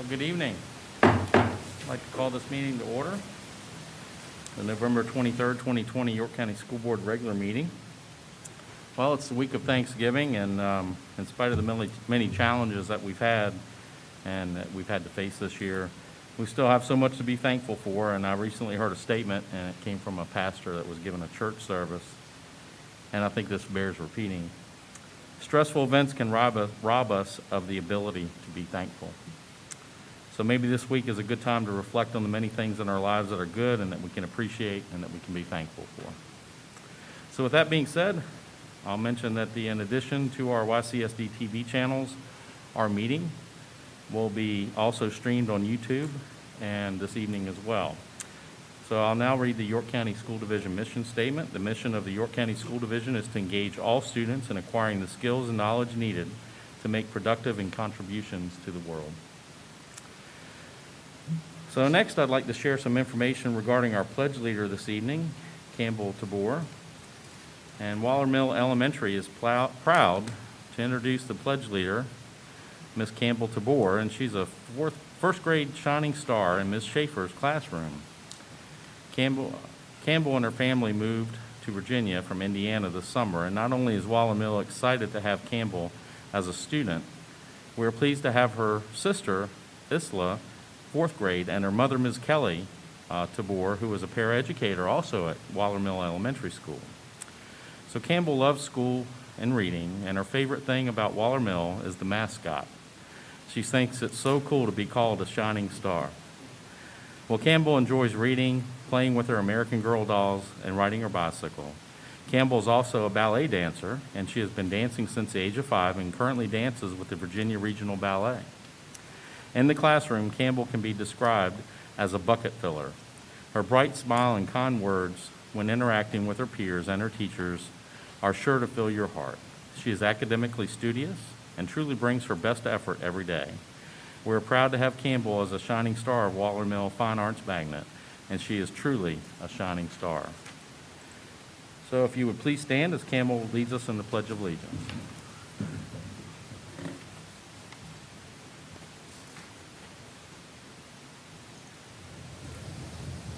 Good evening. I'd like to call this meeting to order. The November 23rd, 2020 York County School Board regular meeting. Well, it's the week of Thanksgiving, and in spite of the many challenges that we've had and that we've had to face this year, we still have so much to be thankful for. And I recently heard a statement, and it came from a pastor that was giving a church service, and I think this bears repeating. Stressful events can rob us of the ability to be thankful. So maybe this week is a good time to reflect on the many things in our lives that are good and that we can appreciate and that we can be thankful for. So with that being said, I'll mention that in addition to our YCSD TV channels, our meeting will be also streamed on YouTube and this evening as well. So I'll now read the York County School Division mission statement. The mission of the York County School Division is to engage all students in acquiring the skills and knowledge needed to make productive and contributions to the world. So next, I'd like to share some information regarding our pledge leader this evening, Campbell Tabor. And Waller Mill Elementary is proud to introduce the pledge leader, Miss Campbell Tabor, and she's a first grade shining star in Miss Schaefer's classroom. Campbell and her family moved to Virginia from Indiana this summer, and not only is Waller Mill excited to have Campbell as a student, we're pleased to have her sister, Isla, fourth grade, and her mother, Ms. Kelly Tabor, who is a paraeducator also at Waller Mill Elementary School. So Campbell loves school and reading, and her favorite thing about Waller Mill is the mascot. She thinks it's so cool to be called a shining star. Well, Campbell enjoys reading, playing with her American Girl dolls, and riding her bicycle. Campbell is also a ballet dancer, and she has been dancing since the age of 5 and currently dances with the Virginia Regional Ballet. In the classroom, Campbell can be described as a bucket filler. Her bright smile and kind words when interacting with her peers and her teachers are sure to fill your heart. She is academically studious and truly brings her best effort every day. We're proud to have Campbell as a shining star of Waller Mill Fine Arts Magnet, and she is truly a shining star. So if you would please stand as Campbell leads us in the Pledge of Allegiance.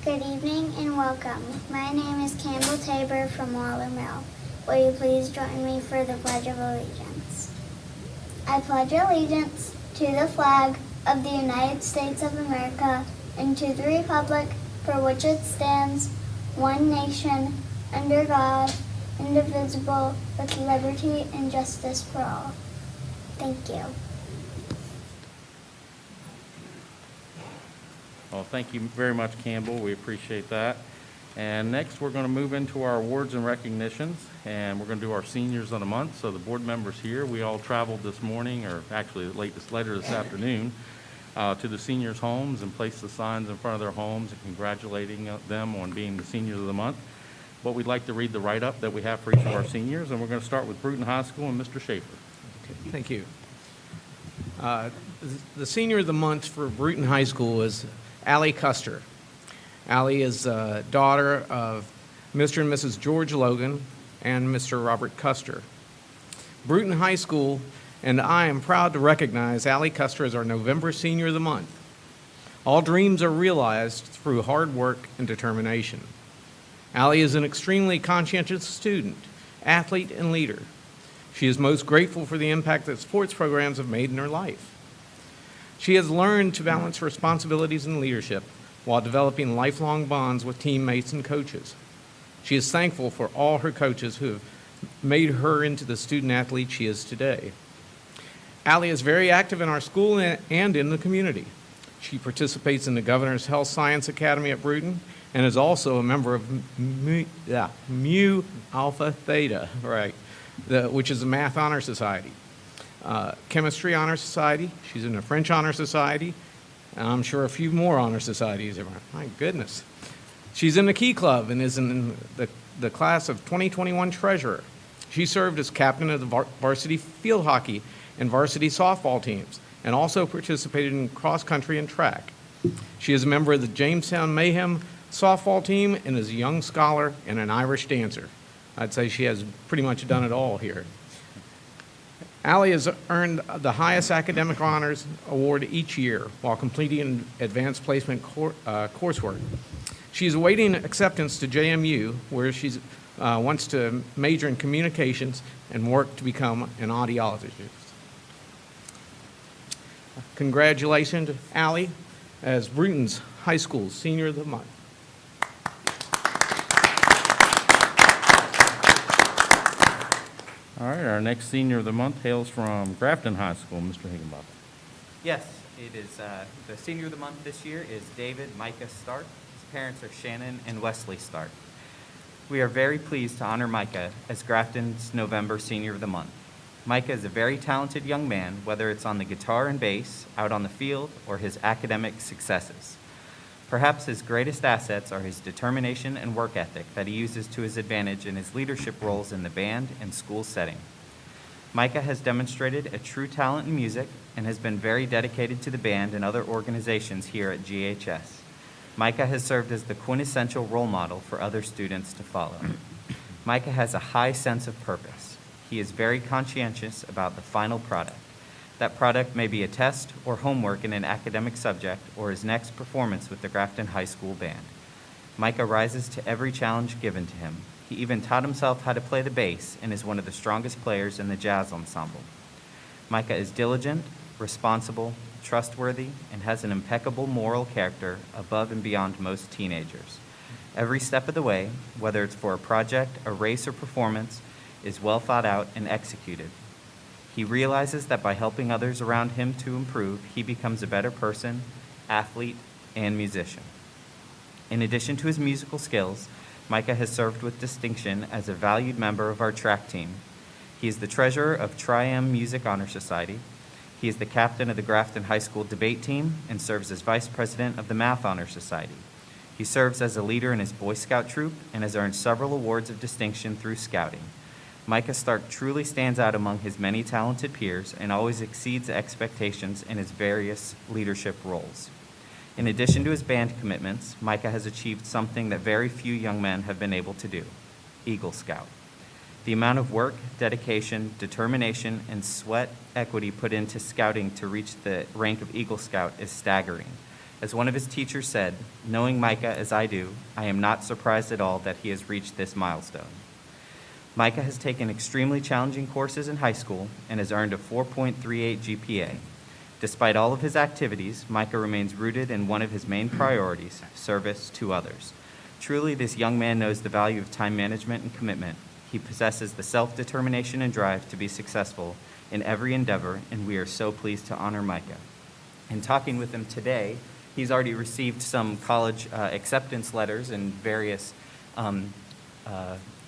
Good evening and welcome. My name is Campbell Tabor from Waller Mill. Will you please join me for the Pledge of Allegiance? I pledge allegiance to the flag of the United States of America and to the republic for which it stands, one nation, under God, indivisible, with liberty and justice for all. Thank you. Well, thank you very much, Campbell. We appreciate that. And next, we're going to move into our awards and recognitions, and we're going to do our seniors of the month. So the board members here, we all traveled this morning, or actually later this afternoon, to the seniors' homes and placed the signs in front of their homes and congratulating them on being the seniors of the month. But we'd like to read the write-up that we have for each of our seniors, and we're going to start with Bruton High School and Mr. Schaefer. Okay, thank you. The senior of the month for Bruton High School is Allie Custer. Allie is a daughter of Mr. and Mrs. George Logan and Mr. Robert Custer. Bruton High School and I am proud to recognize Allie Custer as our November Senior of the Month. All dreams are realized through hard work and determination. Allie is an extremely conscientious student, athlete, and leader. She is most grateful for the impact that sports programs have made in her life. She has learned to balance responsibilities and leadership while developing lifelong bonds with teammates and coaches. She is thankful for all her coaches who have made her into the student athlete she is today. Allie is very active in our school and in the community. She participates in the Governor's Health Science Academy at Bruton and is also a member of Mu Alpha Theta, which is a math honor society. Chemistry honor society. She's in the French honor society. And I'm sure a few more honor societies. My goodness. She's in the Key Club and is in the class of 2021 treasurer. She served as captain of the varsity field hockey and varsity softball teams and also participated in cross country and track. She is a member of the Jamestown Mayhem softball team and is a young scholar and an Irish dancer. I'd say she has pretty much done it all here. Allie has earned the highest academic honors award each year while completing advanced placement coursework. She is awaiting acceptance to JMU, where she wants to major in communications and work to become an audiologist. Congratulations, Allie, as Bruton's High School Senior of the Month. All right, our next Senior of the Month hails from Grafton High School, Mr. Higginbotham. Yes, it is, the Senior of the Month this year is David Micah Stark. His parents are Shannon and Wesley Stark. We are very pleased to honor Micah as Grafton's November Senior of the Month. Micah is a very talented young man, whether it's on the guitar and bass, out on the field, or his academic successes. Perhaps his greatest assets are his determination and work ethic that he uses to his advantage in his leadership roles in the band and school setting. Micah has demonstrated a true talent in music and has been very dedicated to the band and other organizations here at GHS. Micah has served as the quintessential role model for other students to follow. Micah has a high sense of purpose. He is very conscientious about the final product. That product may be a test or homework in an academic subject or his next performance with the Grafton High School Band. Micah rises to every challenge given to him. He even taught himself how to play the bass and is one of the strongest players in the jazz ensemble. Micah is diligent, responsible, trustworthy, and has an impeccable moral character above and beyond most teenagers. Every step of the way, whether it's for a project, a race, or performance, is well thought out and executed. He realizes that by helping others around him to improve, he becomes a better person, athlete, and musician. In addition to his musical skills, Micah has served with distinction as a valued member of our track team. He is the treasurer of Tri-M Music Honor Society. He is the captain of the Grafton High School debate team and serves as vice president of the Math Honor Society. He serves as a leader in his Boy Scout troop and has earned several awards of distinction through scouting. Micah Stark truly stands out among his many talented peers and always exceeds expectations in his various leadership roles. In addition to his band commitments, Micah has achieved something that very few young men have been able to do: Eagle Scout. The amount of work, dedication, determination, and sweat equity put into scouting to reach the rank of Eagle Scout is staggering. As one of his teachers said, knowing Micah as I do, I am not surprised at all that he has reached this milestone. Micah has taken extremely challenging courses in high school and has earned a 4.38 GPA. Despite all of his activities, Micah remains rooted in one of his main priorities: service to others. Truly, this young man knows the value of time management and commitment. He possesses the self-determination and drive to be successful in every endeavor, and we are so pleased to honor Micah. In talking with him today, he's already received some college acceptance letters and various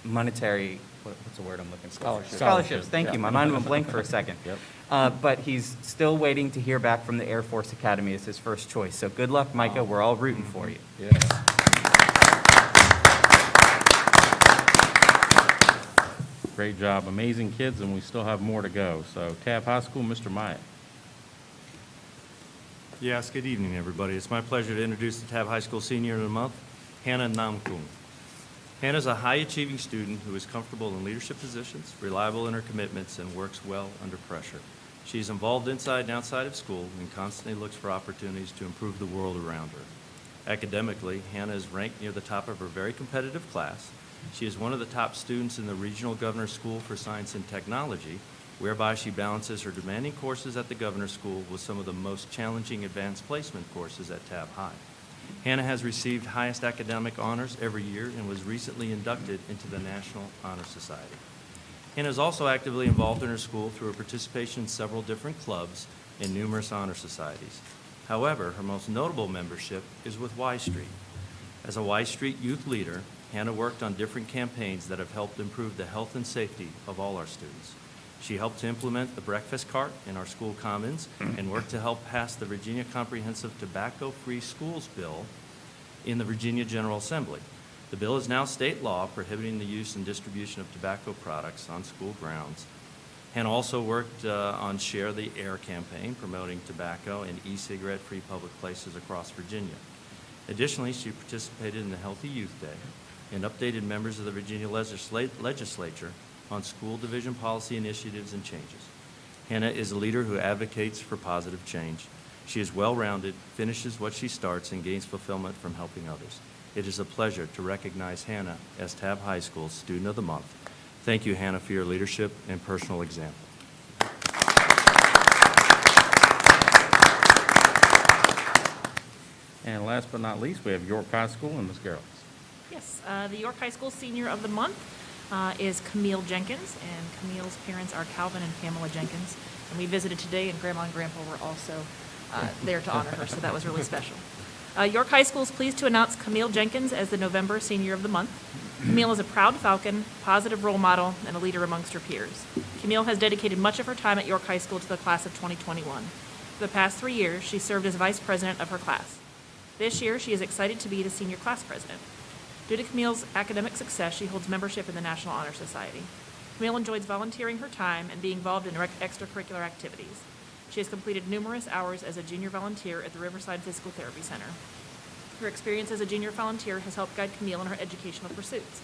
monetary, what's the word I'm looking for? Scholarships, thank you. My mind went blank for a second. Yep. But he's still waiting to hear back from the Air Force Academy as his first choice. So good luck, Micah. We're all rooting for you. Yeah. Great job. Amazing kids, and we still have more to go. So Tabb High School, Mr. Myatt. Yes, good evening, everybody. It's my pleasure to introduce the Tabb High School Senior of the Month, Hannah Namkung. Hannah is a high-achieving student who is comfortable in leadership positions, reliable in her commitments, and works well under pressure. She is involved inside and outside of school and constantly looks for opportunities to improve the world around her. Academically, Hannah is ranked near the top of her very competitive class. She is one of the top students in the Regional Governor's School for Science and Technology, whereby she balances her demanding courses at the Governor's School with some of the most challenging advanced placement courses at Tabb High. Hannah has received highest academic honors every year and was recently inducted into the National Honor Society. Hannah is also actively involved in her school through her participation in several different clubs and numerous honor societies. However, her most notable membership is with Y Street. As a Y Street youth leader, Hannah worked on different campaigns that have helped improve the health and safety of all our students. She helped to implement the breakfast cart in our school commons and worked to help pass the Virginia Comprehensive Tobacco-Free Schools Bill in the Virginia General Assembly. The bill is now state law prohibiting the use and distribution of tobacco products on school grounds. Hannah also worked on Share the Air campaign, promoting tobacco and e-cigarette-free public places across Virginia. Additionally, she participated in the Healthy Youth Day and updated members of the Virginia Legislature on school division policy initiatives and changes. Hannah is a leader who advocates for positive change. She is well-rounded, finishes what she starts, and gains fulfillment from helping others. It is a pleasure to recognize Hannah as Tabb High School's Student of the Month. Thank you, Hannah, for your leadership and personal example. And last but not least, we have York High School and Ms. Garrels. Yes, the York High School Senior of the Month is Camille Jenkins, and Camille's parents are Calvin and Pamela Jenkins. And we visited today, and Grandma and Grandpa were also there to honor her, so that was really special. York High School is pleased to announce Camille Jenkins as the November Senior of the Month. Camille is a proud Falcon, positive role model, and a leader amongst her peers. Camille has dedicated much of her time at York High School to the class of 2021. For the past 3 years, she served as vice president of her class. This year, she is excited to be the senior class president. Due to Camille's academic success, she holds membership in the National Honor Society. Camille enjoys volunteering her time and being involved in extracurricular activities. She has completed numerous hours as a junior volunteer at the Riverside Physical Therapy Center. Her experience as a junior volunteer has helped guide Camille in her educational pursuits.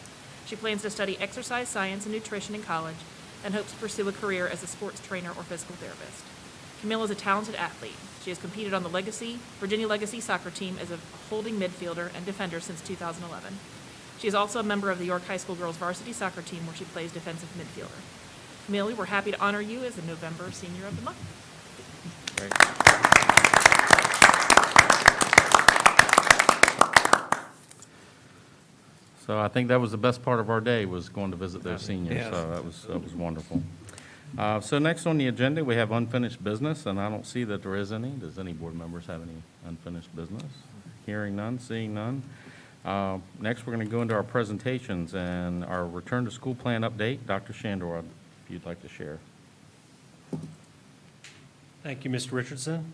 She plans to study exercise science and nutrition in college and hopes to pursue a career as a sports trainer or physical therapist. Camille is a talented athlete. She has competed on the Virginia Legacy soccer team as a holding midfielder and defender since 2011. She is also a member of the York High School girls varsity soccer team where she plays defensive midfielder. Camille, we're happy to honor you as the November Senior of the Month. Great. So I think that was the best part of our day, was going to visit those seniors. Yes. So that was wonderful. So next on the agenda, we have unfinished business, and I don't see that there is any. Does any board members have any unfinished business? Hearing none, seeing none. Next, we're going to go into our presentations and our return to school plan update. Dr. Shandor, if you'd like to share. Thank you, Mr. Richardson.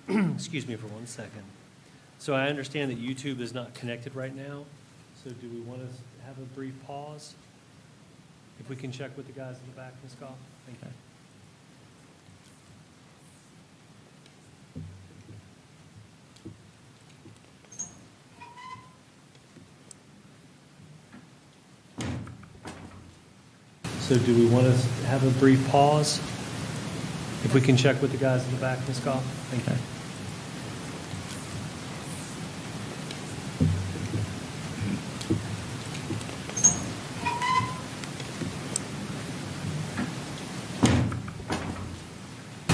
Excuse me for 1 second. So I understand that YouTube is not connected right now. So do we want to have a brief pause? If we can check with the guys in the back, Ms. Goff? Thank you. So do we want to have a brief pause? If we can check with the guys in the back, Ms. Goff? Thank you.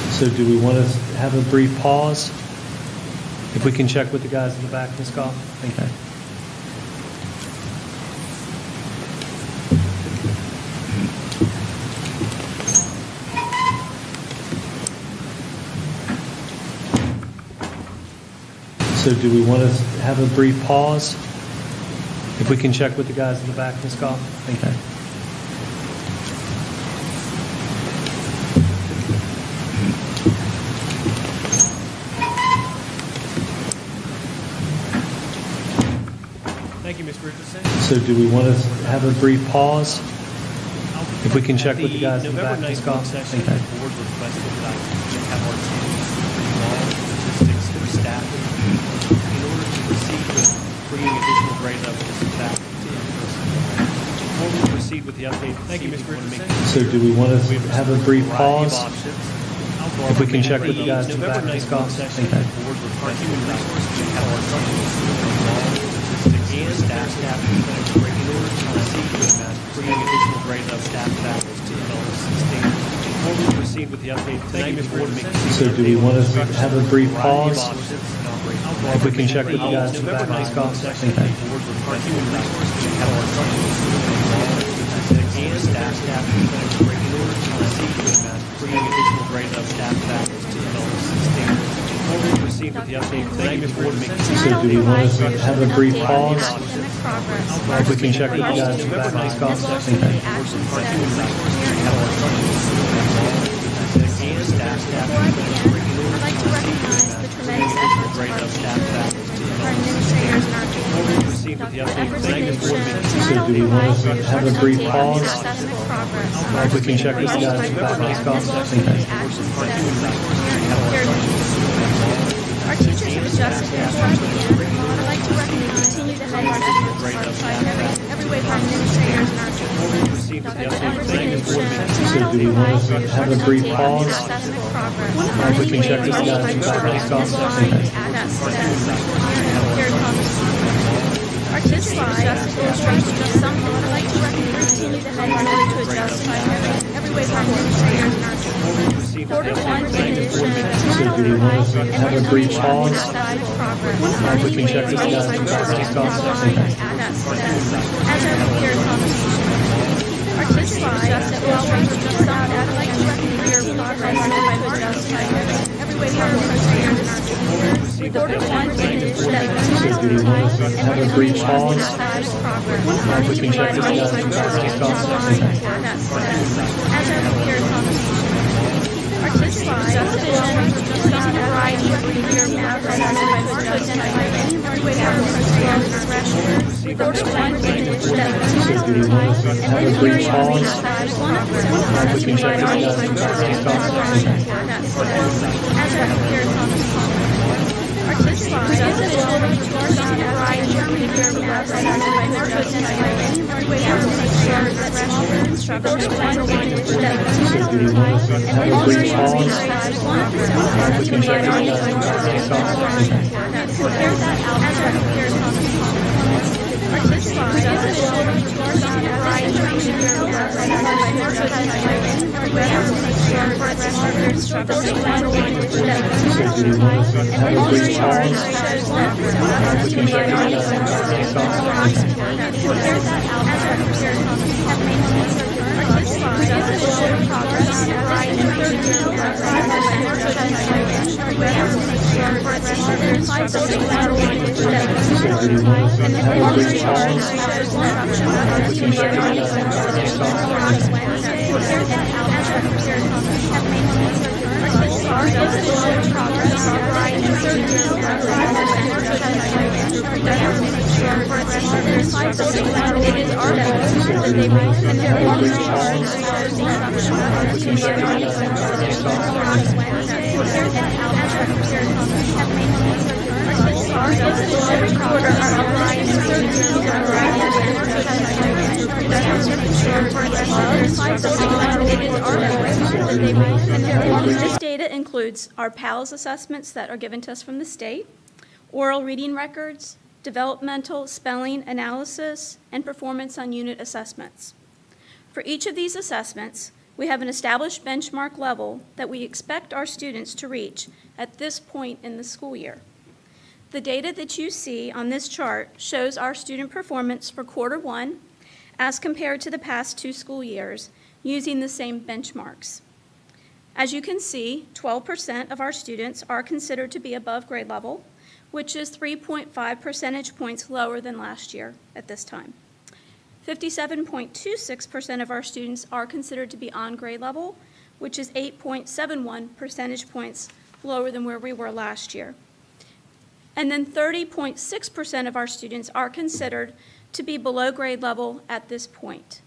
So do we want to have a brief pause? If we can check with the guys in the back, Ms. Goff? Thank you. So do we want to have a brief pause? If we can check with the guys in the back, Ms. Goff? Thank you. Thank you, Mr. Richardson. So do we want to have a brief pause? If we can check with the guys in the back, Ms. Goff? Thank you. The board requested that I have our teams review logistics for staffing in order to proceed with bringing additional grade levels back to in-person. Before we proceed with the update, Thank you, Mr. Richardson. So do we want to have a brief pause? If we can check with the guys in the back, Ms. Goff? Thank you. The board requested that we have our teams review logistics and staffing in order to proceed with bringing additional grade level staff back to develop standards. Before we proceed with the update tonight, Mr. Richardson. So do we want to have a brief pause? If we can check with the guys in the back, Ms. Goff? Thank you. And staff in order to proceed with bringing additional grade level staff back to develop standards. Before we proceed with the update tonight, Mr. Richardson. So do we want to have a brief pause? If we can check with the guys in the back, Ms. Goff? Thank you. And staff I'd like to recognize the tremendous efforts of our teachers, our administrators, and our Before we families. proceed with the The update efforts tonight, they've Mr. shown Richardson. to not only provide have a brief pause? academic progress, If we can check with the guys in the back, Ms. Goff? as well as Thank you. the actions that we are adhering to. Our teachers have adjusted their strategy, and I'd like like to continue to help our students every way from administrators and our teachers. Received the updated Tonight So I'll do we want provide to have a brief updated pause? academic progress. One of the many ways our Our teacher just illustrates just some I'd like to continue to help in order to adjust every way from administrators and our teachers. Quarter one edition. Tonight I'll provide have a brief pause? academic progress. One of the many ways our teachers just as our peer conversation. Our teacher just illustrates just some I'd like to your progress and if I would adjust every way from administrators and our teachers. Quarter one edition. Tonight I'll provide Have a brief pause? progress. One of the many ways our teachers as our peer conversation. Our teacher just illustrates just some variety of your math and as I would identify any way from administrators and our teachers. Quarter one edition. Tonight I'll provide Have a brief pause? one of the varieties of as our peer conversation. Our teacher just illustrates just some variety of your math and as I would identify any way from administrators and our teachers. Quarter one edition. Tonight I'll provide Have a brief pause? one of the varieties compare that out as our peer conversation. Our teacher just illustrates just some variety of your math and as I would identify any way from administrators and our teachers. Quarter one edition. Tonight I'll provide Have a brief pause? shows one of the varieties compare that out as our peer conversation. Our teacher just illustrates progress in It is our goal that they make and their every quarter This data includes our PALS assessments that are given to us from the state, oral reading records, developmental spelling analysis, and performance on unit assessments. For each of these assessments, we have an established benchmark level that we expect our students to reach at this point in the school year. The data that you see on this chart shows our student performance for quarter one as compared to the past 2 school years using the same benchmarks. As you can see, 12% of our students are considered to be above grade level, which is 3.5 percentage points lower than last year at this time. 57.26% of our students are considered to be on grade level, which is 8.71 percentage points lower than where we were last year. And then 30.6% of our students are considered to be below grade level at this point.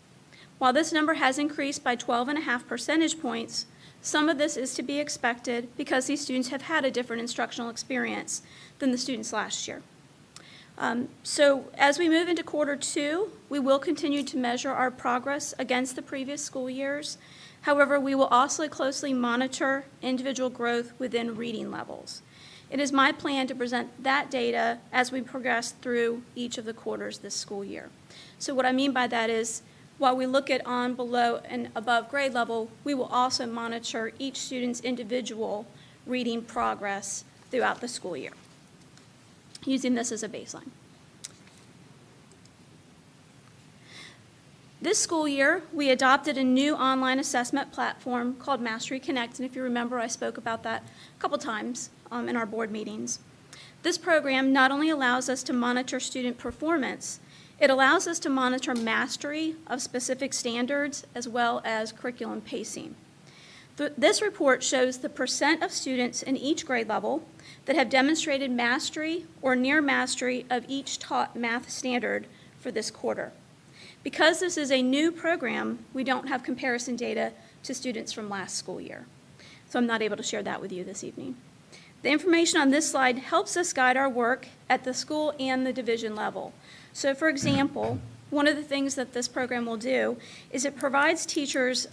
While this number has increased by 12.5 percentage points, some of this is to be expected because these students have had a different instructional experience than the students last year. So as we move into quarter two, we will continue to measure our progress against the previous school years. However, we will also closely monitor individual growth within reading levels. It is my plan to present that data as we progress through each of the quarters this school year. So what I mean by that is, while we look at on, below, and above grade level, we will also monitor each student's individual reading progress throughout the school year, using this as a baseline. This school year, we adopted a new online assessment platform called Mastery Connect, and if you remember, I spoke about that a couple times in our board meetings. This program not only allows us to monitor student performance, it allows us to monitor mastery of specific standards as well as curriculum pacing. This report shows the percent of students in each grade level that have demonstrated mastery or near mastery of each taught math standard for this quarter. Because this is a new program, we don't have comparison data to students from last school year. So I'm not able to share that with you this evening. The information on this slide helps us guide our work at the school and the division level. So for example, one of the things that this program will do is it provides teachers,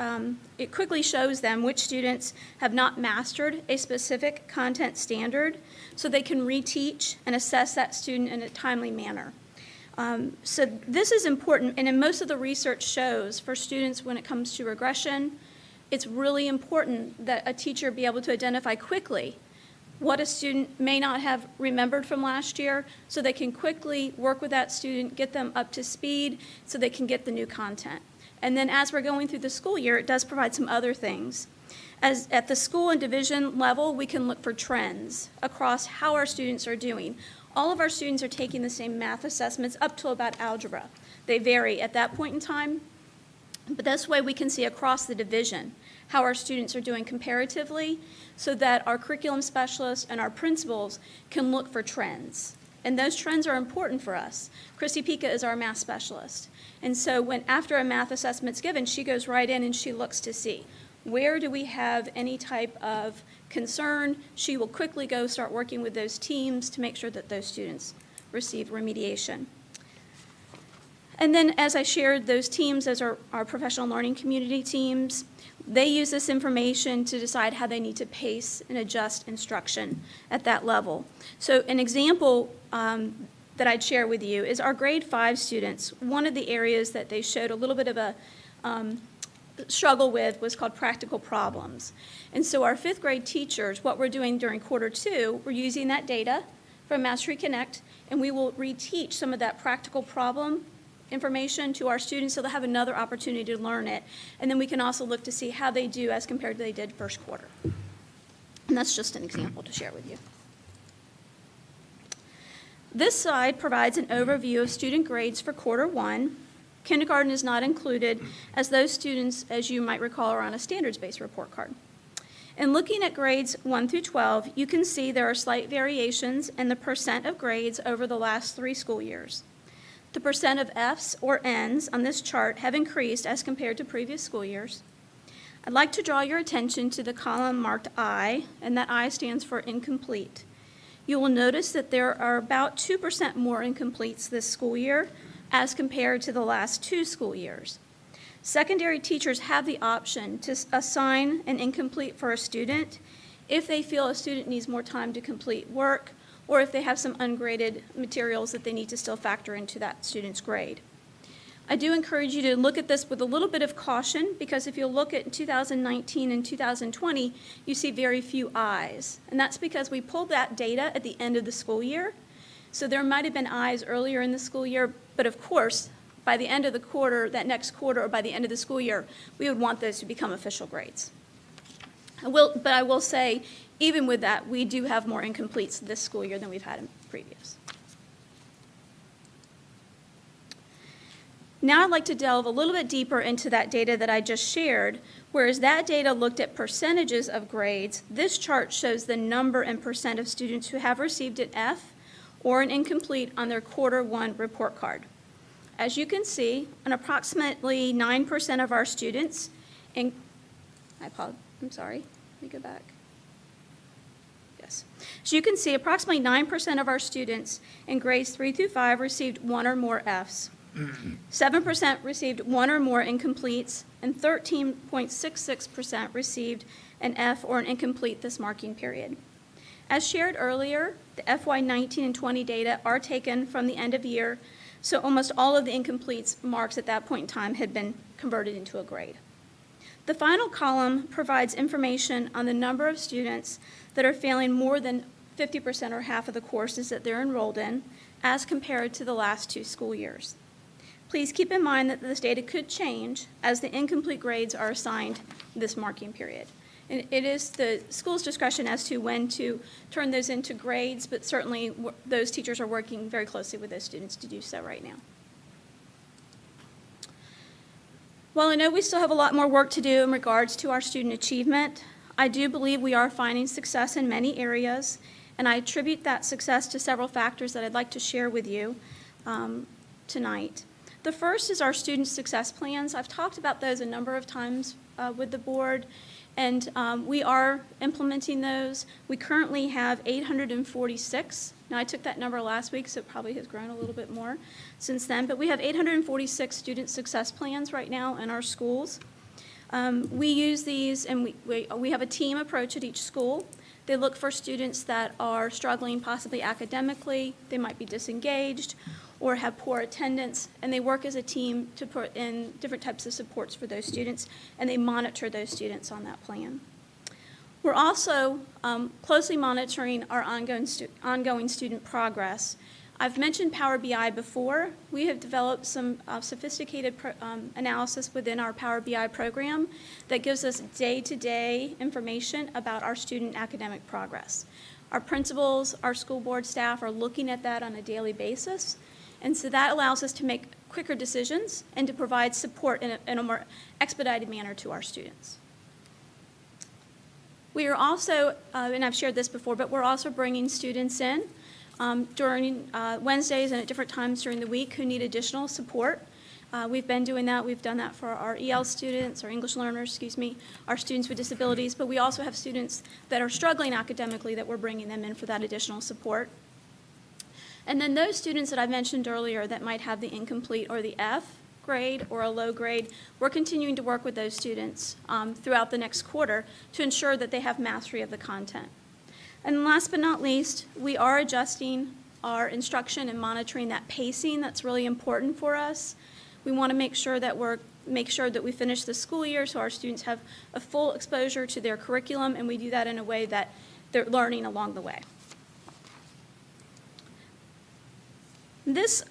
it quickly shows them which students have not mastered a specific content standard so they can reteach and assess that student in a timely manner. So this is important, and in most of the research shows for students when it comes to regression, it's really important that a teacher be able to identify quickly what a student may not have remembered from last year so they can quickly work with that student, get them up to speed so they can get the new content. And then as we're going through the school year, it does provide some other things. As at the school and division level, we can look for trends across how our students are doing. All of our students are taking the same math assessments up to about algebra. They vary at that point in time, but this way we can see across the division how our students are doing comparatively so that our curriculum specialists and our principals can look for trends. And those trends are important for us. Christy Pica is our math specialist. And so when after a math assessment's given, she goes right in and she looks to see where do we have any type of concern. She will quickly go start working with those teams to make sure that those students receive remediation. And then as I shared, those teams, those are our professional learning community teams. They use this information to decide how they need to pace and adjust instruction at that level. So an example that I'd share with you is our grade 5 students. One of the areas that they showed a little bit of a struggle with was called practical problems. And so our 5th grade teachers, what we're doing during quarter 2, we're using that data from Mastery Connect, and we will reteach some of that practical problem information to our students so they'll have another opportunity to learn it. And then we can also look to see how they do as compared to they did first quarter. And that's just an example to share with you. This slide provides an overview of student grades for quarter 1. Kindergarten is not included, as those students, as you might recall, are on a standards-based report card. In looking at grades 1 through 12, you can see there are slight variations in the percent of grades over the last 3 school years. The percent of Fs or Ns on this chart have increased as compared to previous school years. I'd like to draw your attention to the column marked I, and that I stands for incomplete. You will notice that there are about 2% more incompletes this school year as compared to the last 2 school years. Secondary teachers have the option to assign an incomplete for a student if they feel a student needs more time to complete work or if they have some ungraded materials that they need to still factor into that student's grade. I do encourage you to look at this with a little bit of caution because if you look at 2019 and 2020, you see very few I's. And that's because we pulled that data at the end of the school year. So there might have been I's earlier in the school year, but of course, by the end of the quarter, that next quarter, or by the end of the school year, we would want those to become official grades. But I will say, even with that, we do have more incompletes this school year than we've had in previous. Now I'd like to delve a little bit deeper into that data that I just shared. Whereas that data looked at percentages of grades, this chart shows the number and percent of students who have received an F or an incomplete on their quarter 1 report card. As you can see, an approximately 9% of our students, I'm sorry, let me go back. Yes. As you can see, approximately 9% of our students in grades 3 through 5 received 1 or more Fs. 7% received 1 or more incompletes, and 13.66% received an F or an incomplete this marking period. As shared earlier, the FY19 and 20 data are taken from the end of year, so almost all of the incompletes marks at that point in time had been converted into a grade. The final column provides information on the number of students that are failing more than 50% or half of the courses that they're enrolled in as compared to the last 2 school years. Please keep in mind that this data could change as the incomplete grades are assigned this marking period. And it is the school's discretion as to when to turn those into grades, but certainly those teachers are working very closely with those students to do so right now. While I know we still have a lot more work to do in regards to our student achievement, I do believe we are finding success in many areas, and I attribute that success to several factors that I'd like to share with you tonight. The first is our student success plans. I've talked about those a number of times with the board, And we are implementing those. We currently have 846. Now, I took that number last week, so it probably has grown a little bit more since then. But we have 846 student success plans right now in our schools. We use these, and we have a team approach at each school. They look for students that are struggling possibly academically, they might be disengaged, or have poor attendance, and they work as a team to put in different types of supports for those students, and they monitor those students on that plan. We're also closely monitoring our ongoing student progress. I've mentioned Power BI before. We have developed some sophisticated analysis within our Power BI program that gives us day-to-day information about our student academic progress. Our principals, our school board staff are looking at that on a daily basis, and so that allows us to make quicker decisions and to provide support in a more expedited manner to our students. We are also, and I've shared this before, but we're also bringing students in during Wednesdays and at different times during the week who need additional support. We've been doing that. We've done that for our EL students, our English learners, our students with disabilities, but we also have students that are struggling academically that we're bringing them in for that additional support. And then those students that I mentioned earlier that might have the incomplete or the F grade or a low grade, we're continuing to work with those students throughout the next quarter to ensure that they have mastery of the content. And last but not least, we are adjusting our instruction and monitoring that pacing. That's really important for us. We want to make sure that we finish the school year so our students have a full exposure to their curriculum, and we do that in a way that they're learning along the way. This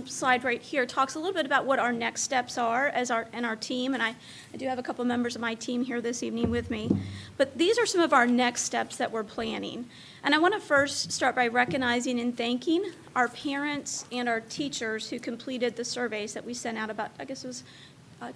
slide right here talks a little bit about what our next steps are in our team, and I do have a couple members of my team here this evening with me. But these are some of our next steps that we're planning. And I want to first start by recognizing and thanking our parents and our teachers who completed the surveys that we sent out about, I guess it was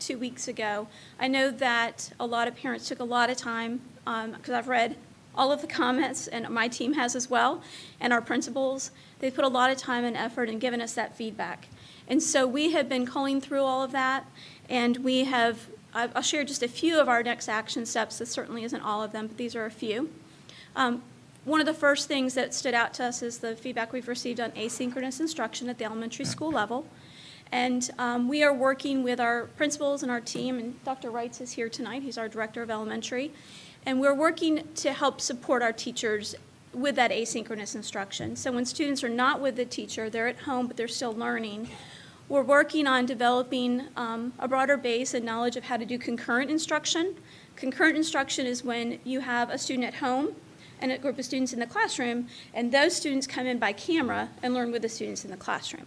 2 weeks ago. I know that a lot of parents took a lot of time, because I've read all of the comments, and my team has as well, and our principals. They put a lot of time and effort in giving us that feedback. And so we have been culling through all of that, and I'll share just a few of our next action steps. This certainly isn't all of them, but these are a few. One of the first things that stood out to us is the feedback we've received on asynchronous instruction at the elementary school level. And we are working with our principals and our team, and Dr. Wrights is here tonight. He's our director of elementary. And we're working to help support our teachers with that asynchronous instruction. So when students are not with the teacher, they're at home, but they're still learning. We're working on developing a broader base and knowledge of how to do concurrent instruction. Concurrent instruction is when you have a student at home and a group of students in the classroom, and those students come in by camera and learn with the students in the classroom.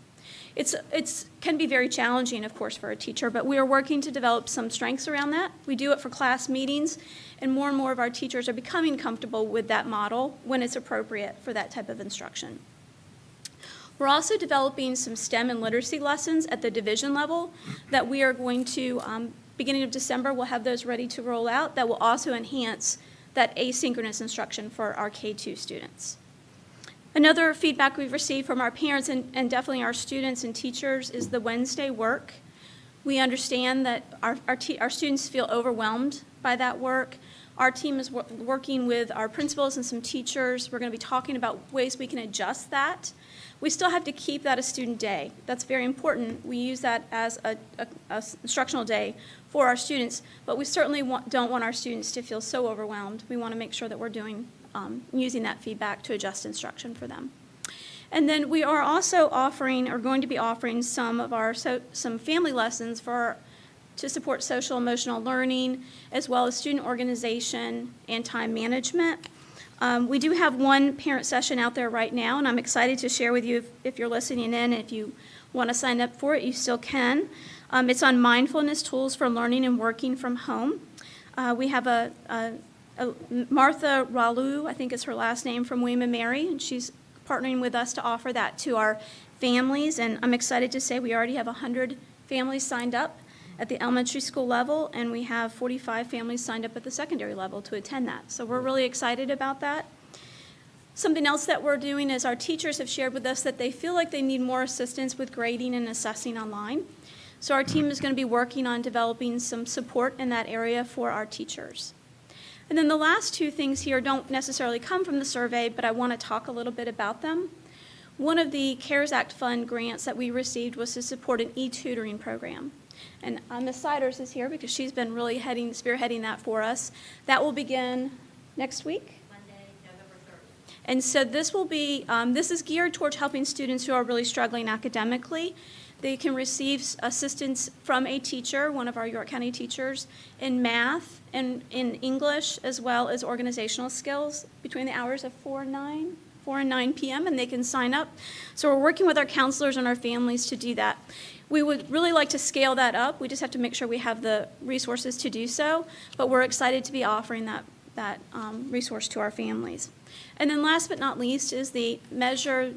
It can be very challenging, of course, for a teacher, but we are working to develop some strengths around that. We do it for class meetings, and more of our teachers are becoming comfortable with that model when it's appropriate for that type of instruction. We're also developing some STEM and literacy lessons at the division level that we are going to, beginning of December, we'll have those ready to roll out that will also enhance that asynchronous instruction for our K-2 students. Another feedback we've received from our parents and definitely our students and teachers is the Wednesday work. We understand that our students feel overwhelmed by that work. Our team is working with our principals and some teachers. We're going to be talking about ways we can adjust that. We still have to keep that a student day. That's very important. We use that as a instructional day for our students, but we certainly don't want our students to feel so overwhelmed. We want to make sure that we're using that feedback to adjust instruction for them. And then we are also going to be offering some family lessons to support social emotional learning, as well as student organization and time management. We do have one parent session out there right now, and I'm excited to share with you if you're listening in, and if you want to sign up for it, you still can. It's on mindfulness tools for learning and working from home. We have Martha Ralu, I think is her last name, from William & Mary, and she's partnering with us to offer that to our families, and I'm excited to say we already have 100 families signed up at the elementary school level, and we have 45 families signed up at the secondary level to attend that. So we're really excited about that. Something else that we're doing is our teachers have shared with us that they feel like they need more assistance with grading and assessing online. So our team is going to be working on developing some support in that area for our teachers. And then the last two things here don't necessarily come from the survey, but I want to talk a little bit about them. One of the CARES Act fund grants that we received was to support an e-tutoring program. And Ms. Siders is here because she's been really spearheading that for us. That will begin next week? Monday, November 30th. And so this will be, this is geared towards helping students who are really struggling academically. They can receive assistance from a teacher, one of our York County teachers, in math and in English, as well as organizational skills between the hours of 4 and 9 p.m., and they can sign up. So we're working with our counselors and our families to do that. We would really like to scale that up. We just have to make sure we have the resources to do so, but we're excited to be offering that resource to our families. And then last but not least is the measure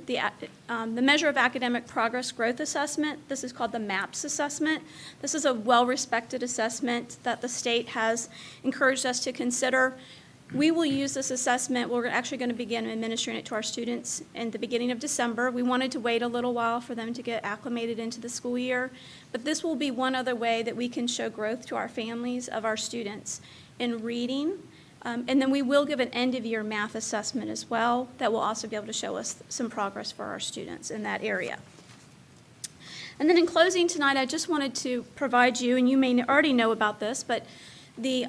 of academic progress growth assessment. This is called the MAPS assessment. This is a well-respected assessment that the state has encouraged us to consider. We will use this assessment. We're actually going to begin administering it to our students in the beginning of December. We wanted to wait a little while for them to get acclimated into the school year, but this will be one other way that we can show growth to our families of our students in reading. And then we will give an end-of-year math assessment as well that will also be able to show us some progress for our students in that area. And then in closing tonight, I just wanted to provide you, and you may already know about this, but the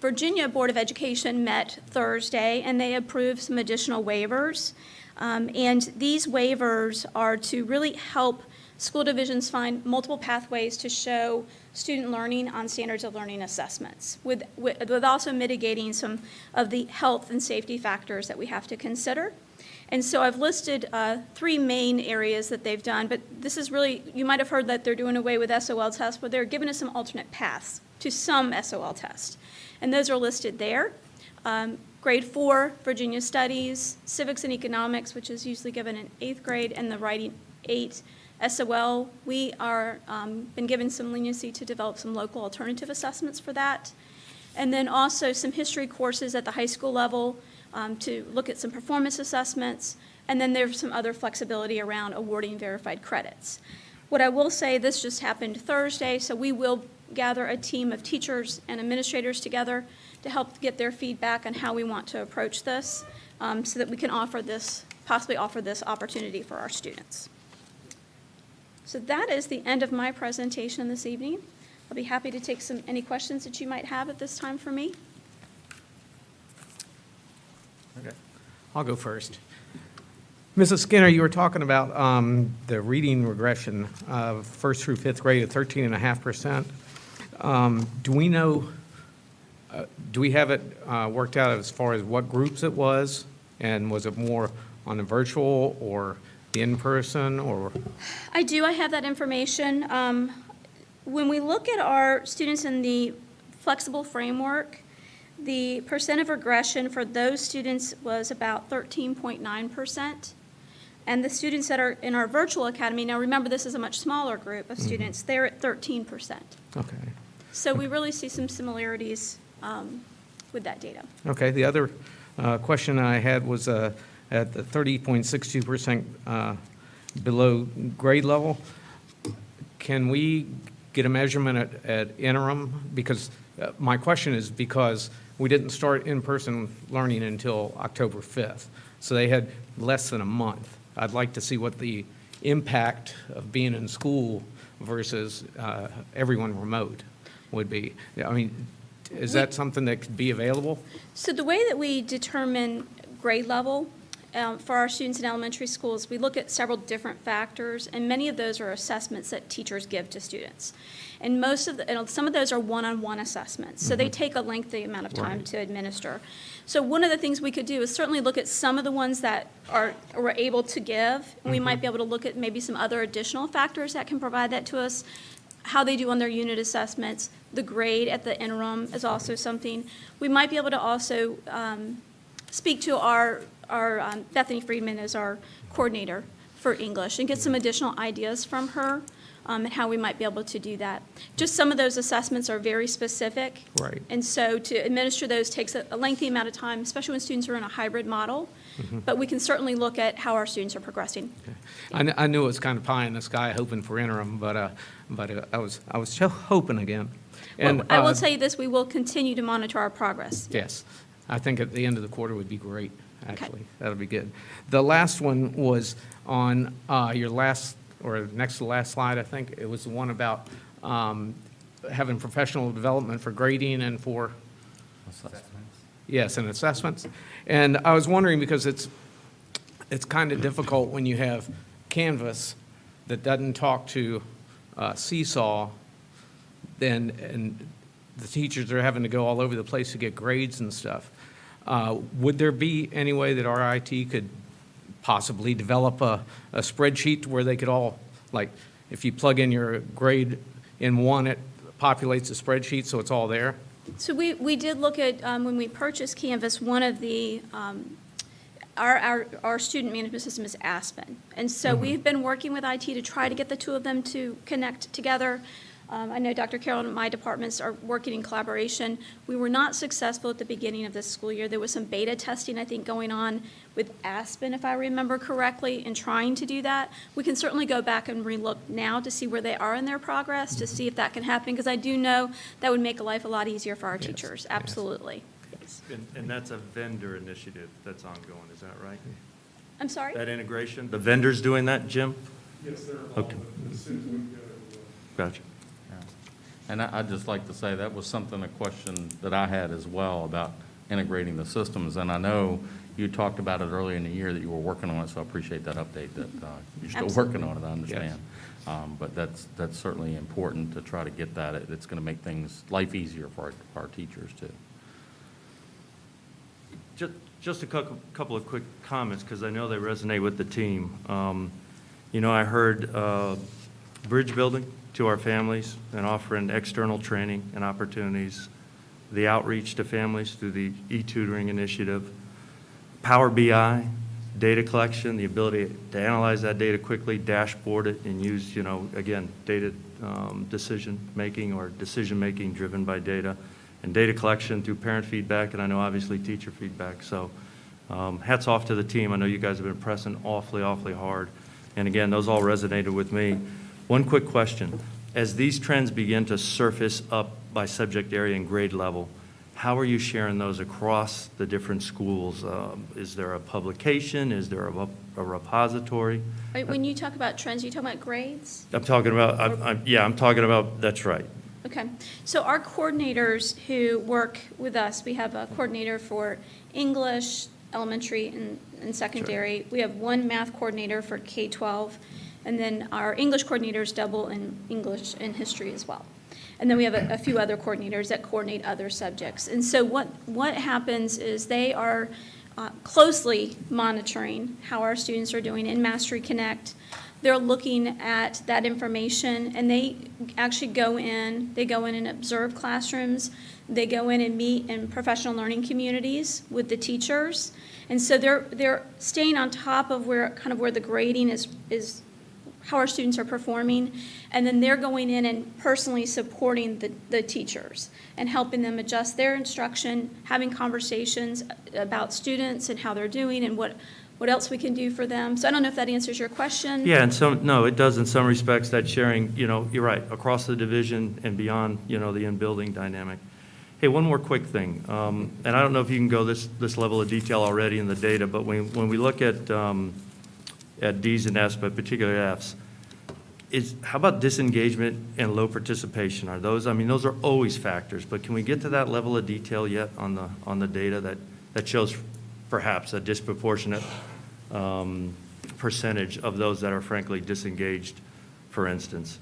Virginia Board of Education met Thursday, and they approved some additional waivers. And these waivers are to really help school divisions find multiple pathways to show student learning on standards of learning assessments, with also mitigating some of the health and safety factors that we have to consider. And so I've listed 3 main areas that they've done, but this is really, you might have heard that they're doing away with SOL tests, but they're giving us some alternate paths to some SOL tests. And those are listed there. Grade 4, Virginia Studies, Civics and Economics, which is usually given in 8th grade, and the Writing 8 SOL. We are been given some leniency to develop some local alternative assessments for that. And then also some history courses at the high school level to look at some performance assessments. And then there's some other flexibility around awarding verified credits. What I will say, this just happened Thursday, so we will gather a team of teachers and administrators together to help get their feedback on how we want to approach this so that we can possibly offer this opportunity for our students. So that is the end of my presentation this evening. I'll be happy to take any questions that you might have at this time for me. Okay. I'll go first. Mrs. Skinner, you were talking about the reading regression of 1st through 5th grade at 13.5%. Do we know, do we have it worked out as far as what groups it was? And was it more on the virtual or the in-person or? I do. I have that information. When we look at our students in the flexible framework, the percent of regression for those students was about 13.9%. And the students that are in our virtual academy, now remember this is a much smaller group of students, they're at 13%. Okay. So we really see some similarities with that data. Okay. The other question I had was at the 30.62% below grade level. Can we get a measurement at interim? Because my question is because we didn't start in-person learning until October 5th. So they had less than a month. I'd like to see what the impact of being in school versus everyone remote would be. I mean, is that something that could be available? So the way that we determine grade level for our students in elementary schools, we look at several different factors, and many of those are assessments that teachers give to students. And some of those are one-on-one assessments, so they take a lengthy amount of time to administer. So one of the things we could do is certainly look at some of the ones that we're able to give, and we might be able to look at maybe some other additional factors that can provide that to us. How they do on their unit assessments, the grade at the interim is also something. We might be able to also speak to our Bethany Friedman as our coordinator for English and get some additional ideas from her and how we might be able to do that. Just some of those assessments are very specific. Right. And so to administer those takes a lengthy amount of time, especially when students are in a hybrid model. But we can certainly look at how our students are progressing. I knew it was kind of pie in the sky, hoping for interim, but I was hoping again. Well, I will tell you this, we will continue to monitor our progress. Yes, I think at the end of the quarter would be great, actually. That'll be good. The last one was on your last, or next to the last slide, I think. It was the one about having professional development for grading and for, yes, and assessments. And I was wondering, because it's kind of difficult when you have Canvas that doesn't talk to Seesaw, then, and the teachers are having to go all over the place to get grades and stuff. Would there be any way that our IT could possibly develop a spreadsheet where they could all, like, if you plug in your grade in one, it populates a spreadsheet so it's all there? So we did look at, when we purchased Canvas, one of the, our student management system is Aspen. And so we've been working with IT to try to get the two of them to connect together. I know Dr. Carroll and my departments are working in collaboration. We were not successful at the beginning of this school year. There was some beta testing, I think, going on with Aspen, if I remember correctly, in trying to do that. We can certainly go back and relook now to see where they are in their progress, to see if that can happen, because I do know that would make life a lot easier for our teachers, absolutely. Yes. And that's a vendor initiative that's ongoing, is that right? I'm sorry? That integration, the vendor's doing that, Jim? Yes, they're Okay. involved, as soon as we get it, Gotcha. And I'd just like to say that was something, a question that I had as well about integrating the systems. And I know you talked about it earlier in the year that you were working on it, so I appreciate that update that you're still working on it, I understand. But that's certainly important to try to get that. It's going to make life easier for our teachers too. Just a couple of quick comments, because I know they resonate with the team. I heard bridge building to our families and offering external training and opportunities, the outreach to families through the e-tutoring initiative, Power BI, data collection, the ability to analyze that data quickly, dashboard it, and use, again, data decision-making or decision-making driven by data, and data collection through parent feedback, and I know obviously teacher feedback. So hats off to the team. I know you guys have been pressing awfully, awfully hard. And again, those all resonated with me. One quick question. As these trends begin to surface up by subject area and grade level, how are you sharing those across the different schools? Is there a publication? Is there a repository? Wait, when you talk about trends, are you talking about grades? I'm talking about, I'm talking about, that's right. Okay, so our coordinators who work with us, we have a coordinator for English, elementary, and secondary. We have one math coordinator for K-12, and then our English coordinators double in English and history as well. And then we have a few other coordinators that coordinate other subjects. And so what happens is they are closely monitoring how our students are doing in Mastery Connect. They're looking at that information, and they actually go in and observe classrooms. They go in and meet in professional learning communities with the teachers. And so they're staying on top of where the grading is how our students are performing, and then they're going in and personally supporting the teachers and helping them adjust their instruction, having conversations about students and how they're doing and what else we can do for them. So I don't know if that answers your question. Yeah, no, it does in some respects, that sharing, you're right, across the division and beyond, the in-building dynamic. Hey, one more quick thing, and I don't know if you can go this level of detail already in the data, but when we look at Ds and Fs, but particularly Fs, how about disengagement and low participation? Are those, those are always factors, but can we get to that level of detail yet on the data that shows perhaps a disproportionate percentage of those that are frankly disengaged, for instance?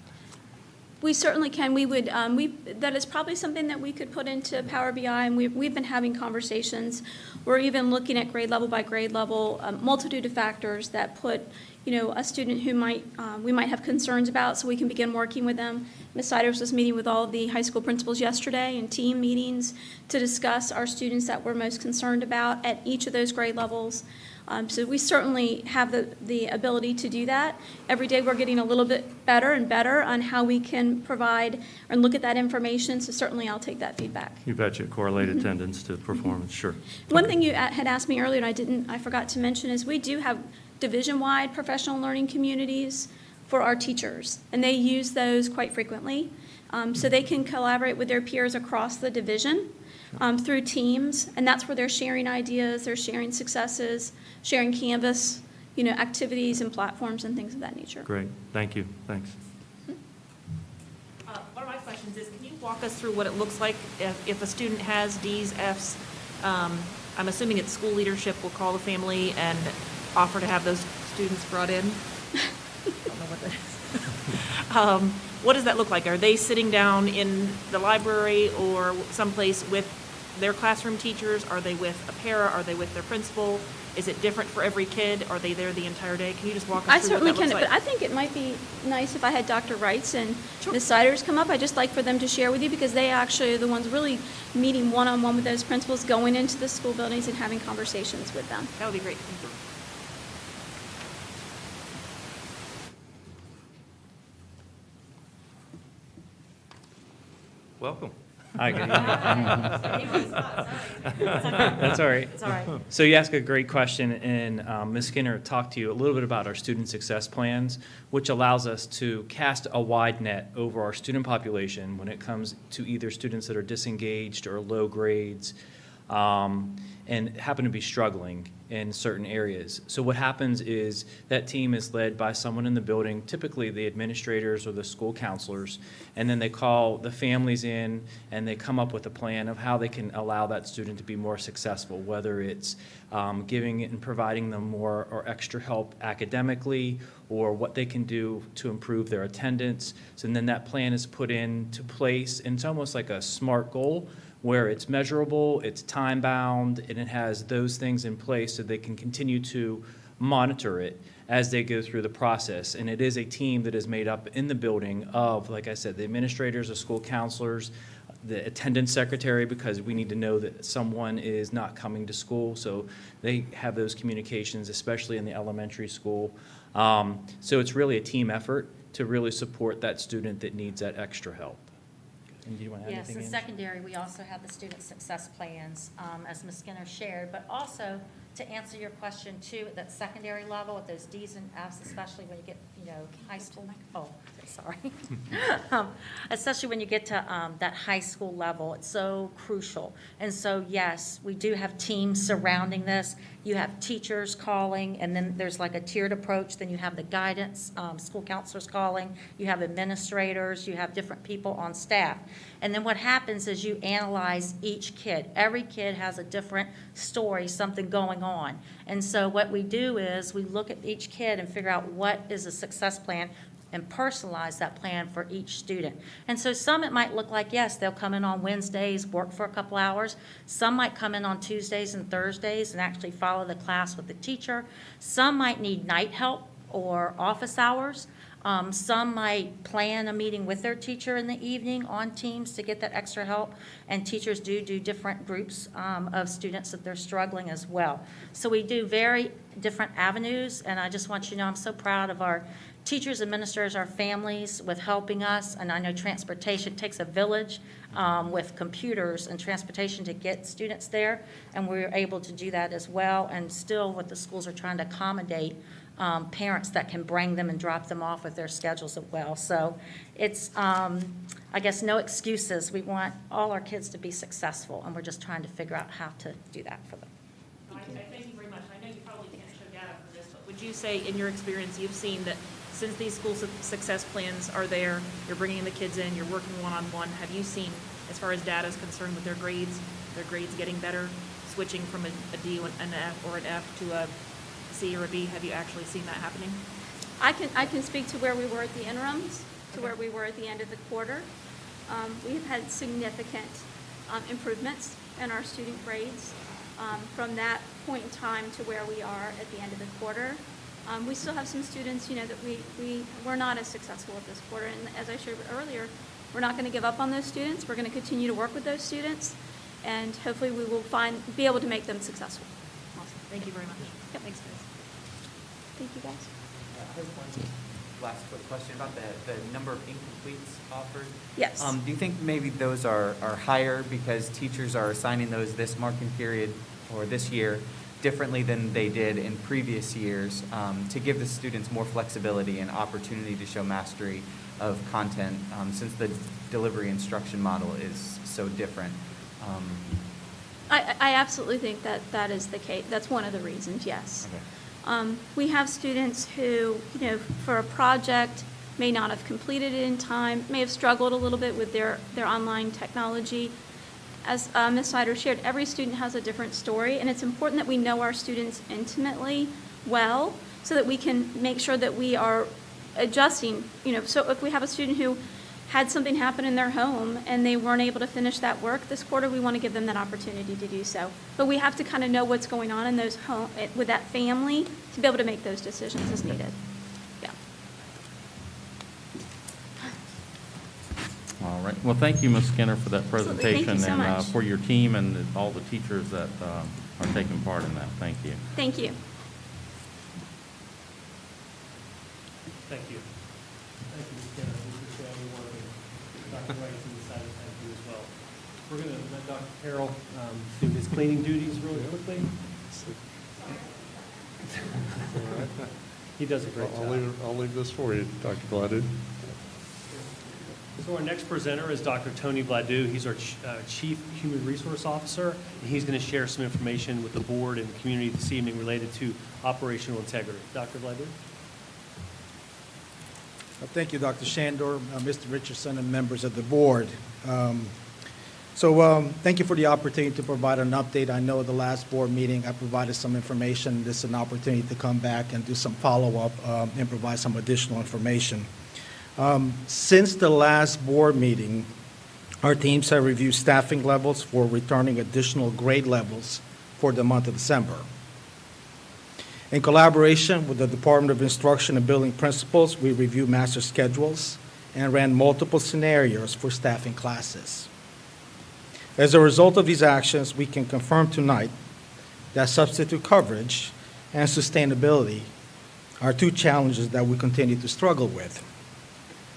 We certainly can. We would. That is probably something that we could put into Power BI, and we've been having conversations. We're even looking at grade level by grade level, a multitude of factors that put, a student who we might have concerns about, so we can begin working with them. Ms. Siders was meeting with all the high school principals yesterday in team meetings to discuss our students that we're most concerned about at each of those grade levels. So we certainly have the ability to do that. Every day, we're getting a little bit better and better on how we can provide and look at that information, so certainly I'll take that feedback. You betcha, correlate attendance to performance, sure. One thing you had asked me earlier, and I forgot to mention, is we do have division-wide professional learning communities for our teachers, and they use those quite frequently. So they can collaborate with their peers across the division through teams, and that's where they're sharing ideas, they're sharing successes, sharing Canvas, activities and platforms and things of that nature. Great, thank you, thanks. One of my questions is, can you walk us through what it looks like if a student has Ds, Fs? I'm assuming it's school leadership will call the family and offer to have those students brought in? I don't know what that is. What does that look like? Are they sitting down in the library or someplace with their classroom teachers? Are they with a para? Are they with their principal? Is it different for every kid? Are they there the entire day? Can you just walk I us through what certainly that looks can, like? but I think it might be nice if I had Dr. Wrights and Ms. Siders come up. I'd just like for them to share with you, because they actually are the ones really meeting one-on-one with those principals, going into the school buildings and having conversations with them. That would be great. Thank you. Welcome. Hi, good evening. That's all right. It's all right. So you asked a great question, and Ms. Skinner talked to you a little bit about our student success plans, which allows us to cast a wide net over our student population when it comes to either students that are disengaged or low grades, and happen to be struggling in certain areas. So what happens is that team is led by someone in the building, typically the administrators or the school counselors, and then they call the families in and they come up with a plan of how they can allow that student to be more successful, whether it's giving and providing them more or extra help academically, or what they can do to improve their attendance. So then that plan is put into place, and it's almost like a SMART goal, where it's measurable, it's time-bound, and it has those things in place so they can continue to monitor it as they go through the process. And it is a team that is made up in the building of, like I said, the administrators, the school counselors, the attendance secretary, because we need to know that someone is not coming to school, so they have those communications, especially in the elementary school. So it's really a team effort to really support that student that needs that extra help. And do you want to add Yes, anything, in Ange? secondary, we also have the student success plans, as Ms. Skinner shared, but also to answer your question too, at that secondary level, at those Ds and Fs, especially when you get, high school, sorry. Especially when you get to that high school level, it's so crucial. And so, yes, we do have teams surrounding this. You have teachers calling, and then there's like a tiered approach. Then you have the guidance, school counselors calling. You have administrators. You have different people on staff. And then what happens is you analyze each kid. Every kid has a different story, something going on. And so what we do is we look at each kid and figure out what is a success plan and personalize that plan for each student. And so some it might look like, yes, they'll come in on Wednesdays, work for a couple hours. Some might come in on Tuesdays and Thursdays and actually follow the class with the teacher. Some might need night help or office hours. Some might plan a meeting with their teacher in the evening on Teams to get that extra help, and teachers do different groups of students that they're struggling as well. So we do very different avenues, and I just want you to know I'm so proud of our teachers, administrators, our families with helping us, and I know transportation takes a village with computers and transportation to get students there, and we're able to do that as well, and still what the schools are trying to accommodate parents that can bring them and drop them off with their schedules as well. So it's, I guess, no excuses. We want all our kids to be successful, and we're just trying to figure out how to do that for them. I thank you very much. I know you probably can't show data for this, but would you say, in your experience, you've seen that since these school success plans are there, you're bringing the kids in, you're working one-on-one, have you seen, as far as data is concerned with their grades getting better, switching from a D, an F, or an F to a C or a B? Have you actually seen that happening? I can speak to where we were at the interims, to where we were at the end of the quarter. We've had significant improvements in our student grades from that point in time to where we are at the end of the quarter. We still have some students, that we're not as successful at this quarter, and as I shared earlier, we're not going to give up on those students. We're going to continue to work with those students, and hopefully we will be able to make them successful. Awesome. Thank you very much. Yep. Thanks, guys. Thank you, guys. I have one last quick question about the number of incompletes offered. Yes. Do you think maybe those are higher because teachers are assigning those this marking period or this year differently than they did in previous years, to give the students more flexibility and opportunity to show mastery of content, since the delivery instruction model is so different? I absolutely think that that is the case. That's one of the reasons, yes. Okay. We have students who, for a project, may not have completed it in time, may have struggled a little bit with their online technology. As Ms. Snyder shared, every student has a different story, and it's important that we know our students intimately well so that we can make sure that we are adjusting. So if we have a student who had something happen in their home and they weren't able to finish that work this quarter, we want to give them that opportunity to do so. But we have to kind of know what's going on in those with that family to be able to make those decisions as needed. Yeah. All right. Well, thank you, Ms. Skinner, for that Absolutely. Thank you presentation so and much. for your team and all the teachers that are taking part in that. Thank you. Thank you. Thank you. Thank you, Ms. Skinner. We appreciate all your work, and Dr. Rice and the side, thank you as well. We're going to let Dr. Carroll do his cleaning duties really quickly. He does a great job. I'll leave this for you, Dr. Gladue. So our next presenter is Dr. Tony Bladue. He's our Chief Human Resource Officer, and he's going to share some information with the board and the community this evening related to operational integrity. Dr. Bladue? Thank you, Dr. Shandor, Mr. Richardson, and members of the board. Thank you for the opportunity to provide an update. I know at the last board meeting I provided some information. This is an opportunity to come back and do some follow-up and provide some additional information. Since the last board meeting, our teams have reviewed staffing levels for returning additional grade levels for the month of December. In collaboration with the Department of Instruction and Building Principals, we reviewed master schedules and ran multiple scenarios for staffing classes. As a result of these actions, we can confirm tonight that substitute coverage and sustainability are two challenges that we continue to struggle with.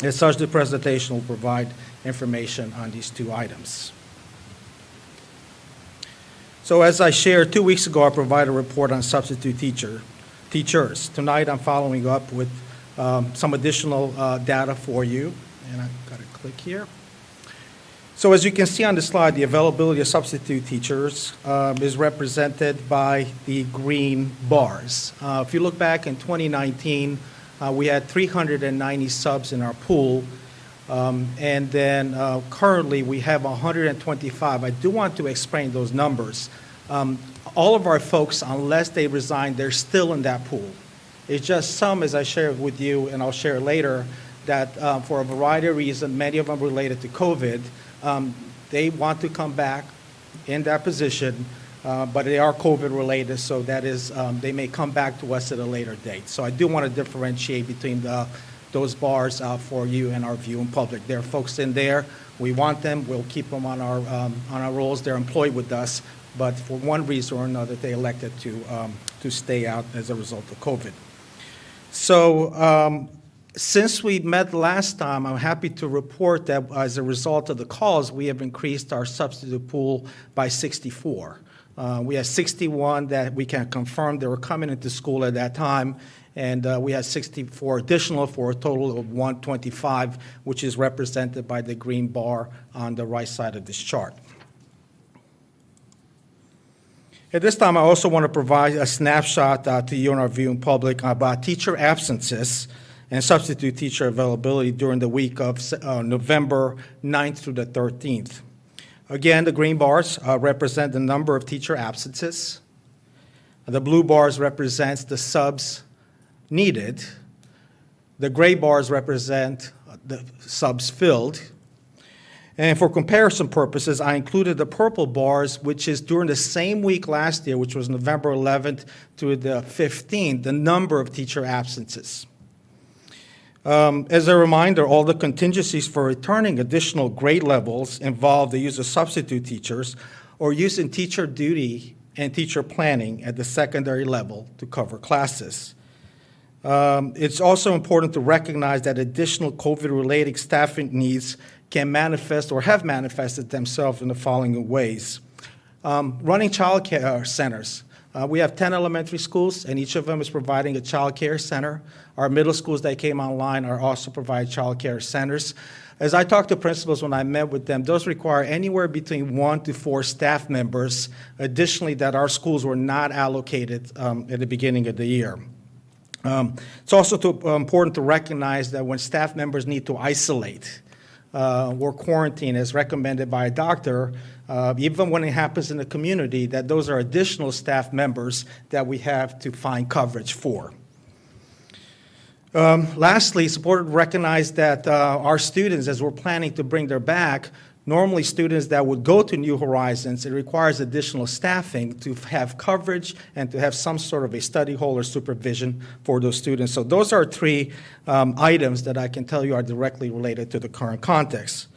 As such, the presentation will provide information on these two items. So as I shared 2 weeks ago, I provided a report on substitute teachers. Tonight, I'm following up with some additional data for you, and I've got to click here. So as you can see on the slide, the availability of substitute teachers is represented by the green bars. If you look back in 2019, we had 390 subs in our pool, and then currently we have 125. I do want to explain those numbers. All of our folks, unless they resign, they're still in that pool. It's just some, as I shared with you, and I'll share later, that for a variety of reasons, many of them related to COVID, they want to come back in that position, but they are COVID related, so that is, they may come back to us at a later date. So I do want to differentiate between those bars for you and our viewing public. There are folks in there. We want them. We'll keep them on our rolls. They're employed with us, but for one reason or another, they elected to stay out as a result of COVID. So since we met last time, I'm happy to report that as a result of the calls, we have increased our substitute pool by 64. We had 61 that we can confirm they were coming into school at that time, and we had 64 additional for a total of 125, which is represented by the green bar on the right side of this chart. At this time, I also want to provide a snapshot to you and our viewing public about teacher absences and substitute teacher availability during the week of November 9th through the 13th. Again, the green bars represent the number of teacher absences. The blue bars represents the subs needed. The gray bars represent the subs filled. And for comparison purposes, I included the purple bars, which is during the same week last year, which was November 11th to the 15th, the number of teacher absences. As a reminder, all the contingencies for returning additional grade levels involve the use of substitute teachers or use in teacher duty and teacher planning at the secondary level to cover classes. It's also important to recognize that additional COVID-related staffing needs can manifest or have manifested themselves in the following ways. Running child care centers. We have 10 elementary schools, and each of them is providing a child care center. Our middle schools that came online are also providing child care centers. As I talked to principals when I met with them, those require anywhere between 1 to 4 staff members, additionally, that our schools were not allocated at the beginning of the year. It's also important to recognize that when staff members need to isolate or quarantine as recommended by a doctor, even when it happens in the community, that those are additional staff members that we have to find coverage for. Lastly, it's important to recognize that our students, as we're planning to bring them back, normally students that would go to New Horizons, it requires additional staffing to have coverage and to have some sort of a study hall or supervision for those students. So those are 3 items that I can tell you are directly related to the current context.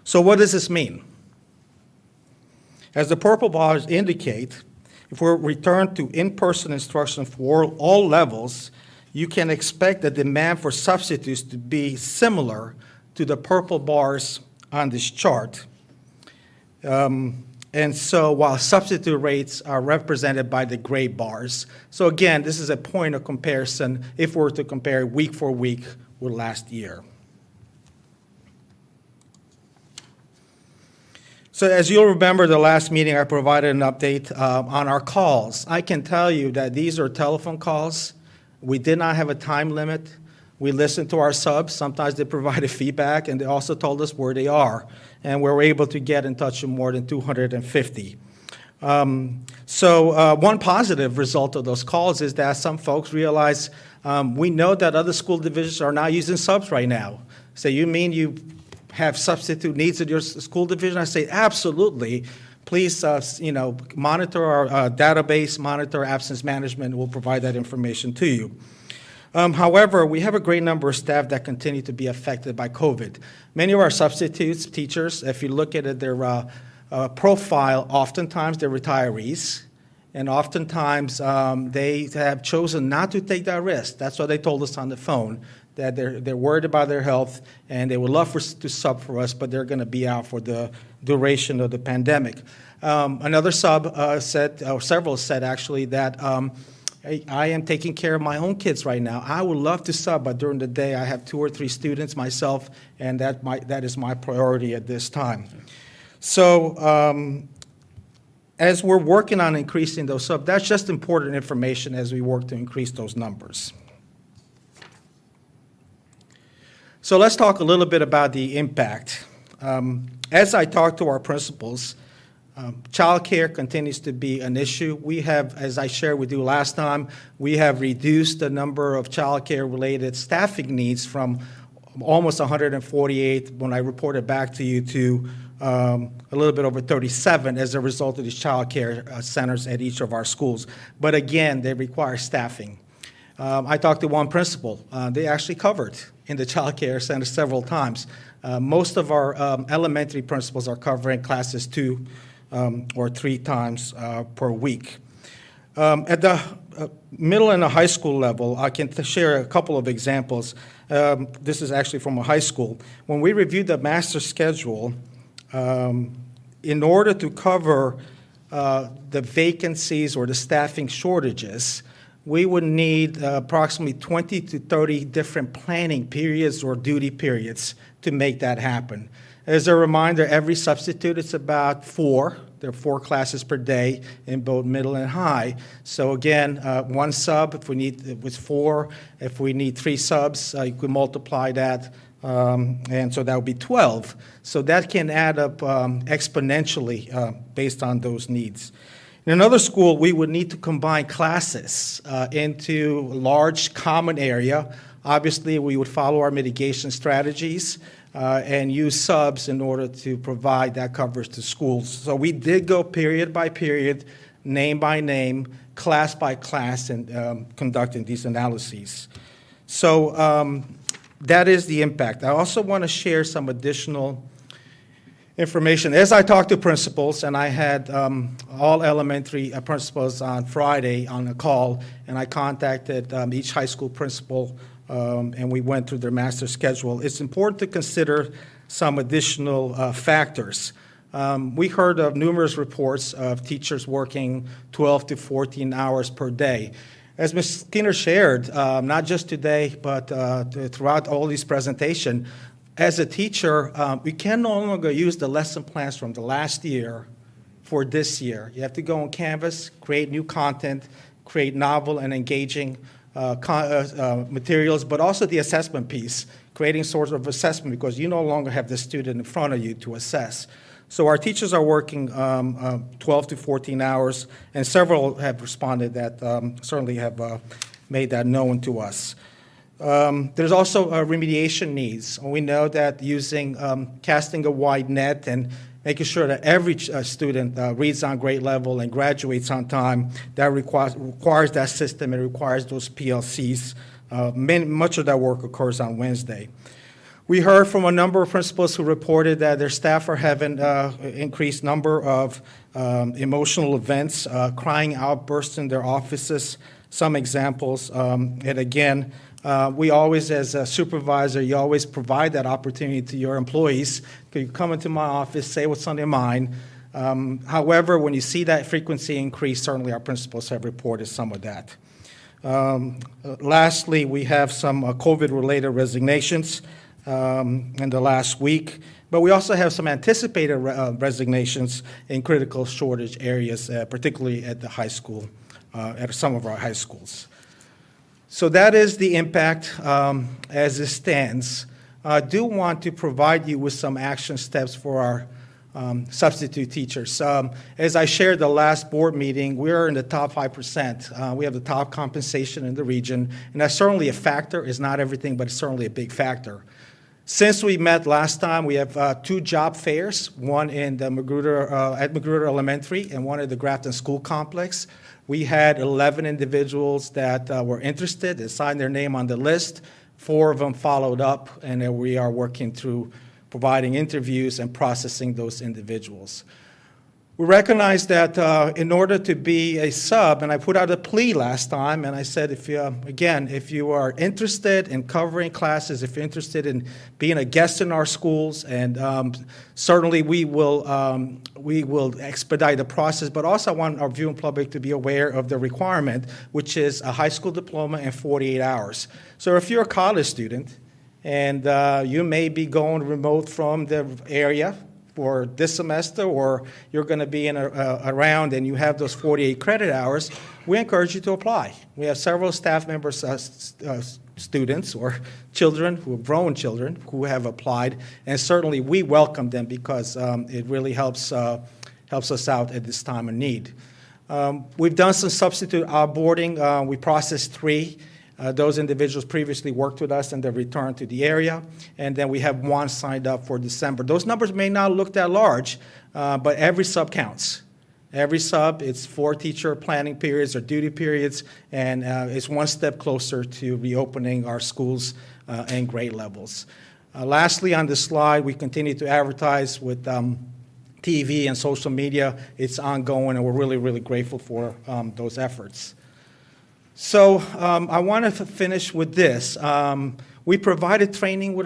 So what does this mean? As the purple bars indicate, if we're returned to in-person instruction for all levels, you can expect the demand for substitutes to be similar to the purple bars on this chart. And so while substitute rates are represented by the gray bars. So again, this is a point of comparison if we're to compare week for week with last year. So as you'll remember, the last meeting I provided an update on our calls. I can tell you that these are telephone calls. We did not have a time limit. We listened to our subs. Sometimes they provided feedback, and they also told us where they are. And we were able to get in touch with more than 250. So one positive result of those calls is that some folks realize we know that other school divisions are not using subs right now. So you mean you have substitute needs in your school division? I say, absolutely. Please, monitor our database, monitor absence management. We'll provide that information to you. However, we have a great number of staff that continue to be affected by COVID. Many of our substitutes, teachers, if you look at their profile, oftentimes they're retirees, and oftentimes they have chosen not to take that risk. That's what they told us on the phone, that they're worried about their health, and they would love to sub for us, but they're going to be out for the duration of the pandemic. Another sub said, or several said actually, that I am taking care of my own kids right now. I would love to sub, but during the day I have 2 or 3 students myself, and that is my priority at this time. So as we're working on increasing those subs, that's just important information as we work to increase those numbers. So let's talk a little bit about the impact. As I talk to our principals, child care continues to be an issue. We have, as I shared with you last time, we have reduced the number of child care related staffing needs from almost 148 when I reported back to you to a little bit over 37 as a result of these child care centers at each of our schools. But again, they require staffing. I talked to one principal. They actually covered in the child care center several times. Most of our elementary principals are covering classes 2 or 3 times per week. At the middle and the high school level, I can share a couple of examples. This is actually from a high school. When we reviewed the master schedule, in order to cover the vacancies or the staffing shortages, we would need approximately 20 to 30 different planning periods or duty periods to make that happen. As a reminder, every substitute is about 4. There are 4 classes per day in both middle and high. So again, 1 sub, if we need, it was 4. If we need 3 subs, you could multiply that, and so that would be 12. So that can add up exponentially based on those needs. In another school, we would need to combine classes into a large common area. Obviously, we would follow our mitigation strategies and use subs in order to provide that coverage to schools. So we did go period by period, name by name, class by class, and conducting these analyses. So that is the impact. I also want to share some additional information. As I talked to principals, and I had all elementary principals on Friday on a call, and I contacted each high school principal, and we went through their master schedule, it's important to consider some additional factors. We heard of numerous reports of teachers working 12 to 14 hours per day. As Ms. Skinner shared, not just today, but throughout all these presentations, as a teacher, we can no longer use the lesson plans from the last year for this year. You have to go on Canvas, create new content, create novel and engaging materials, but also the assessment piece, creating sort of assessment because you no longer have the student in front of you to assess. So our teachers are working 12 to 14 hours, and several have responded that certainly have made that known to us. There's also remediation needs. We know that casting a wide net and making sure that every student reads on grade level and graduates on time, that requires that system. It requires those PLCs. Much of that work occurs on Wednesday. We heard from a number of principals who reported that their staff are having increased number of emotional events, crying outbursts in their offices, some examples. And again, we always, as a supervisor, you always provide that opportunity to your employees. You come into my office, say what's on your mind. However, when you see that frequency increase, certainly our principals have reported some of that. Lastly, we have some COVID-related resignations in the last week, but we also have some anticipated resignations in critical shortage areas, particularly at the high school, at some of our high schools. So that is the impact as it stands. I do want to provide you with some action steps for our substitute teachers. As I shared the last board meeting, we're in the top 5%. We have the top compensation in the region, and that's certainly a factor. It's not everything, but it's certainly a big factor. Since we met last time, we have 2 job fairs, one in the at Magruder Elementary and one at the Grafton School Complex. We had 11 individuals that were interested and signed their name on the list. 4 of them followed up, and we are working through providing interviews and processing those individuals. We recognize that in order to be a sub, and I put out a plea last time, and I said, if you are interested in covering classes, if you're interested in being a guest in our schools, and certainly we will expedite the process, but also I want our viewing public to be aware of the requirement, which is a high school diploma in 48 hours. So if you're a college student, and you may be going remote from the area for this semester, or you're going to be around and you have those 48 credit hours, we encourage you to apply. We have several staff members, students or children, who have grown children, who have applied, and certainly we welcome them because it really helps us out at this time of need. We've done some substitute outboarding. We processed 3. Those individuals previously worked with us and they've returned to the area. And then we have 1 signed up for December. Those numbers may not look that large, but every sub counts. Every sub, it's 4 teacher planning periods or duty periods, and it's 1 step closer to reopening our schools and grade levels. Lastly, on this slide, we continue to advertise with TV and social media. It's ongoing, and we're really, really grateful for those efforts. So I want to finish with this. We provided training with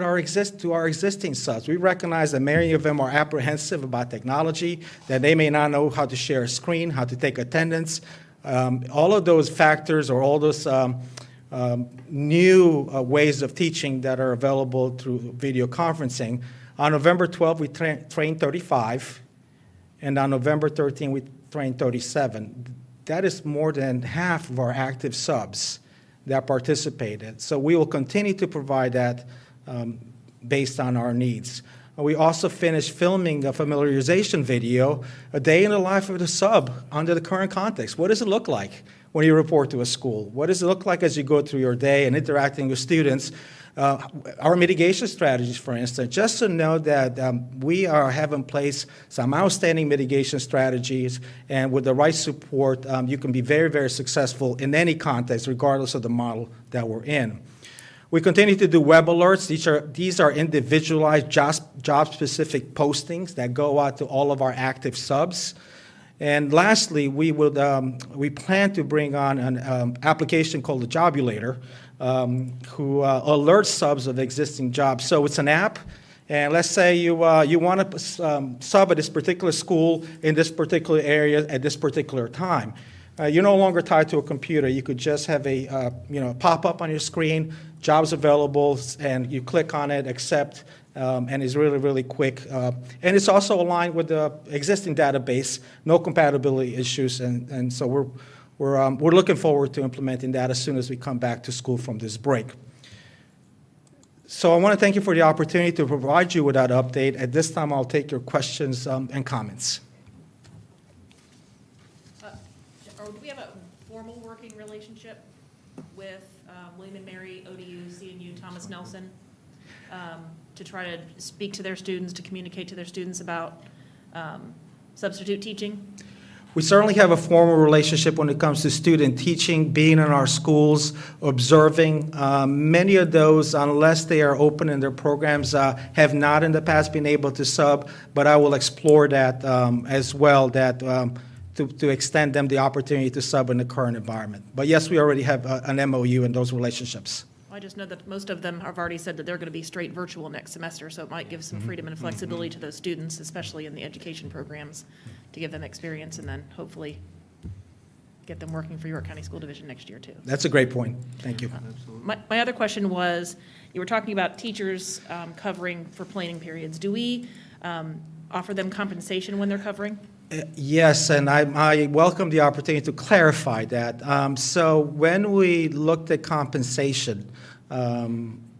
to our existing subs. We recognize that many of them are apprehensive about technology, that they may not know how to share a screen, how to take attendance. All of those factors or all those new ways of teaching that are available through video conferencing. On November 12th, we trained 35, and on November 13th, we trained 37. That is more than half of our active subs that participated. So we will continue to provide that based on our needs. We also finished filming a familiarization video, a day in the life of the sub under the current context. What does it look like when you report to a school? What does it look like as you go through your day and interacting with students? Our mitigation strategies, for instance, just to know that we have in place some outstanding mitigation strategies, and with the right support, you can be very, very successful in any context, regardless of the model that we're in. We continue to do web alerts. These are individualized job-specific postings that go out to all of our active subs. And lastly, we plan to bring on an application called the Jobulator, who alerts subs of existing jobs. So it's an app, and let's say you want to sub at this particular school in this particular area at this particular time. You're no longer tied to a computer. You could just have a pop-up on your screen, jobs available, and you click on it, accept, and it's really, really quick. And it's also aligned with the existing database, no compatibility issues, and so we're looking forward to implementing that as soon as we come back to school from this break. So I want to thank you for the opportunity to provide you with that update. At this time, I'll take your questions and comments. Or do we have a formal working relationship with William & Mary, ODU, CNU, Thomas Nelson, to try to speak to their students, to communicate to their students about substitute teaching? We certainly have a formal relationship when it comes to student teaching, being in our schools, observing. Many of those, unless they are open in their programs, have not in the past been able to sub, but I will explore that as well, to extend them the opportunity to sub in the current environment. But yes, we already have an MOU in those relationships. I just know that most of them have already said that they're going to be straight virtual next semester, so it might give some freedom and flexibility to those students, especially in the education programs, to give them experience and then hopefully get them working for York County School Division next year, too. That's a great point. Thank you. My other question was, you were talking about teachers covering for planning periods. Do we offer them compensation when they're covering? Yes, and I welcome the opportunity to clarify that. So when we looked at compensation,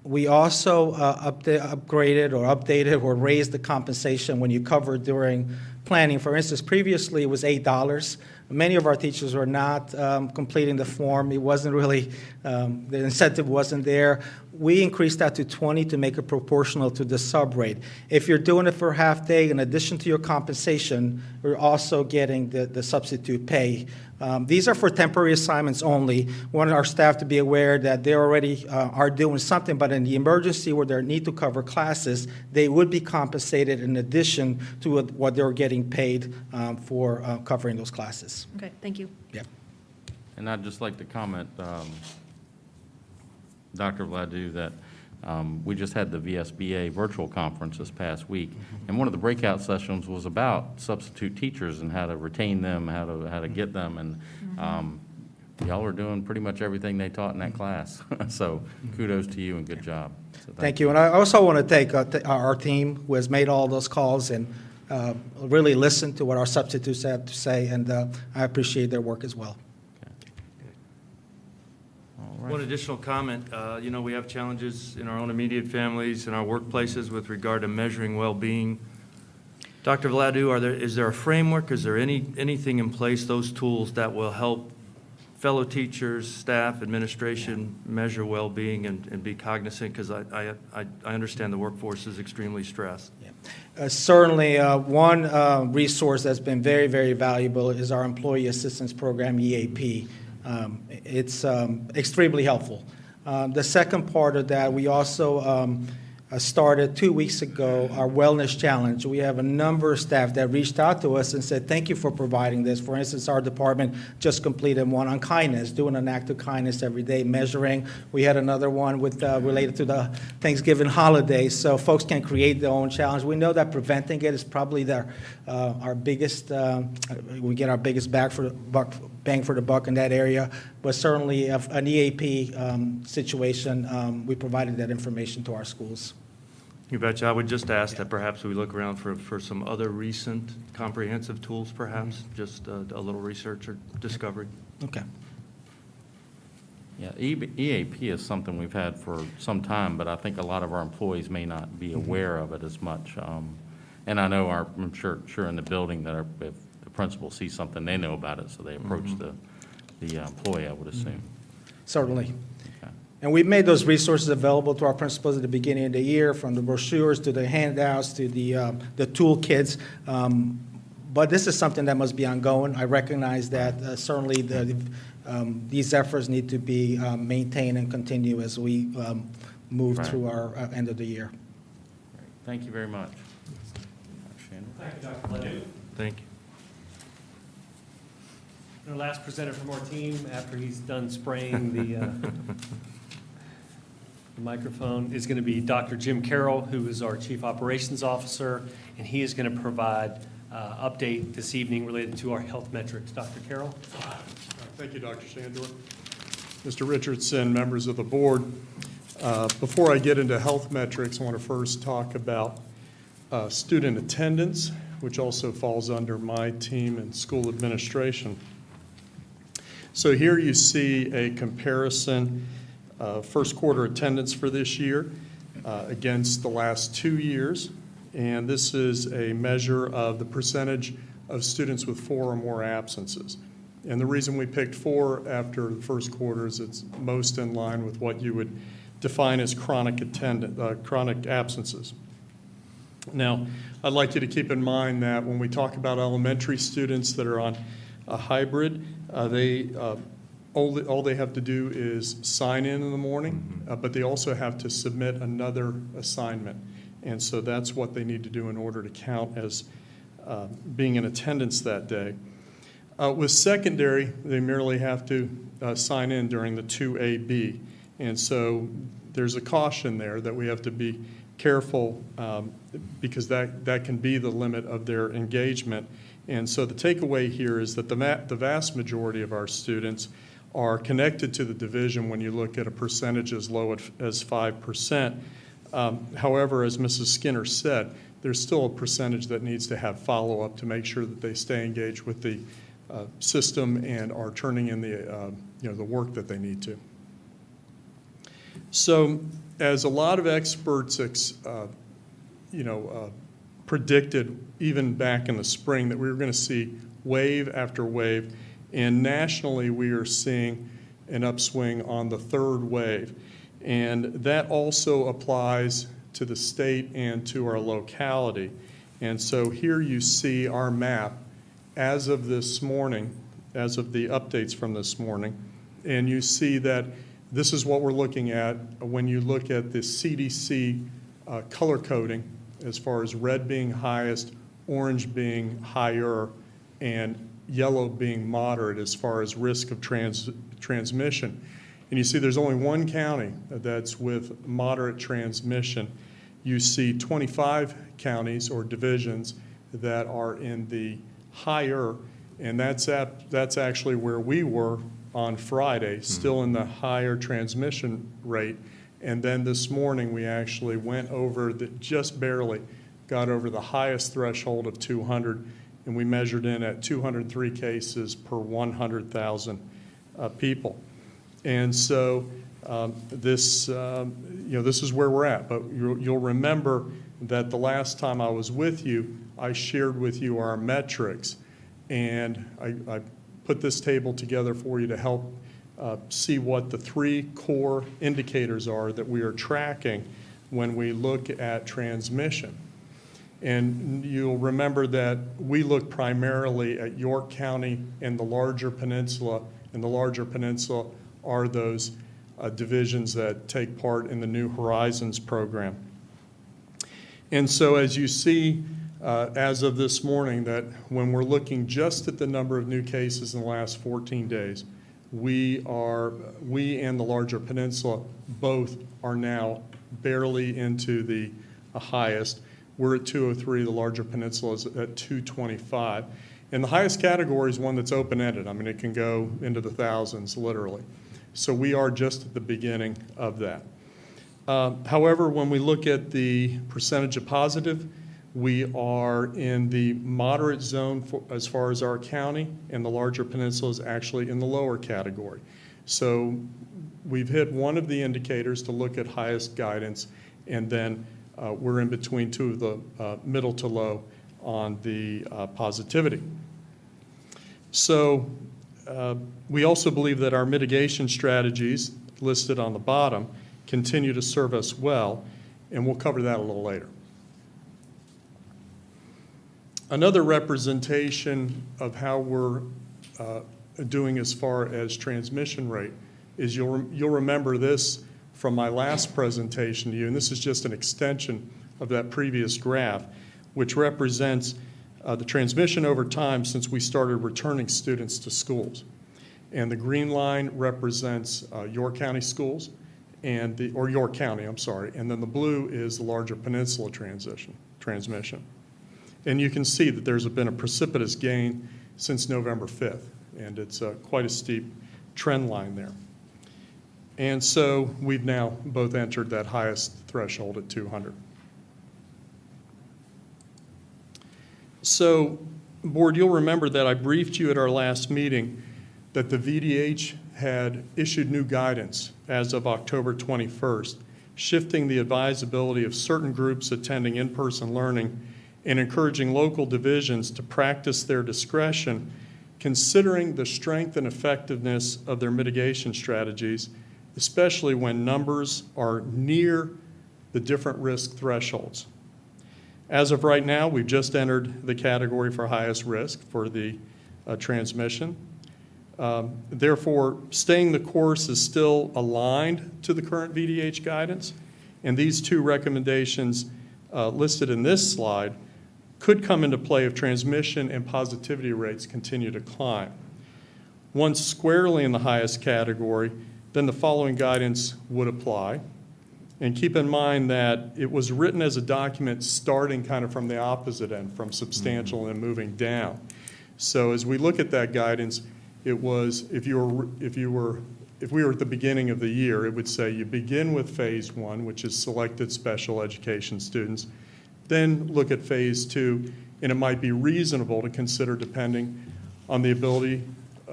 we also upgraded or updated or raised the compensation when you cover during planning. For instance, previously it was $8. Many of our teachers were not completing the form. It wasn't really, the incentive wasn't there. We increased that to $20 to make it proportional to the sub rate. If you're doing it for a half day, in addition to your compensation, we're also getting the substitute pay. These are for temporary assignments only. We want our staff to be aware that they already are doing something, but in the emergency where they need to cover classes, they would be compensated in addition to what they're getting paid for covering those classes. Okay, thank you. Yeah. And I'd just like to comment, Dr. Vladu, that we just had the VSBA virtual conference this past week, and one of the breakout sessions was about substitute teachers and how to retain them, how to get them, and y'all are doing pretty much everything they taught in that class. So kudos to you and good job. So Thank you. And I also want to thank our team who has made all those calls and really listened to what our substitutes have to say, and I appreciate their work as well. One additional comment, we have challenges in our own immediate families, in our workplaces with regard to measuring well-being. Dr. Vladu, is there a framework, is there anything in place, those tools that will help fellow teachers, staff, administration measure well-being and be cognizant? Because I understand the workforce is extremely stressed. Yeah. Certainly, one resource that's been very, very valuable is our Employee Assistance Program, EAP. It's extremely helpful. The second part of that, we also started 2 weeks ago our Wellness Challenge. We have a number of staff that reached out to us and said, thank you for providing this. For instance, our department just completed one on kindness, doing an act of kindness every day, measuring. We had another one with related to the Thanksgiving holiday, so folks can create their own challenge. We know that preventing it is probably our biggest, we get our biggest bang for the buck in that area, but certainly an EAP situation, we provided that information to our schools. You betcha. I would just ask that perhaps we look around for some other recent comprehensive tools, perhaps, just a little research or discovery. Okay. Yeah, EAP is something we've had for some time, but I think a lot of our employees may not be aware of it as much. And I know I'm sure in the building that if the principal sees something, they know about it, so they approach the employee, I would assume. Certainly. Okay. And we've made those resources available to our principals at the beginning of the year, from the brochures to the handouts to the toolkits. But this is something that must be ongoing. I recognize that certainly these efforts need to be maintained and continue as we move Right. through our end of the year. Thank you very much. Shannon? Thank you, Dr. Ledoux. Thank you. Our last presenter from our team, after he's done spraying the microphone, is going to be Dr. Jim Carroll, who is our Chief Operations Officer, and he is going to provide update this evening related to our health metrics. Dr. Carroll? Thank you, Dr. Shandor. Mr. Richardson, members of the board, before I get into health metrics, I want to first talk about student attendance, which also falls under my team in school administration. So here you see a comparison, first quarter attendance for this year against the last 2 years. And this is a measure of the percentage of students with 4 or more absences. And the reason we picked 4 after the first quarter is it's most in line with what you would define as chronic absences. Now, I'd like you to keep in mind that when we talk about elementary students that are on a hybrid, all they have to do is sign in the morning, but they also have to submit another assignment. And so that's what they need to do in order to count as being in attendance that day. With secondary, they merely have to sign in during the 2AB. And so there's a caution there that we have to be careful because that can be the limit of their engagement. And so the takeaway here is that the vast majority of our students are connected to the division when you look at a percentage as low as 5%. However, as Mrs. Skinner said, there's still a percentage that needs to have follow-up to make sure that they stay engaged with the system and are turning in the work that they need to. So, as a lot of experts predicted even back in the spring that we were going to see wave after wave, and nationally we are seeing an upswing on the third wave. And that also applies to the state and to our locality. And so here you see our map as of this morning, as of the updates from this morning, and you see that this is what we're looking at when you look at the CDC color coding as far as red being highest, orange being higher, and yellow being moderate as far as risk of transmission. And you see there's only one county that's with moderate transmission. You see 25 counties or divisions that are in the higher, and that's actually where we were on Friday, still in the higher transmission rate. And then this morning we actually went over, just barely got over the highest threshold of 200, and we measured in at 203 cases per 100,000 people. And so this is where we're at. But you'll remember that the last time I was with you, I shared with you our metrics, and I put this table together for you to help see what the 3 core indicators are that we are tracking when we look at transmission. And you'll remember that we look primarily at York County and the larger peninsula, and the larger peninsula are those divisions that take part in the New Horizons program. And so as you see, as of this morning, that when we're looking just at the number of new cases in the last 14 days, we and the larger peninsula both are now barely into the highest. We're at 203, the larger peninsula is at 225. And the highest category is one that's open-ended. I mean, it can go into the thousands, literally. So we are just at the beginning of that. However, when we look at the percentage of positive, we are in the moderate zone as far as our county, and the larger peninsula is actually in the lower category. So we've hit one of the indicators to look at highest guidance, and then we're in between 2 of the middle to low on the positivity. So we also believe that our mitigation strategies listed on the bottom continue to serve us well, and we'll cover that a little later. Another representation of how we're doing as far as transmission rate is you'll remember this from my last presentation to you, and this is just an extension of that previous graph, which represents the transmission over time since we started returning students to schools. And the green line represents York County schools, or York County, I'm sorry, and then the blue is the larger peninsula transmission. And you can see that there's been a precipitous gain since November 5th, and it's quite a steep trend line there. And so we've now both entered that highest threshold at 200. So, Board, you'll remember that I briefed you at our last meeting that the VDH had issued new guidance as of October 21st, shifting the advisability of certain groups attending in-person learning and encouraging local divisions to practice their discretion, considering the strength and effectiveness of their mitigation strategies, especially when numbers are near the different risk thresholds. As of right now, we've just entered the category for highest risk for the transmission. Therefore, staying the course is still aligned to the current VDH guidance, and these two recommendations listed in this slide could come into play if transmission and positivity rates continue to climb. Once squarely in the highest category, then the following guidance would apply. And keep in mind that it was written as a document starting kind of from the opposite end, from substantial and moving down. So as we look at that guidance, it was, if we were at the beginning of the year, it would say you begin with phase 1, which is selected special education students, then look at phase 2, and it might be reasonable to consider, depending on the ability,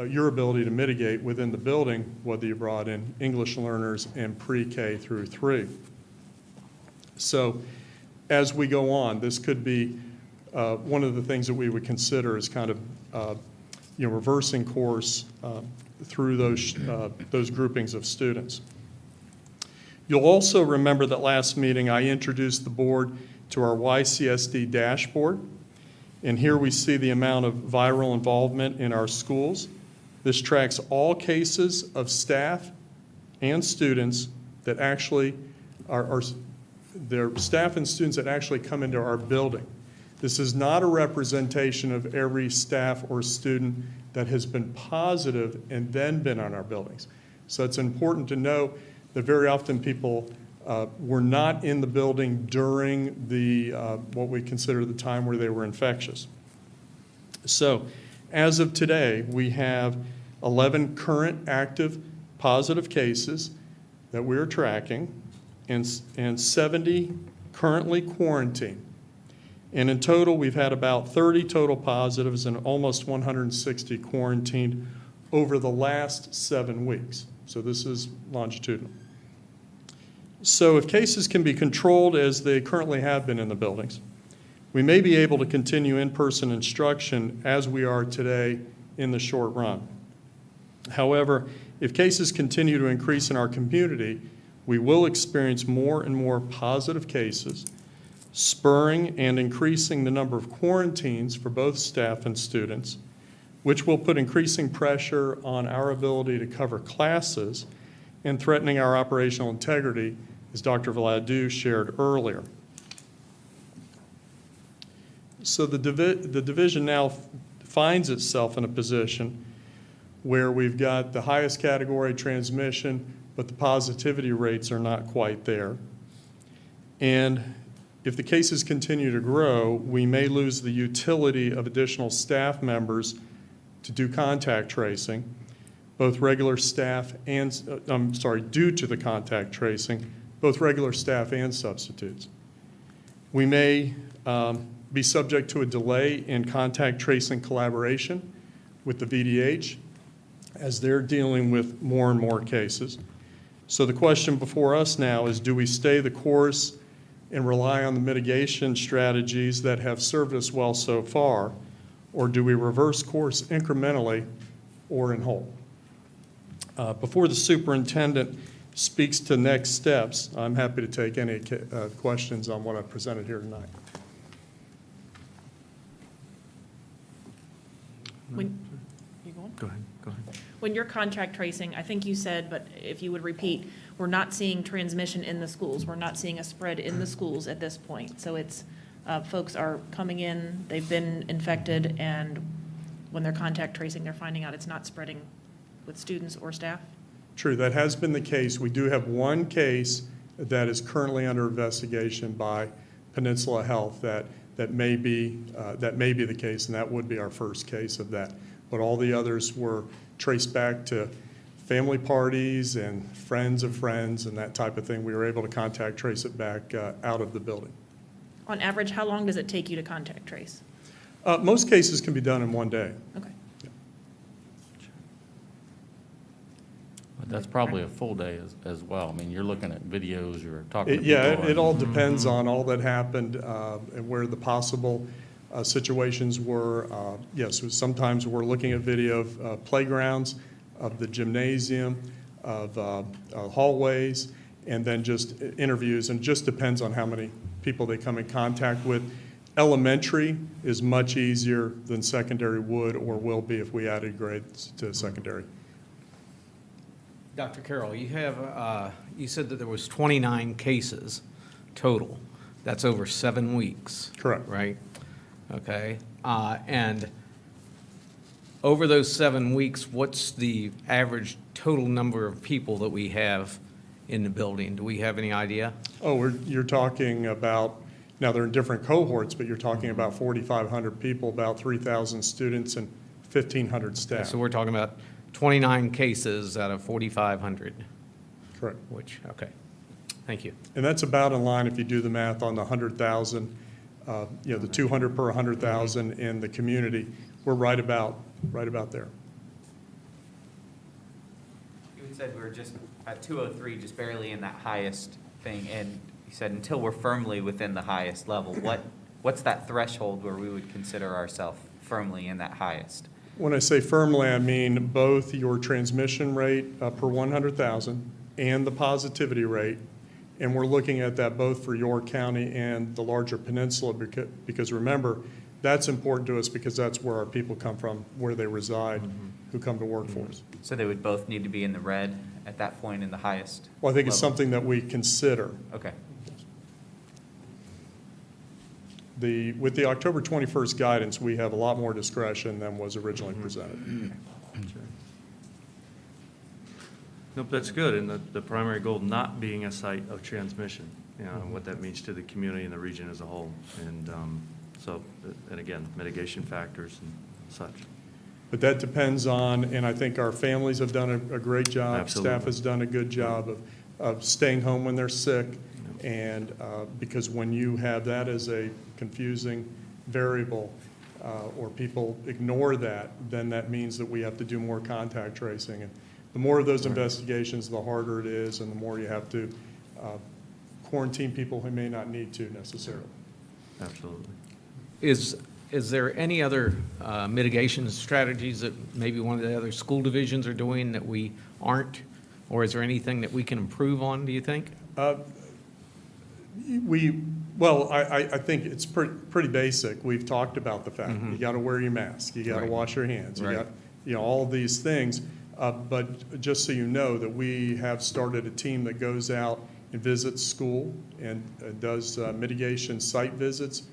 your ability to mitigate within the building, whether you brought in English learners in pre-K through 3. So as we go on, this could be one of the things that we would consider as kind of reversing course through those groupings of students. You'll also remember that last meeting I introduced the board to our YCSD dashboard, and here we see the amount of viral involvement in our schools. This tracks all cases of staff and students that actually are their staff and students that actually come into our building. This is not a representation of every staff or student that has been positive and then been on our buildings. So it's important to know that very often people were not in the building during the what we consider the time where they were infectious. So as of today, we have 11 current active positive cases that we're tracking and 70 currently quarantined. And in total, we've had about 30 total positives and almost 160 quarantined over the last 7 weeks. So this is longitudinal. So if cases can be controlled as they currently have been in the buildings, we may be able to continue in-person instruction as we are today in the short run. However, if cases continue to increase in our community, we will experience more and more positive cases, spurring and increasing the number of quarantines for both staff and students, which will put increasing pressure on our ability to cover classes and threatening our operational integrity, as Dr. Vladu shared earlier. So the division now finds itself in a position where we've got the highest category transmission, but the positivity rates are not quite there. And if the cases continue to grow, we may lose the utility of additional staff members to do contact tracing, both regular staff and, due to the contact tracing, both regular staff and substitutes. We may be subject to a delay in contact tracing collaboration with the VDH as they're dealing with more and more cases. So the question before us now is, do we stay the course and rely on the mitigation strategies that have served us well so far, or do we reverse course incrementally or in whole? Before the superintendent speaks to next steps, I'm happy to take any questions on what I've presented here tonight. When, you going? Go ahead, go ahead. When you're contact tracing, I think you said, but if you would repeat, we're not seeing transmission in the schools. We're not seeing a spread in the schools at this point. So it's, folks are coming in, they've been infected, and when they're contact tracing, they're finding out it's not spreading with students or staff? True, that has been the case. We do have one case that is currently under investigation by Peninsula Health that may be the case, and that would be our first case of that. But all the others were traced back to family parties and friends of friends and that type of thing. We were able to contact trace it back out of the building. On average, how long does it take you to contact trace? Most cases can be done in one day. Okay. But that's probably a full day as well. I mean, you're looking at videos, you're talking to people. Yeah, it all depends on all that happened and where the possible situations were. Yes, sometimes we're looking at video of playgrounds, of the gymnasium, of hallways, and then just interviews, and just depends on how many people they come in contact with. Elementary is much easier than secondary would or will be if we added grades to secondary. Dr. Carroll, you have, you said that there was 29 cases total. That's over 7 weeks. Correct. Right? Okay. And over those 7 weeks, what's the average total number of people that we have in the building? Do we have any idea? Oh, you're talking about, now they're in different cohorts, but you're talking about 4,500 people, about 3,000 students, and 1,500 staff. So we're talking about 29 cases out of 4,500, Correct. okay. Thank you. And that's about in line if you do the math on the 100,000, the 200 per 100,000 in the community. We're right about there. You had said we were just at 203, just barely in that highest thing, and you said until we're firmly within the highest level, what's that threshold where we would consider ourselves firmly in that highest? When I say firmly, I mean both your transmission rate per 100,000 and the positivity rate. And we're looking at that both for York County and the larger peninsula because remember, that's important to us because that's where our people come from, where they reside, who come to work for us. So they would both need to be in the red at that point in the highest Well, I think it's level? something that we consider. Okay. With the October 21st guidance, we have a lot more discretion than was originally presented. Nope, that's good, and the primary goal not being a site of transmission, and what that means to the community and the region as a whole. And and again, mitigation factors and such. But that depends on, and I think our families have done a great job. Absolutely. Staff has done a good job of staying home when they're sick. And because when you have that as a confusing variable or people ignore that, then that means that we have to do more contact tracing. And the more of those investigations, the harder it is, and the more you have to quarantine people who may not need to necessarily. Absolutely. Is there any other mitigation strategies that maybe one of the other school divisions are doing that we aren't? Or is there anything that we can improve on, do you think? I think it's pretty basic. We've talked about the fact you got to wear your mask, you got to Right. wash your hands, you Right. got, all of these things. But just so you know that we have started a team that goes out and visits school and does mitigation site visits,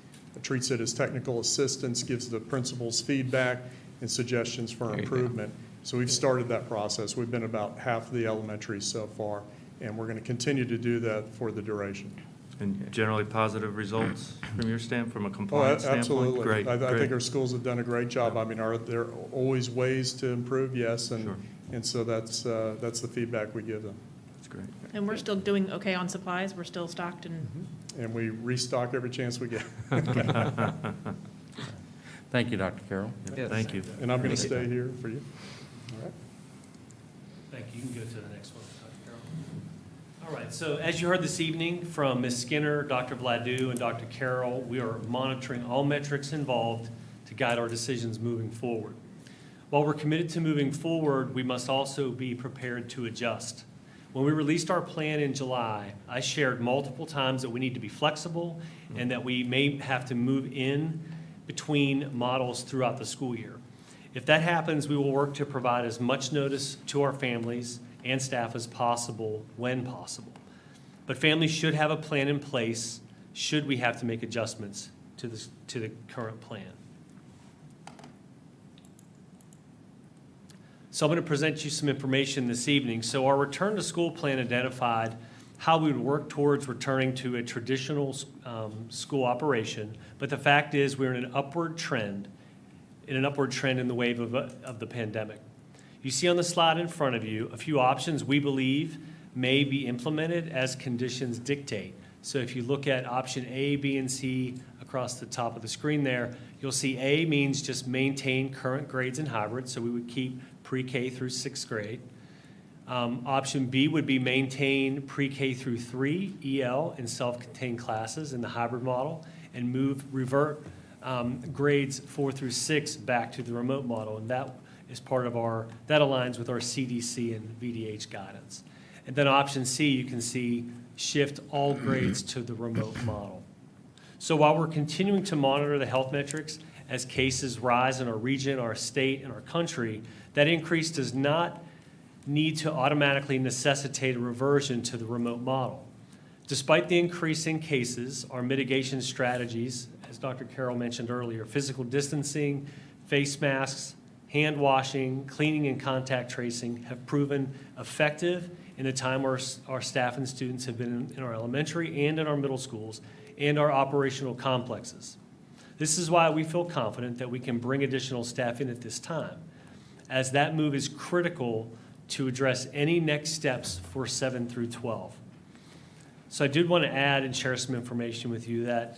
treats it as technical assistance, gives the principals feedback and suggestions for There you go. improvement. So we've started that process. We've been about half of the elementary so far, and we're going to continue to do that for the duration. And generally positive results from your from a Oh, compliance standpoint? absolutely. Great, I great. think our schools have done a great job. I mean, are there always ways to improve? Yes, Sure. and so that's the feedback we give them. That's great. And we're still doing okay on supplies? We're still stocked and, And we restock every chance we get. Thank you, Dr. Carroll. Yes. Thank you. And I'm going to stay here for you. All right. Thank you. You can go to the next one, Dr. Carroll. All right, so as you heard this evening from Ms. Skinner, Dr. Vladu, and Dr. Carroll, we are monitoring all metrics involved to guide our decisions moving forward. While we're committed to moving forward, we must also be prepared to adjust. When we released our plan in July, I shared multiple times that we need to be flexible and that we may have to move in between models throughout the school year. If that happens, we will work to provide as much notice to our families and staff as possible when possible. But families should have a plan in place should we have to make adjustments to the current plan. So I'm going to present you some information this evening. So our return to school plan identified how we would work towards returning to a traditional school operation, but the fact is we're in an upward trend in the wave of the pandemic. You see on the slide in front of you a few options we believe may be implemented as conditions dictate. So if you look at option A, B, and C across the top of the screen there, you'll see A means just maintain current grades in hybrid, so we would keep pre-K through 6th grade. Option B would be maintain pre-K through 3 EL in self-contained classes in the hybrid model and revert grades 4 through 6 back to the remote model. And that is part of that aligns with our CDC and VDH guidance. And then option C, you can see shift all grades to the remote model. So while we're continuing to monitor the health metrics as cases rise in our region, our state, and our country, that increase does not need to automatically necessitate a reversion to the remote model. Despite the increase in cases, our mitigation strategies, as Dr. Carroll mentioned earlier, physical distancing, face masks, hand washing, cleaning, and contact tracing have proven effective in the time our staff and students have been in our elementary and in our middle schools and our operational complexes. This is why we feel confident that we can bring additional staff in at this time, as that move is critical to address any next steps for 7 through 12. So I did want to add and share some information with you that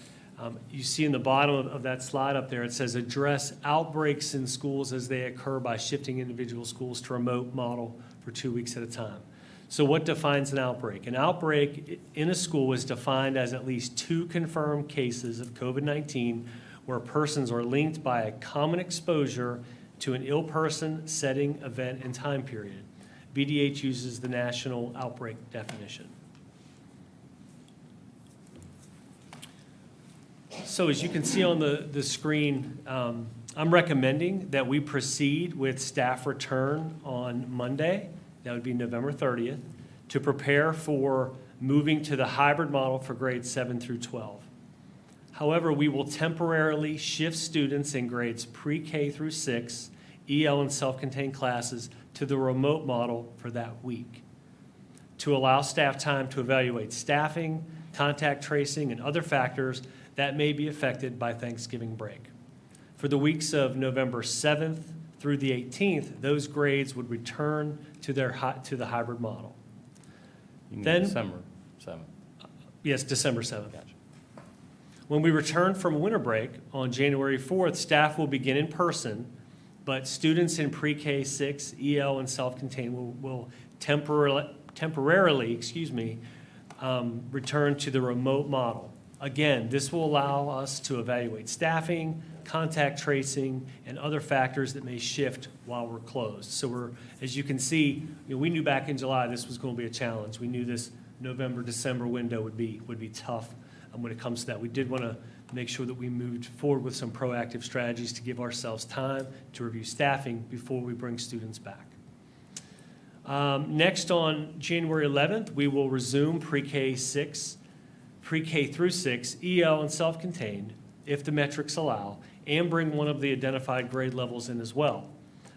you see in the bottom of that slide up there, it says address outbreaks in schools as they occur by shifting individual schools to remote model for 2 weeks at a time. So what defines an outbreak? An outbreak in a school is defined as at least 2 confirmed cases of COVID-19 where persons are linked by a common exposure to an ill person, setting, event, and time period. VDH uses the national outbreak definition. So as you can see on the screen, I'm recommending that we proceed with staff return on Monday, that would be November 30th, to prepare for moving to the hybrid model for grades 7 through 12. However, we will temporarily shift students in grades pre-K through 6, EL and self-contained classes to the remote model for that week to allow staff time to evaluate staffing, contact tracing, and other factors that may be affected by Thanksgiving break. For the weeks of November 7th through the 18th, those grades would return to the hybrid model. You mean Then- December 7th. Yes, December 7th. Gotcha. When we return from winter break on January 4th, staff will begin in person, but students in pre-K 6, EL, and self-contained will temporarily return to the remote model. Again, this will allow us to evaluate staffing, contact tracing, and other factors that may shift while we're closed. So as you can see, we knew back in July this was going to be a challenge. We knew this November, December window would be tough when it comes to that. We did want to make sure that we moved forward with some proactive strategies to give ourselves time to review staffing before we bring students back. Next, on January 11th, we will resume pre-K through 6, EL and self-contained, if the metrics allow, and bring one of the identified grade levels in as well.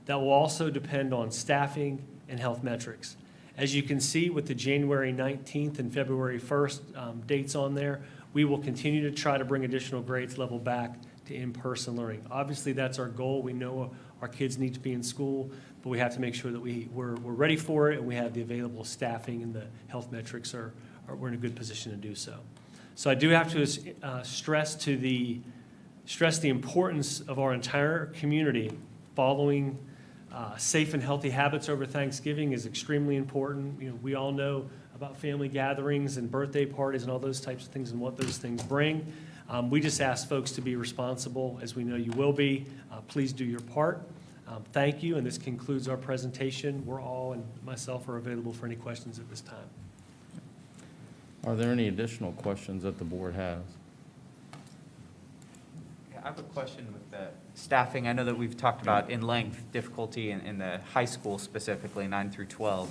That will also depend on staffing and health metrics. As you can see with the January 19th and February 1st dates on there, we will continue to try to bring additional grades level back to in-person learning. Obviously, that's our goal. We know our kids need to be in school, but we have to make sure that we're ready for it and we have the available staffing and the health metrics we're in a good position to do so. So I do have to stress the importance of our entire community following safe and healthy habits over Thanksgiving is extremely important. We all know about family gatherings and birthday parties and all those types of things and what those things bring. We just ask folks to be responsible, as we know you will be. Please do your part. Thank you, and this concludes our presentation. We're all, and myself, are available for any questions at this time. Are there any additional questions that the board has? I have a question with the staffing. I know that we've talked about in length difficulty in the high school specifically, 9 through 12,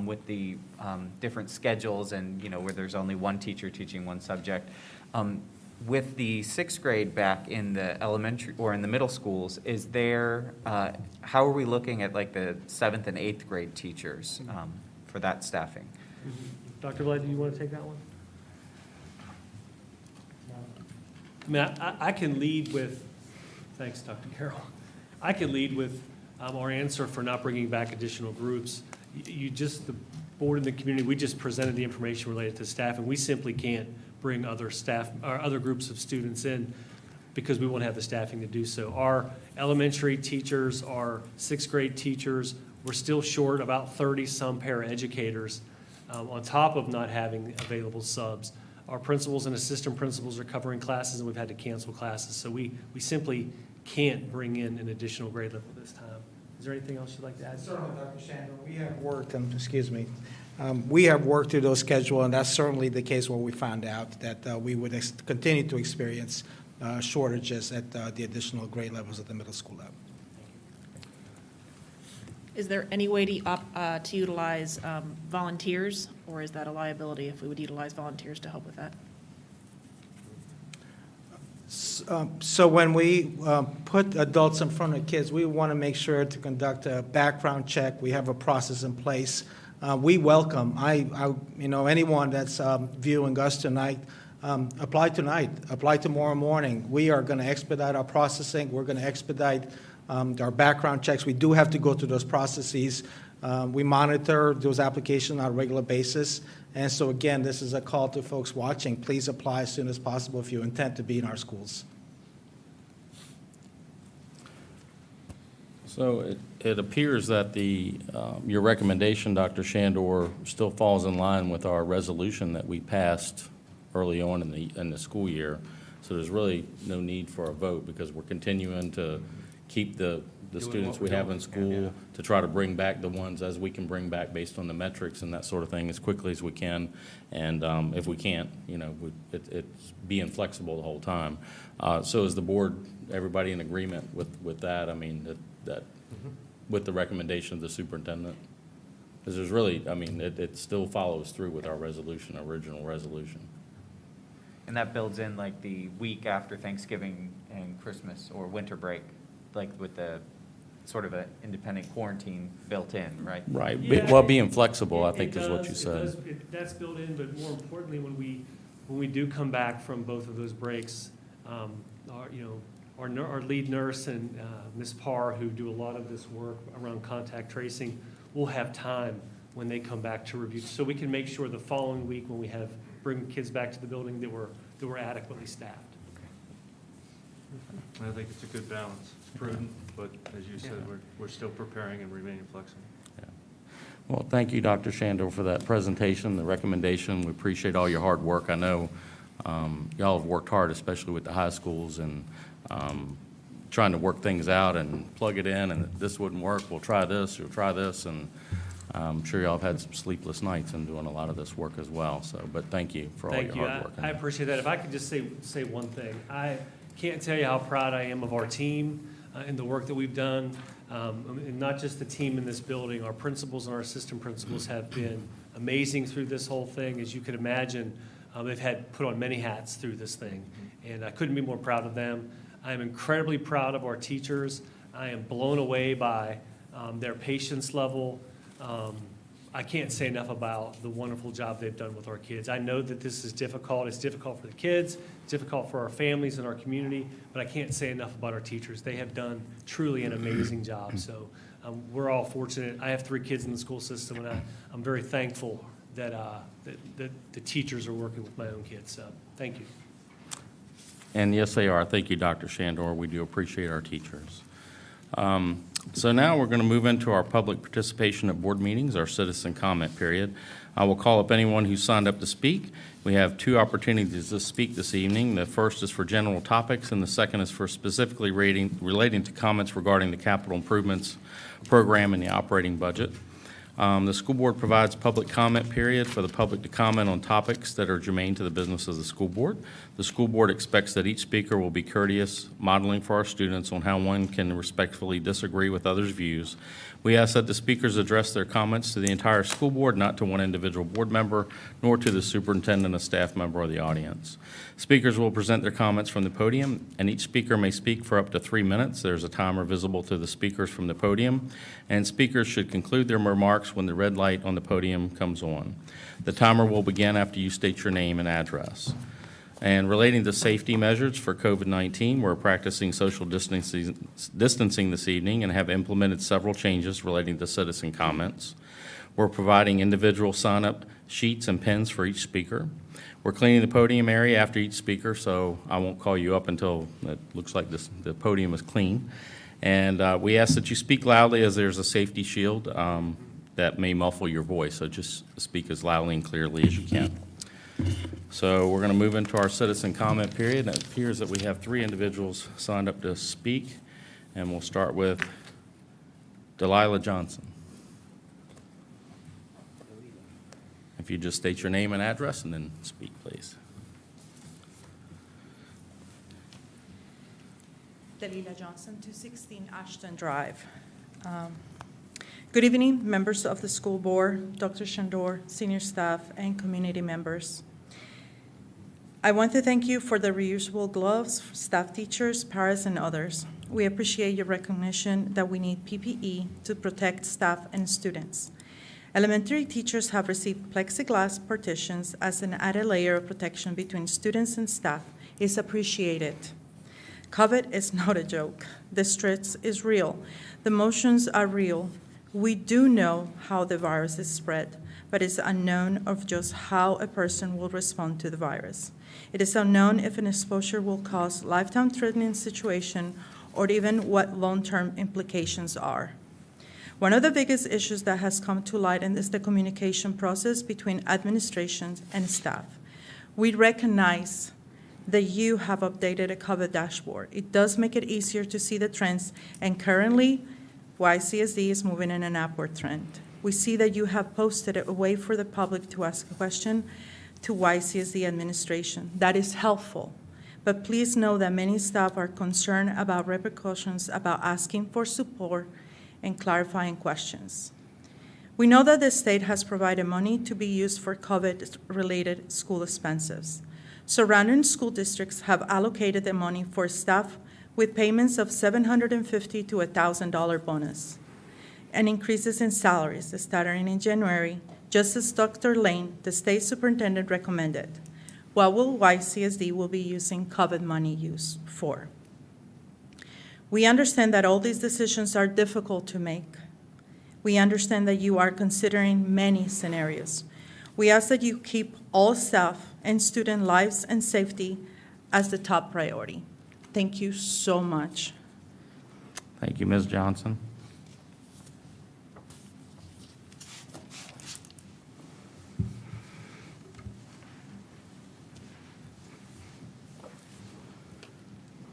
with the different schedules and, where there's only one teacher teaching one subject. With the sixth grade back in the elementary or in the middle schools, is there, how are we looking at like the 7th and 8th grade teachers for that staffing? Dr. Vlad, do you want to take that one? I mean, I can lead with, thanks, Dr. Carroll. I can lead with our answer for not bringing back additional groups. The board and the community, we just presented the information related to staff, and we simply can't bring other staff, or other groups of students in because we won't have the staffing to do so. Our elementary teachers, our sixth grade teachers, we're still short about 30-some paraeducators on top of not having available subs. Our principals and assistant principals are covering classes, and we've had to cancel classes. So we simply can't bring in an additional grade level this time. Is there anything else you'd like to add? Certainly, Dr. Shandor, we have worked, we have worked through those schedules, and that's certainly the case where we found out that we would continue to experience shortages at the additional grade levels at the middle school level. Is there any way to utilize volunteers, or is that a liability if we would utilize volunteers to help with that? So when we put adults in front of kids, we want to make sure to conduct a background check. We have a process in place. We welcome, anyone that's viewing us tonight, apply tonight, apply tomorrow morning. We are going to expedite our processing. We're going to expedite our background checks. We do have to go through those processes. We monitor those applications on a regular basis. And so again, this is a call to folks watching. Please apply as soon as possible if you intend to be in our schools. So it appears that your recommendation, Dr. Shandor, still falls in line with our resolution that we passed early on in the school year. So there's really no need for a vote because we're continuing to keep the students we have in school, to try to bring back the ones as we can bring back based on the metrics and that sort of thing as quickly as we can. And if we can't, it's being flexible the whole time. So is the board, everybody in agreement with that? I mean, that with the recommendation of the superintendent? Because there's really, it still follows through with our original resolution. And that builds in like the week after Thanksgiving and Christmas or winter break, like with the sort of an independent quarantine built in, right? Right. Yeah, Well, being flexible, I think is what you It said. does. That's built in, but more importantly, when we do come back from both of those breaks, our lead nurse and Ms. Parr, who do a lot of this work around contact tracing, will have time when they come back to review, so we can make sure the following week when we bring kids back to the building that we're adequately staffed. I think it's a good balance. It's prudent, but as you said, we're still preparing and remaining flexible. Well, thank you, Dr. Shandor, for that presentation, the recommendation. We appreciate all your hard work. I know y'all have worked hard, especially with the high schools, and trying to work things out and plug it in, and this wouldn't work, we'll try this, and I'm sure y'all have had some sleepless nights in doing a lot of this work as well. So, but thank you for all your hard work. I appreciate that. If I could just say one thing. I can't tell you how proud I am of our team and the work that we've done. And not just the team in this building. Our principals and our assistant principals have been amazing through this whole thing. As you could imagine, they've had put on many hats through this thing. And I couldn't be more proud of them. I am incredibly proud of our teachers. I am blown away by their patience level. I can't say enough about the wonderful job they've done with our kids. I know that this is difficult. It's difficult for the kids, it's difficult for our families and our community, but I can't say enough about our teachers. They have done truly an amazing job. So we're all fortunate. I have 3 kids in the school system, and I'm very thankful that the teachers are working with my own kids. So thank you. And yes, they are. Thank you, Dr. Shandor. We do appreciate our teachers. So now we're going to move into our public participation at board meetings, our citizen comment period. I will call up anyone who signed up to speak. We have 2 opportunities to speak this evening. The first is for general topics, and the second is for specifically relating to comments regarding the capital improvements program and the operating budget. The school board provides public comment period for the public to comment on topics that are germane to the business of the school board. The school board expects that each speaker will be courteous, modeling for our students on how one can respectfully disagree with others' views. We ask that the speakers address their comments to the entire school board, not to one individual board member, nor to the superintendent, a staff member, or the audience. Speakers will present their comments from the podium, and each speaker may speak for up to 3 minutes. There's a timer visible to the speakers from the podium, and speakers should conclude their remarks when the red light on the podium comes on. The timer will begin after you state your name and address. And relating to safety measures for COVID-19, we're practicing social distancing this evening and have implemented several changes relating to citizen comments. We're providing individual sign-up sheets and pens for each speaker. We're cleaning the podium area after each speaker, so I won't call you up until it looks like the podium is clean. And we ask that you speak loudly, as there's a safety shield that may muffle your voice, so just speak as loudly and clearly as you can. So we're going to move into our citizen comment period. It appears that we have 3 individuals signed up to speak, and we'll start with Delilah Johnson. If you just state your name and address and then speak, please. Delilah Johnson, 216 Ashton Drive. Good evening, members of the school board, Dr. Shandor, senior staff, and community members. I want to thank you for the reusable gloves, staff, teachers, parents, and others. We appreciate your recognition that we need PPE to protect staff and students. Elementary teachers have received plexiglass partitions as an added layer of protection between students and staff. It's appreciated. COVID is not a joke. The stress is real. The emotions are real. We do know how the virus is spread, but it's unknown of just how a person will respond to the virus. It is unknown if an exposure will cause lifetime-threatening situation or even what long-term implications are. One of the biggest issues that has come to light is the communication process between administration and staff. We recognize that you have updated a COVID dashboard. It does make it easier to see the trends, and currently, YCSD is moving in an upward trend. We see that you have posted a way for the public to ask a question to YCSD administration. That is helpful, but please know that many staff are concerned about repercussions about asking for support and clarifying questions. We know that the state has provided money to be used for COVID-related school expenses. Surrounding school districts have allocated the money for staff with payments of $750 to $1,000 bonus and increases in salaries starting in January, just as Dr. Lane, the state superintendent, recommended. What will YCSD will be using COVID money use for? We understand that all these decisions are difficult to make. We understand that you are considering many scenarios. We ask that you keep all staff and student lives and safety as the top priority. Thank you so much. Thank you, Ms. Johnson.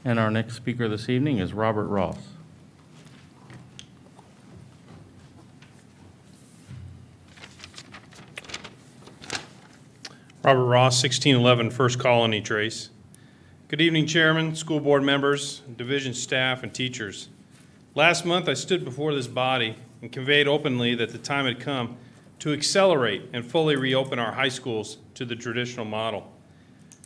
And our next speaker this evening is Robert Ross. Robert Ross, 1611 First Colony Trace. Good evening, Chairman, school board members, division staff, and teachers. Last month, I stood before this body and conveyed openly that the time had come to accelerate and fully reopen our high schools to the traditional model.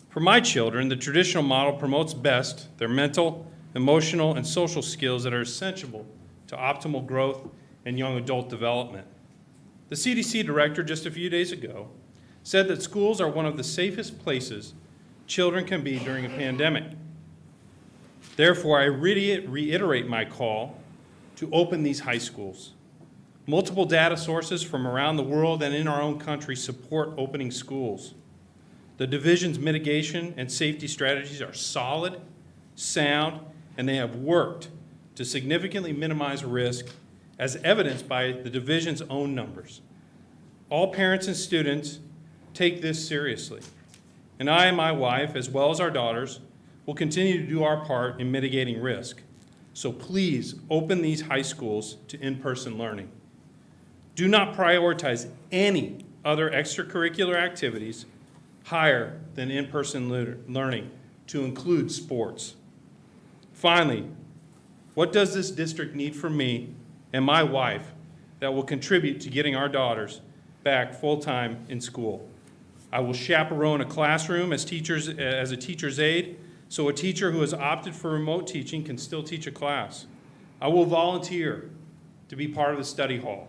For my children, the traditional model promotes best their mental, emotional, and social skills that are essential to optimal growth and young adult development. The CDC director just a few days ago said that schools are one of the safest places children can be during a pandemic. Therefore, I reiterate my call to open these high schools. Multiple data sources from around the world and in our own country support opening schools. The division's mitigation and safety strategies are solid, sound, and they have worked to significantly minimize risk, as evidenced by the division's own numbers. All parents and students take this seriously, and I and my wife, as well as our daughters, will continue to do our part in mitigating risk. So please open these high schools to in-person learning. do not prioritize any other extracurricular activities higher than in-person learning, to include sports. Finally, what does this district need from me and my wife that will contribute to getting our daughters back full-time in school? I will chaperone a classroom as a teacher's aide, so a teacher who has opted for remote teaching can still teach a class. I will volunteer to be part of the study hall,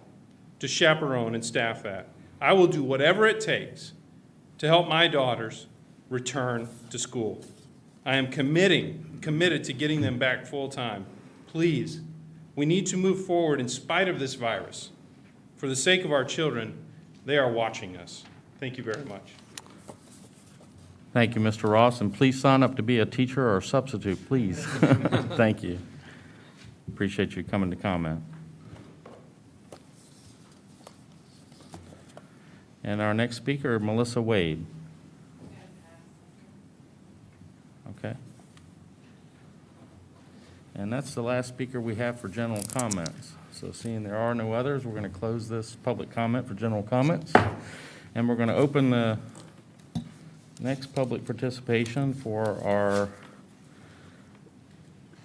to chaperone and staff that. I will do whatever it takes to help my daughters return to school. I am committed to getting them back full-time. Please, we need to move forward in spite of this virus. For the sake of our children, they are watching us. Thank you very much. Thank you, Mr. Ross, and please sign up to be a teacher or substitute, please. Thank you. Appreciate you coming to comment. And our next speaker, Melissa Wade. Okay. And that's the last speaker we have for general comments. So seeing there are no others, we're going to close this public comment for general comments. And we're going to open the next public participation for our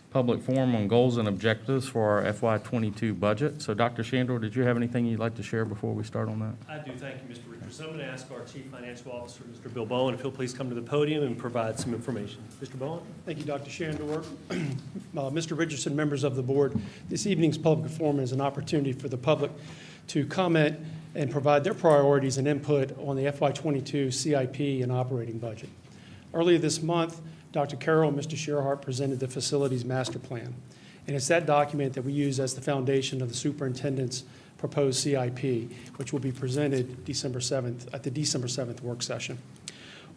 public forum on goals and objectives for our FY22 budget. So Dr. Shandor, did you have anything you'd like to share before we start on that? I do, thank you, Mr. Richardson. I'm going to ask our Chief Financial Officer, Mr. Bill Bowen, if he'll please come to the podium and provide some information. Mr. Bowen? Thank you, Dr. Shandor. Mr. Richardson, members of the board, this evening's public forum is an opportunity for the public to comment and provide their priorities and input on the FY22 CIP and operating budget. Earlier this month, Dr. Carroll and Mr. Shearhart presented the facilities master plan, and it's that document that we use as the foundation of the superintendent's proposed CIP, which will be presented December 7th at the December 7th work session.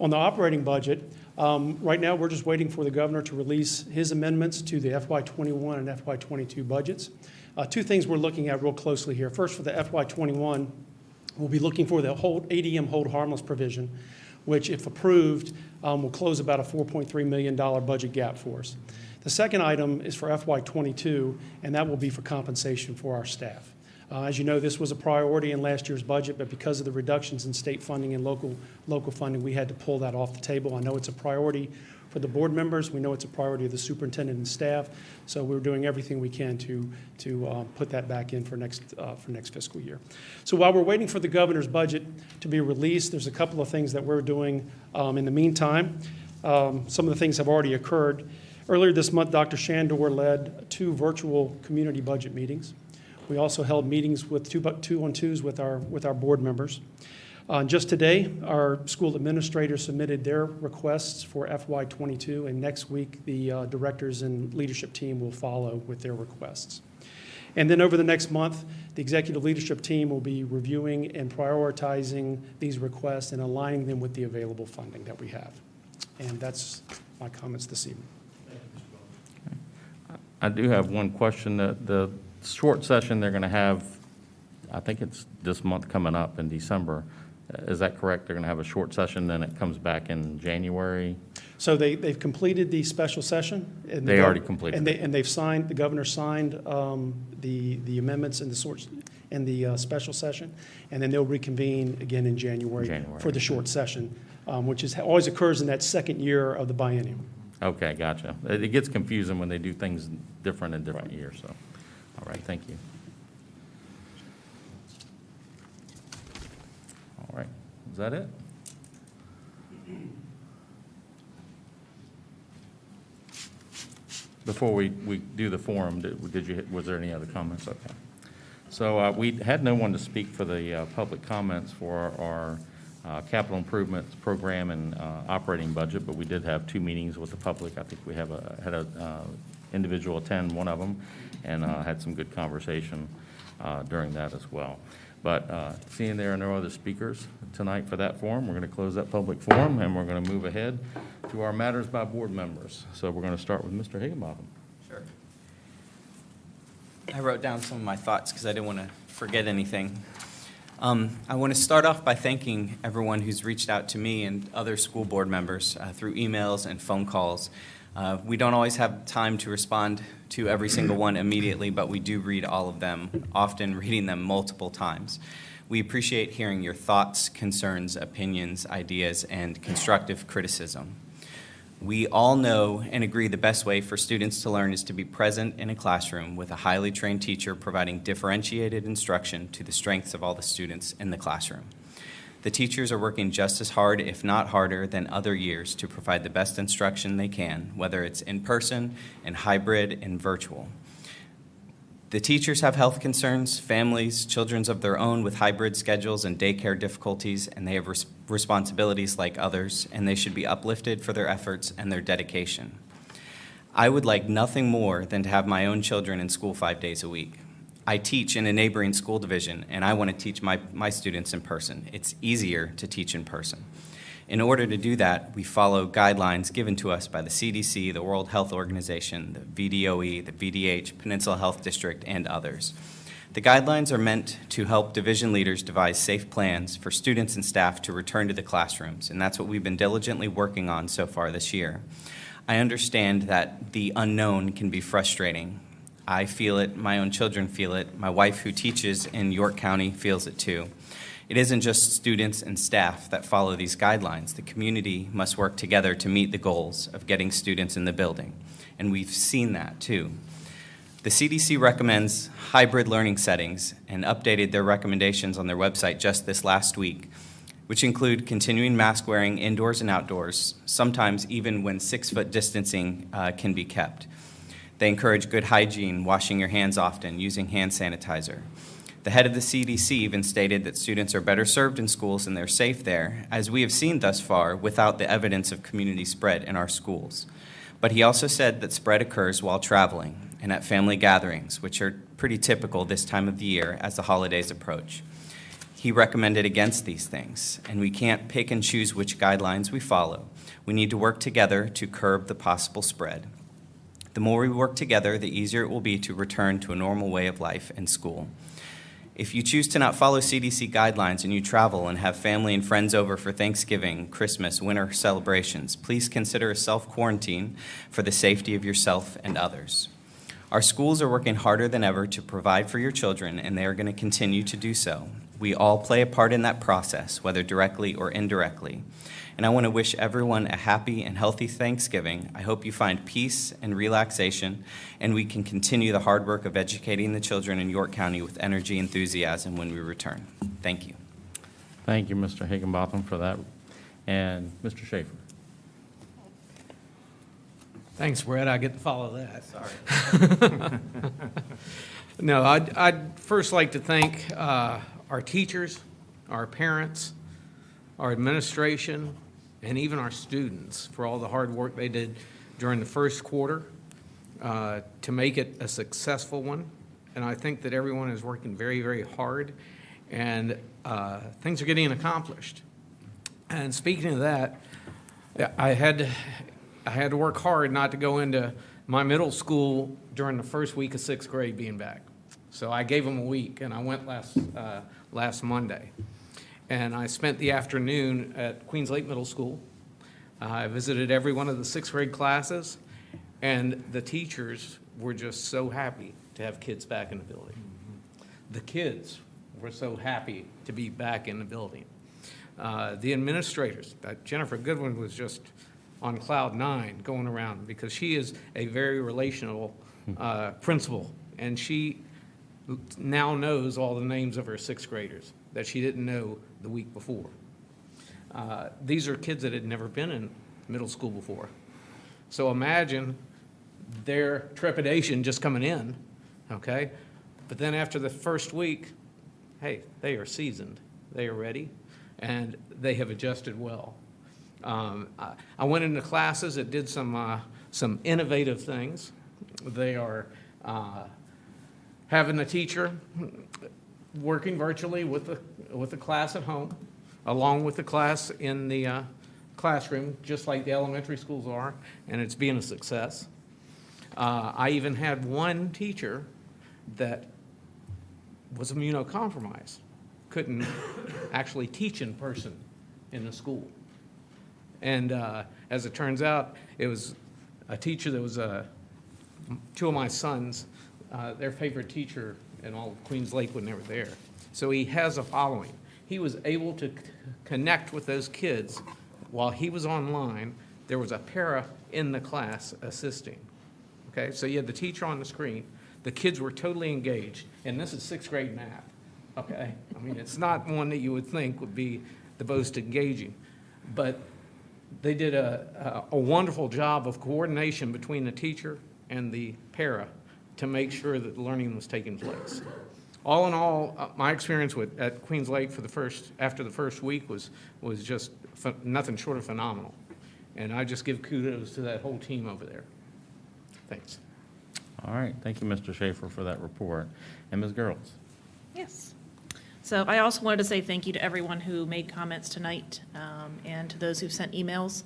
On the operating budget, right now we're just waiting for the governor to release his amendments to the FY21 and FY22 budgets. Two things we're looking at real closely here. First, for the FY21, we'll be looking for the ADM hold harmless provision, which, if approved, will close about a $4.3 million budget gap for us. The second item is for FY22, and that will be for compensation for our staff. As you know, this was a priority in last year's budget, but because of the reductions in state funding and local funding, we had to pull that off the table. I know it's a priority for the board members. We know it's a priority of the superintendent and staff, so we're doing everything we can to put that back in for next fiscal year. So while we're waiting for the governor's budget to be released, there's a couple of things that we're doing in the meantime. Some of the things have already occurred. Earlier this month, Dr. Shandor led 2 virtual community budget meetings. We also held meetings with two-on-twos with our board members. Just today, our school administrators submitted their requests for FY22, and next week, the directors and leadership team will follow with their requests. And then over the next month, the executive leadership team will be reviewing and prioritizing these requests and aligning them with the available funding that we have. And that's my comments this evening. I do have one question. The short session they're going to have, I think it's this month coming up in December. Is that correct? They're going to have a short session, then it comes back in January? So they've completed the special session. And They already completed. And they've signed, the governor signed the amendments in the special session, and then they'll reconvene again in January for the short session, which always occurs in that second year of the biennium. Okay, gotcha. It gets confusing when they do things different in different years, so. All right, thank you. All right, is that it? Before we do the forum, was there any other comments? Okay. So we had no one to speak for the public comments for our capital improvements program and operating budget, but we did have 2 meetings with the public. I think we had a individual attend one of them and had some good conversation during that as well. But seeing there are no other speakers tonight for that forum, we're going to close that public forum, and we're going to move ahead to our matters by board members. So we're going to start with Mr. Higginbotham. Sure. I wrote down some of my thoughts because I didn't want to forget anything. I want to start off by thanking everyone who's reached out to me and other school board members through emails and phone calls We don't always have time to respond to every single one immediately, but we do read all of them, often reading them multiple times. We appreciate hearing your thoughts, concerns, opinions, ideas, and constructive criticism. We all know and agree the best way for students to learn is to be present in a classroom with a highly trained teacher providing differentiated instruction to the strengths of all the students in the classroom. The teachers are working just as hard, if not harder, than other years to provide the best instruction they can, whether it's in person, and hybrid, and virtual. The teachers have health concerns, families, children of their own with hybrid schedules and daycare difficulties, and they have responsibilities like others, and they should be uplifted for their efforts and their dedication. I would like nothing more than to have my own children in school 5 days a week. I teach in a neighboring school division, and I want to teach my students in person. It's easier to teach in person. In order to do that, we follow guidelines given to us by the CDC, the World Health Organization, the VDOE, the VDH, Peninsula Health District, and others. The guidelines are meant to help division leaders devise safe plans for students and staff to return to the classrooms, and that's what we've been diligently working on so far this year. I understand that the unknown can be frustrating. I feel it, my own children feel it, my wife who teaches in York County feels it too. It isn't just students and staff that follow these guidelines. The community must work together to meet the goals of getting students in the building, and we've seen that too. The CDC recommends hybrid learning settings and updated their recommendations on their website just this last week, which include continuing mask wearing indoors and outdoors, sometimes even when 6-foot distancing can be kept. They encourage good hygiene, washing your hands often, using hand sanitizer. The head of the CDC even stated that students are better served in schools and they're safe there, as we have seen thus far without the evidence of community spread in our schools. But he also said that spread occurs while traveling and at family gatherings, which are pretty typical this time of the year as the holidays approach. He recommended against these things, and we can't pick and choose which guidelines we follow. We need to work together to curb the possible spread. The more we work together, the easier it will be to return to a normal way of life in school. If you choose to not follow CDC guidelines and you travel and have family and friends over for Thanksgiving, Christmas, winter celebrations, please consider a self-quarantine for the safety of yourself and others. Our schools are working harder than ever to provide for your children, and they are going to continue to do so. We all play a part in that process, whether directly or indirectly. And I want to wish everyone a happy and healthy Thanksgiving. I hope you find peace and relaxation, and we can continue the hard work of educating the children in York County with energy and enthusiasm when we return. Thank you. Thank you, Mr. Higginbotham, for that. And Mr. Schaefer. Thanks, Brett. I get to follow that. Sorry. No, I'd first like to thank our teachers, our parents, our administration, and even our students for all the hard work they did during the first quarter to make it a successful one. And I think that everyone is working very, very hard, and things are getting accomplished. And speaking of that, I had to work hard not to go into my middle school during the first week of 6th grade being back. So I gave them a week, and I went last Monday. And I spent the afternoon at Queens Lake Middle School. I visited every one of the 6th grade classes, and the teachers were just so happy to have kids back in the building. The kids were so happy to be back in the building. The administrators, Jennifer Goodwin was just on cloud 9 going around because she is a very relational principal, and she now knows all the names of her 6th graders that she didn't know the week before. These are kids that had never been in middle school before. So imagine their trepidation just coming in, okay? But then after the first week, hey, they are seasoned, they are ready, and they have adjusted well. I went into classes that did some innovative things. They are having a teacher working virtually with the class at home, along with the class in the classroom, just like the elementary schools are, and it's being a success. I even had one teacher that was immunocompromised, couldn't actually teach in person in the school. And as it turns out, it was a teacher that was two of my sons, their favorite teacher in all of Queens Lake when they were there. So he has a following. He was able to connect with those kids while he was online. There was a para in the class assisting. Okay, so you had the teacher on the screen. The kids were totally engaged, and this is sixth grade math. Okay, I mean, it's not one that you would think would be the most engaging, but they did a wonderful job of coordination between the teacher and the para to make sure that the learning was taking place. All in all, my experience at Queens Lake after the first week was just nothing short of phenomenal. And I just give kudos to that whole team over there. Thanks. All right, thank you, Mr. Schaefer, for that report. And Ms. Gerlitz? Yes. So I also wanted to say thank you to everyone who made comments tonight, and to those who've sent emails.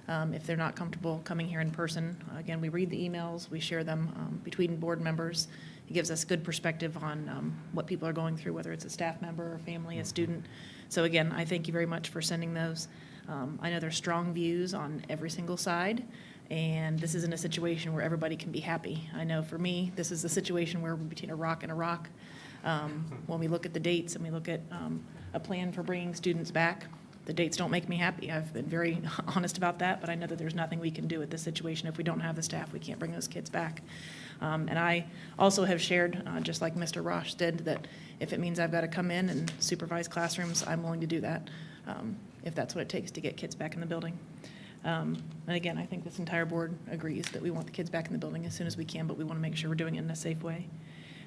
If they're not comfortable coming here in person, again, we read the emails, we share them between board members. It gives us good perspective on what people are going through, whether it's a staff member, a family, a student. So again, I thank you very much for sending those. I know there's strong views on every single side, and this isn't a situation where everybody can be happy. I know for me, this is a situation where we're between a rock and a rock. When we look at the dates and we look at a plan for bringing students back, the dates don't make me happy. I've been very honest about that, but I know that there's nothing we can do with this situation. If we don't have the staff, we can't bring those kids back. And I also have shared, just like Mr. Rosh did, that if it means I've got to come in and supervise classrooms, I'm willing to do that, if that's what it takes to get kids back in the building. And again, I think this entire board agrees that we want the kids back in the building as soon as we can, but we want to make sure we're doing it in a safe way.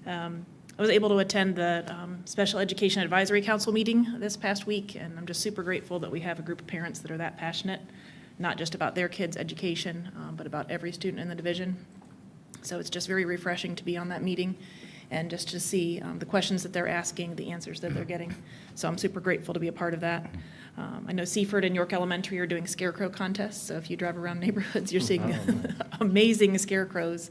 I was able to attend the Special Education Advisory Council meeting this past week, and I'm just super grateful that we have a group of parents that are that passionate, not just about their kids' education, but about every student in the division. So it's just very refreshing to be on that meeting and just to see the questions that they're asking, the answers that they're getting. So I'm super grateful to be a part of that. I know Seaford and York Elementary are doing scarecrow contests, so if you drive around neighborhoods, you're seeing amazing scarecrows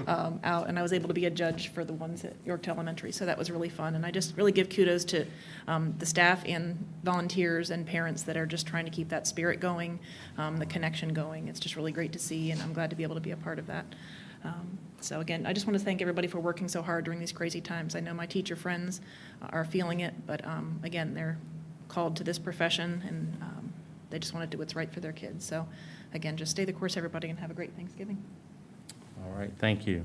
out, and I was able to be a judge for the ones at York Elementary, so that was really fun. And I just really give kudos to the staff and volunteers and parents that are just trying to keep that spirit going, the connection going. It's just really great to see, and I'm glad to be able to be a part of that. So again, I just want to thank everybody for working so hard during these crazy times. I know my teacher friends are feeling it, but again, they're called to this profession, and they just want to do what's right for their kids. So again, just stay the course, everybody, and have a great Thanksgiving. All right, thank you.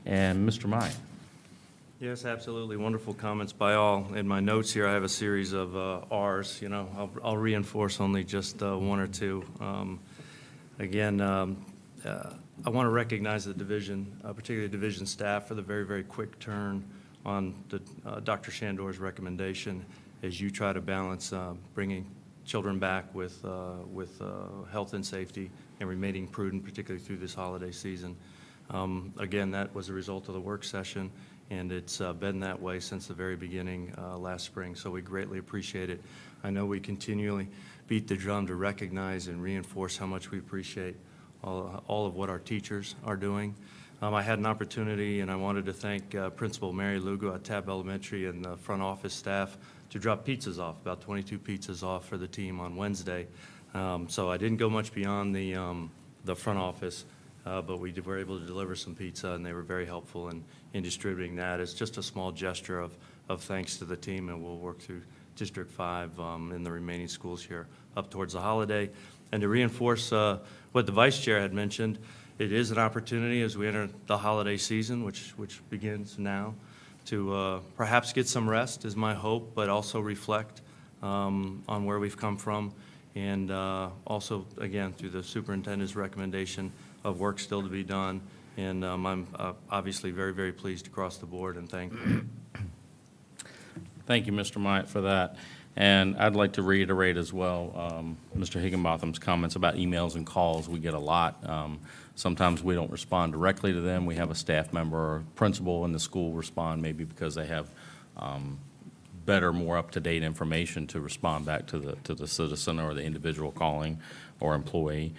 And Mr. Mai? Yes, absolutely. Wonderful comments by all. In my notes here, I have a series of R's. You know, I'll reinforce only just one or two. Again, I want to recognize the division, particularly the division staff, for the very, very quick turn on Dr. Shandor's recommendation as you try to balance bringing children back with health and safety and remaining prudent, particularly through this holiday season. Again, that was a result of the work session, and it's been that way since the very beginning last spring, so we greatly appreciate it. I know we continually beat the drum to recognize and reinforce how much we appreciate all of what our teachers are doing. I had an opportunity, and I wanted to thank Principal Mary Lugo at Tab Elementary and the front office staff to drop pizzas off, about 22 pizzas off for the team on Wednesday. So I didn't go much beyond the front office, but we were able to deliver some pizza, and they were very helpful in distributing that. It's just a small gesture of thanks to the team, and we'll work through District 5 in the remaining schools here up towards the holiday. And to reinforce what the Vice Chair had mentioned, it is an opportunity as we enter the holiday season, which begins now, to perhaps get some rest is my hope, but also reflect on where we've come from, and also, again, through the superintendent's recommendation of work still to be done. And I'm obviously very, very pleased across the board and thankful. Thank you, Mr. Myatt, for that. And I'd like to reiterate as well Mr. Higginbotham's comments about emails and calls. We get a lot. Sometimes we don't respond directly to them. We have a staff member or principal in the school respond, maybe because they have better, more up-to-date information to respond back to the citizen or the individual calling or employee.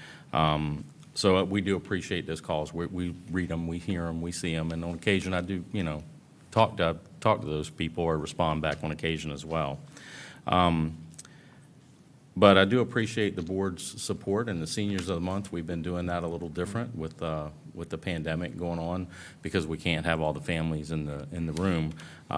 So we do appreciate those calls. We read them, we hear them, we see them, and on occasion I do, talk to those people or respond back on occasion as well. But I do appreciate the board's support and the Seniors of the Month. We've been doing that a little different with the pandemic going on because we can't have all the families in the room.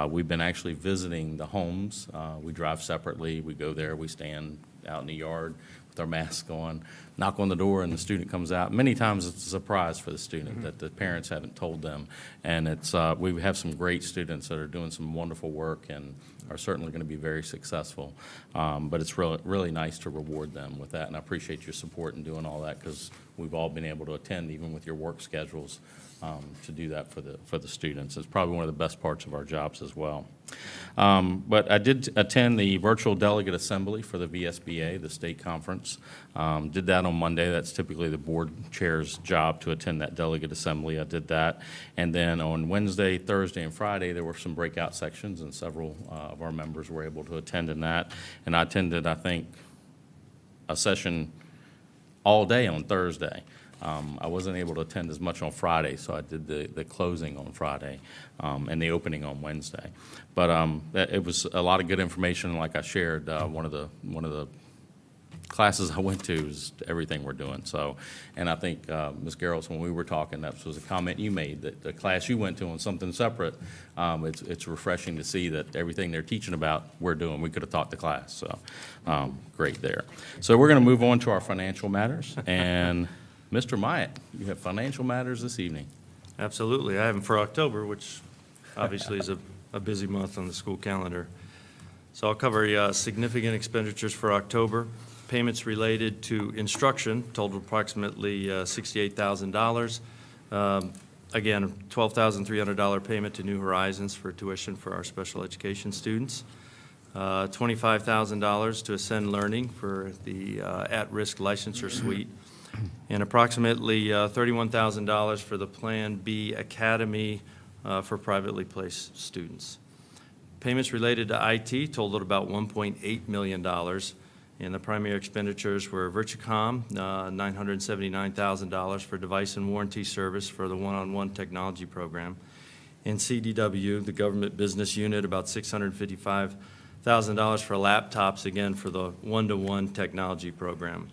We've been actually visiting the homes. We drive separately. We go there. We stand out in the yard with our masks on, knock on the door, and the student comes out. Many times it's a surprise for the student that the parents haven't told them. And it's we have some great students that are doing some wonderful work and are certainly going to be very successful. But it's really nice to reward them with that. And I appreciate your support in doing all that because we've all been able to attend, even with your work schedules, to do that for the students. It's probably one of the best parts of our jobs as well. But I did attend the virtual delegate assembly for the VSBA, the state conference. Did that on Monday. That's typically the board chair's job to attend that delegate assembly. I did that. And then on Wednesday, Thursday, and Friday, there were some breakout sections, and several of our members were able to attend in that. And I attended, I think, a session all day on Thursday. I wasn't able to attend as much on Friday, so I did the closing on Friday and the opening on Wednesday. But it was a lot of good information. Like I shared, one of the classes I went to is everything we're doing. So, and I think Ms. Garrels, when we were talking, that was a comment you made that the class you went to on something separate. It's refreshing to see that everything they're teaching about we're doing. We could have taught the class. So great there. So we're going to move on to our financial matters and. Mr. Myatt, you have financial matters this evening. Absolutely. I have them for October, which obviously is a busy month on the school calendar. So I'll cover significant expenditures for October. Payments related to instruction totaled approximately $68,000. Again, a $12,300 payment to New Horizons for tuition for our special education students. $25,000 to Ascend Learning for the at-risk licensure suite. And approximately $31,000 for the Plan B Academy for privately placed students. Payments related to IT totaled about $1.8 million, and the primary expenditures were Virtucom, $979,000 for device and warranty service for the one-on-one technology program, and CDW, the government business unit, about $655,000 for laptops, again, for the one-to-one technology program.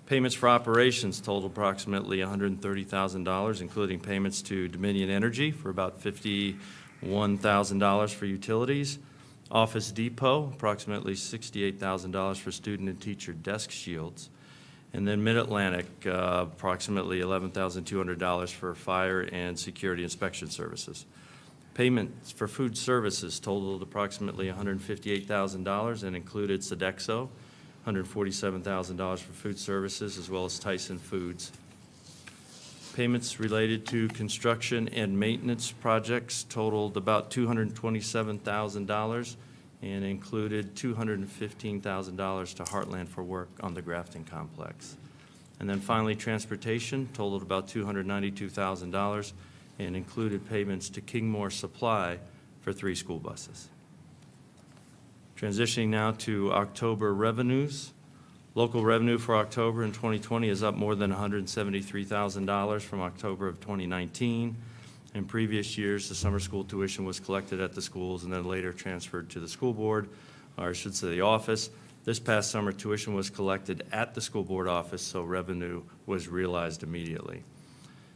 Payments for operations totaled approximately $130,000, including payments to Dominion Energy for about $51,000 for utilities, Office Depot, approximately $68,000 for student and teacher desk shields, and then Mid-Atlantic, approximately $11,200 for fire and security inspection services. Payments for food services totaled approximately $158,000 and included Sodexo, $147,000 for food services, as well as Tyson Foods. Payments related to construction and maintenance projects totaled about $227,000 and included $215,000 to Heartland for work on the Grafton Complex. And then finally, transportation totaled about $292,000 and included payments to Kingmore Supply for 3 school buses. Transitioning now to October revenues. Local revenue for October in 2020 is up more than $173,000 from October of 2019. In previous years, the summer school tuition was collected at the schools and then later transferred to the school board, or I should say the office. This past summer, tuition was collected at the school board office, so revenue was realized immediately.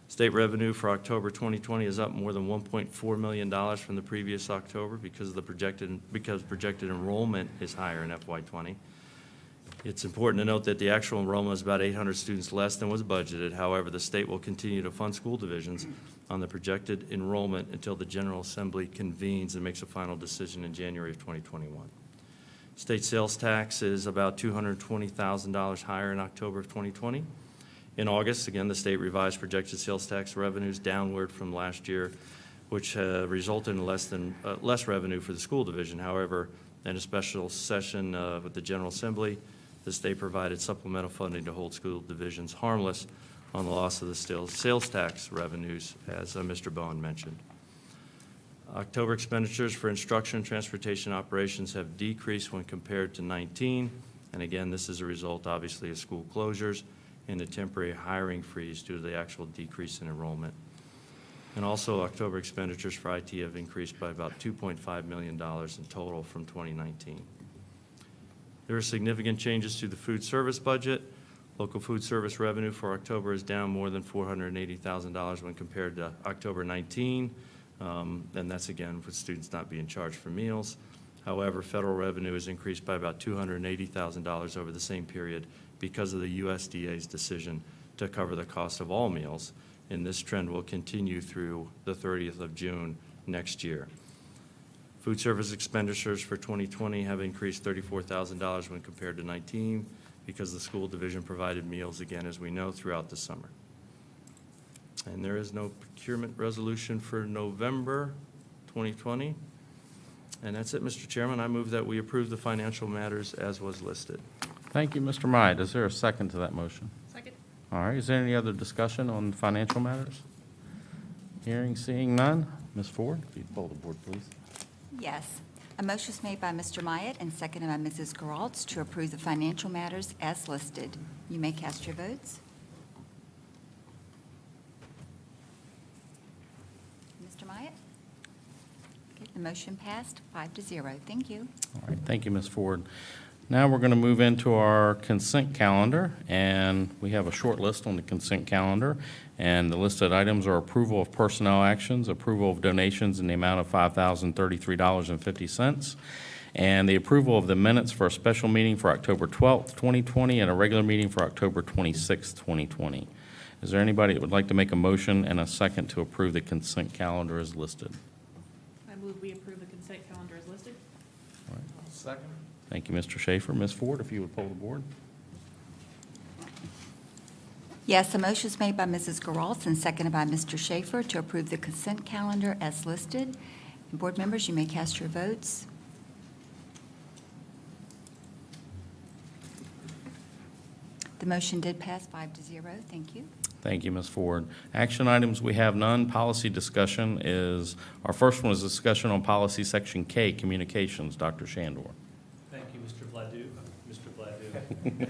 State revenue for October 2020 is up more than $1.4 million from the previous October because projected enrollment is higher in FY20. It's important to note that the actual enrollment is about 800 students less than was budgeted. However, the state will continue to fund school divisions on the projected enrollment until the General Assembly convenes and makes a final decision in January of 2021. State sales tax is about $220,000 higher in October of 2020. In August, again, the state revised projected sales tax revenues downward from last year, which resulted in less revenue for the school division. However, in a special session with the General Assembly, the state provided supplemental funding to hold school divisions harmless on the loss of the sales tax revenues, as Mr. Bowen mentioned. October expenditures for instruction and transportation operations have decreased when compared to 19, and again, this is a result, obviously, of school closures and a temporary hiring freeze due to the actual decrease in enrollment. And also, October expenditures for IT have increased by about $2.5 million in total from 2019. There are significant changes to the food service budget. Local food service revenue for October is down more than $480,000 when compared to October 19, and that's again with students not being charged for meals. However, federal revenue has increased by about $280,000 over the same period because of the USDA's decision to cover the cost of all meals, and this trend will continue through the 30th of June next year. Food service expenditures for 2020 have increased $34,000 when compared to 19 because the school division provided meals again, as we know, throughout the summer. And there is no procurement resolution for November 2020. And that's it, Mr. Chairman. I move that we approve the financial matters as was listed. Thank you, Mr. Myatt. Is there a second to that motion? Second. All right, is there any other discussion on financial matters? Hearing, seeing none. Ms. Ford, if you'd poll the board, please. Yes. A motion is made by Mr. Myatt and seconded by Mrs. Geralds to approve the financial matters as listed. You may cast your votes. Mr. Myatt? Okay, the motion passed 5-0. Thank you. All right, thank you, Ms. Ford. Now we're going to move into our consent calendar, and we have a short list on the consent calendar. And the listed items are approval of personnel actions, approval of donations in the amount of $5,033.50, and the approval of the minutes for a special meeting for October 12th, 2020, and a regular meeting for October 26th, 2020. Is there anybody that would like to make a motion and a second to approve the consent calendar as listed? I move we approve the consent calendar as listed. All right. Second. Thank you, Mr. Schaefer. Ms. Ford, if you would poll the board. Yes, a motion is made by Mrs. Geralds and seconded by Mr. Schaefer to approve the consent calendar as listed. And board members, you may cast your votes. The motion did pass 5-0. Thank you. Thank you, Ms. Ford. Action items, we have none. Policy discussion is, our first one is discussion on policy section K, communications. Dr. Shandor. Thank you, Mr. Vladu. Mr. Vladu.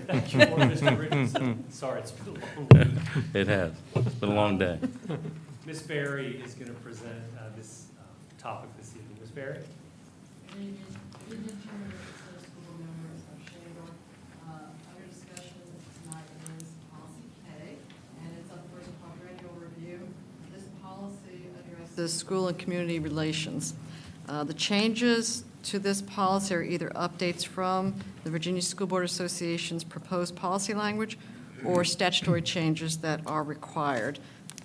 Thank you, Mr. Richardson. Sorry, it's been a long week. It has. It's been a long day. Ms. Berry is going to present this topic this evening. Ms. Berry? Under discussion tonight is policy K, and it's up for quadrennial review. This policy addresses school and community relations. The changes to this policy are either updates from the Virginia School Board Association's proposed policy language or statutory changes that are required.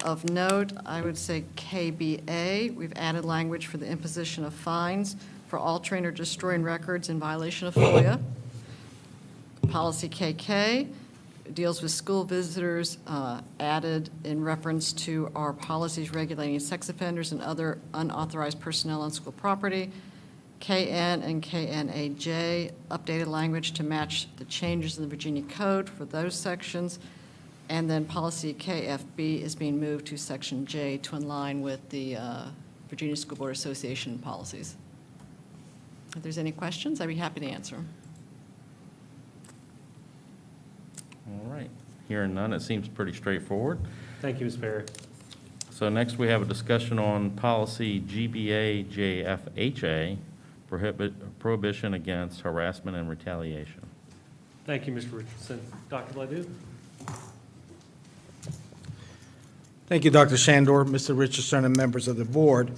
Of note, I would say KBA, we've added language for the imposition of fines for altering or destroying records in violation of FOIA. Policy KK deals with school visitors, added in reference to our policies regulating sex offenders and other unauthorized personnel on school property. KN and KNAJ, updated language to match the changes in the Virginia Code for those sections. And then policy KFB is being moved to section J to align with the Virginia School Board Association policies. If there's any questions, I'd be happy to answer them. All right. Hearing none, it seems pretty straightforward. Thank you, Ms. Berry. So next we have a discussion on policy GBA-JFHA, prohibition against harassment and retaliation. Thank you, Mr. Richardson. Dr. Vladu? Thank you, Dr. Shandor, Mr. Richardson, and members of the board.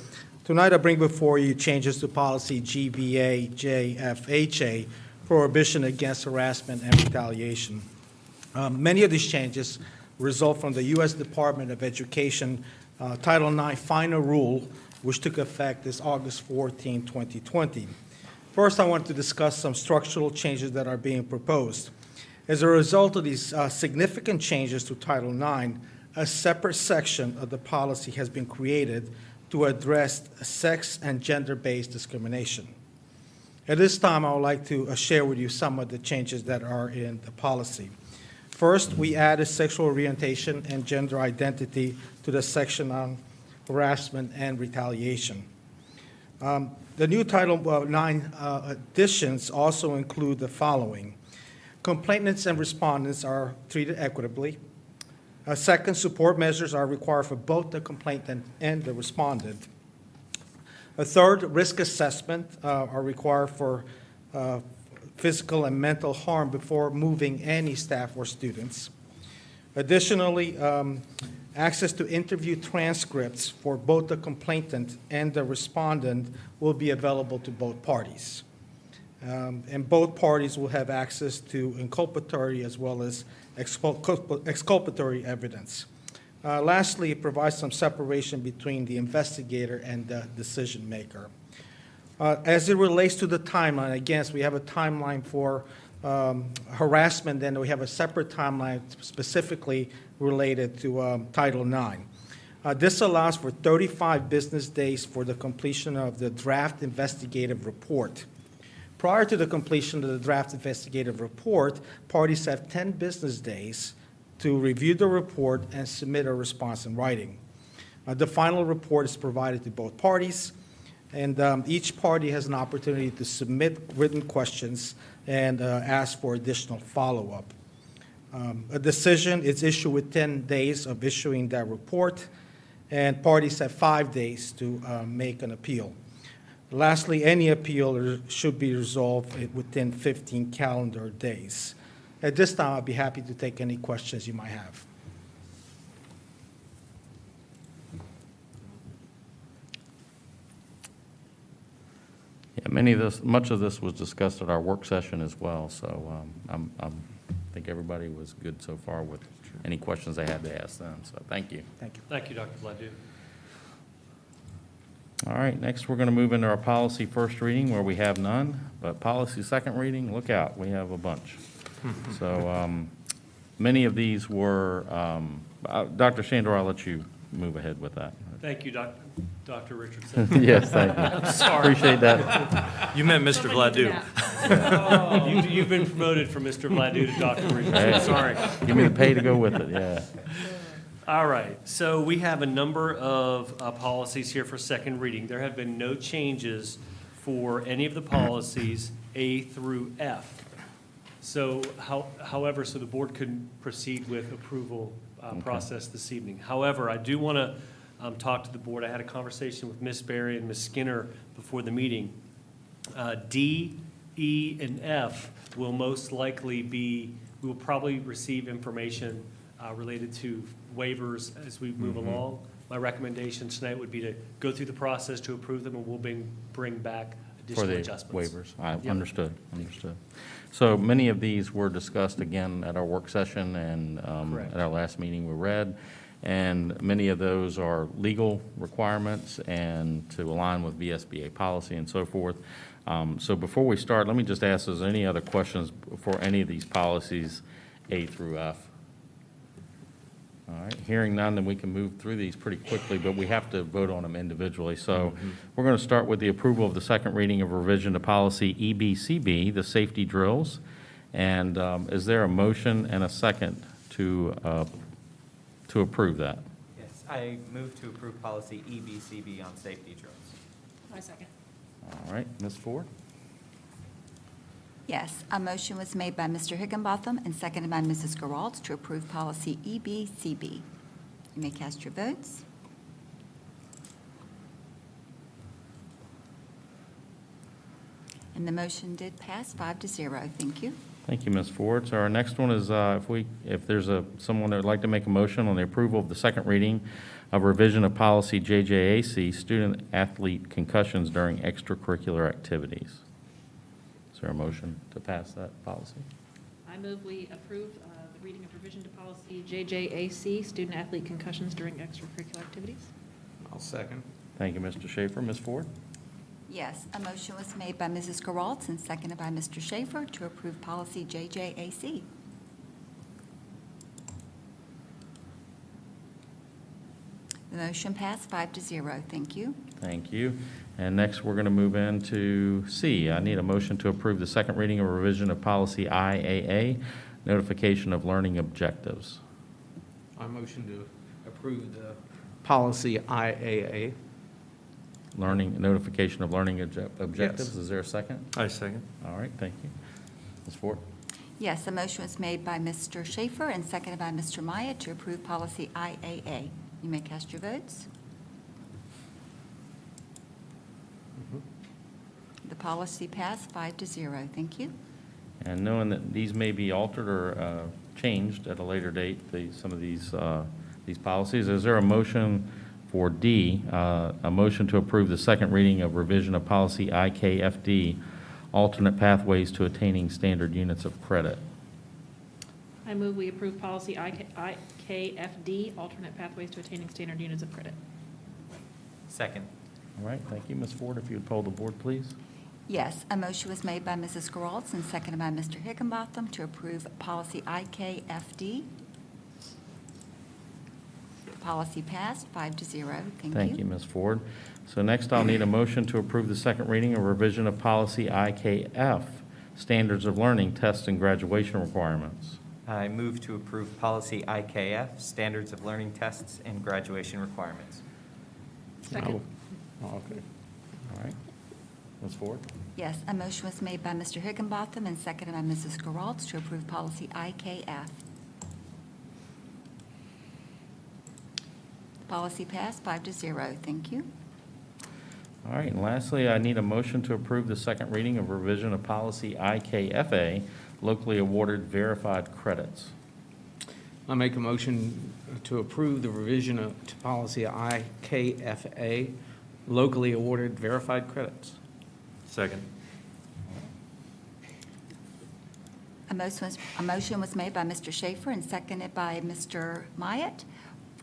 Tonight I bring before you changes to policy GBA-JFHA, prohibition against harassment and retaliation. Many of these changes result from the U.S. Department of Education Title IX final rule, which took effect this August 14, 2020. First, I want to discuss some structural changes that are being proposed. As a result of these significant changes to Title IX, a separate section of the policy has been created to address sex and gender-based discrimination. At this time, I would like to share with you some of the changes that are in the policy. First, we added sexual orientation and gender identity to the section on harassment and retaliation. The new Title IX additions also include the following. Complainants and respondents are treated equitably. Second, support measures are required for both the complainant and the respondent. A third, risk assessment are required for physical and mental harm before moving any staff or students. Additionally, access to interview transcripts for both the complainant and the respondent will be available to both parties. And both parties will have access to inculpatory as well as exculpatory evidence. Lastly, it provides some separation between the investigator and the decision maker. As it relates to the timeline, again, so we have a timeline for harassment, and we have a separate timeline specifically related to Title IX. This allows for 35 business days for the completion of the draft investigative report. Prior to the completion of the draft investigative report, parties have 10 business days to review the report and submit a response in writing. The final report is provided to both parties, and each party has an opportunity to submit written questions and ask for additional follow-up. A decision is issued within 10 days of issuing that report, and parties have 5 days to make an appeal. Lastly, any appeal should be resolved within 15 calendar days. At this time, I'd be happy to take any questions you might have. Yeah, much of this was discussed at our work session as well, so I think everybody was good so far with any questions they had to ask them, so thank you. Thank you. Thank you, Dr. Ledoux. All right, next we're going to move into our policy first reading where we have none, but policy second reading, look out, we have a bunch. So many of these were, Dr. Shandor, I'll let you move ahead with that. Thank you, Dr. Richardson. Yes, thank you. I'm sorry. Appreciate that. You meant Mr. Vladu. You've been promoted from Mr. Vladu to Dr. Richardson. Hey, Sorry. Give me the pay to go with it, yeah. All right, so we have a number of policies here for second reading. There have been no changes for any of the policies A through F. So, however, so the board could proceed with approval process this evening. However, I do want to talk to the board. I had a conversation with Ms. Berry and Ms. Skinner before the meeting. D, E, and F will most likely be, we will probably receive information related to waivers as we move along. My recommendation tonight would be to go through the process to approve them, and we'll bring back additional adjustments. For the waivers, I Yep. understood. So many of these were discussed again at our work session and Correct. at our last meeting we read, and many of those are legal requirements and to align with VSBA policy and so forth. So before we start, let me just ask, is there any other questions for any of these policies, A through F? All right, hearing none, then we can move through these pretty quickly, but we have to vote on them individually. So we're going to start with the approval of the second reading of revision to policy EBCB, the safety drills. And is there a motion and a second to approve that? Yes, I move to approve policy EBCB on safety drills. I second. All right, Ms. Ford? Yes, a motion was made by Mr. Higginbotham and seconded by Mrs. Geralds to approve policy EBCB. You may cast your votes. And the motion did pass 5-0. Thank you. Thank you, Ms. Ford. So our next one is if there's someone that would like to make a motion on the approval of the second reading of revision of policy JJAC, student athlete concussions during extracurricular activities. Is there a motion to pass that policy? I move we approve the reading of revision to policy JJAC, student athlete concussions during extracurricular activities. I'll second. Thank you, Mr. Schaefer. Ms. Ford? Yes, a motion was made by Mrs. Geralds and seconded by Mr. Schaefer to approve policy JJAC. The motion passed 5-0. Thank you. Thank you. And next, we're going to move into C. I need a motion to approve the second reading of revision of policy IAA, notification of learning objectives. I motion to approve the policy IAA. Notification of learning objectives. Yes. Is there a second? I second. All right, thank you. Ms. Ford? Yes, a motion was made by Mr. Schaefer and seconded by Mr. Maya to approve policy IAA. You may cast your votes. The policy passed 5-0. Thank you. And knowing that these may be altered or changed at a later date, some of these policies, is there a motion for D, a motion to approve the second reading of revision of policy IKFD, alternate pathways to attaining standard units of credit? I move we approve policy IKFD, alternate pathways to attaining standard units of credit. Second. All right, thank you. Ms. Ford, if you would poll the board, please. Yes, a motion was made by Mrs. Geralds and seconded by Mr. Higginbotham to approve policy IKFD. Policy passed 5-0. Thank you. Thank you, Ms. Ford. So next, I'll need a motion to approve the second reading of revision of policy IKF, standards of learning, tests, and graduation requirements. I move to approve policy IKF, standards of learning tests and graduation requirements. Second. Oh, okay. All right. Ms. Ford? Yes, a motion was made by Mr. Higginbotham and seconded by Mrs. Geralds to approve policy IKF. Policy passed 5-0. Thank you. All right, and lastly, I need a motion to approve the second reading of revision of policy IKFA, locally awarded verified credits. I make a motion to approve the revision to policy IKFA, locally awarded verified credits. Second. A motion was made by Mr. Schaefer and seconded by Mr. Myatt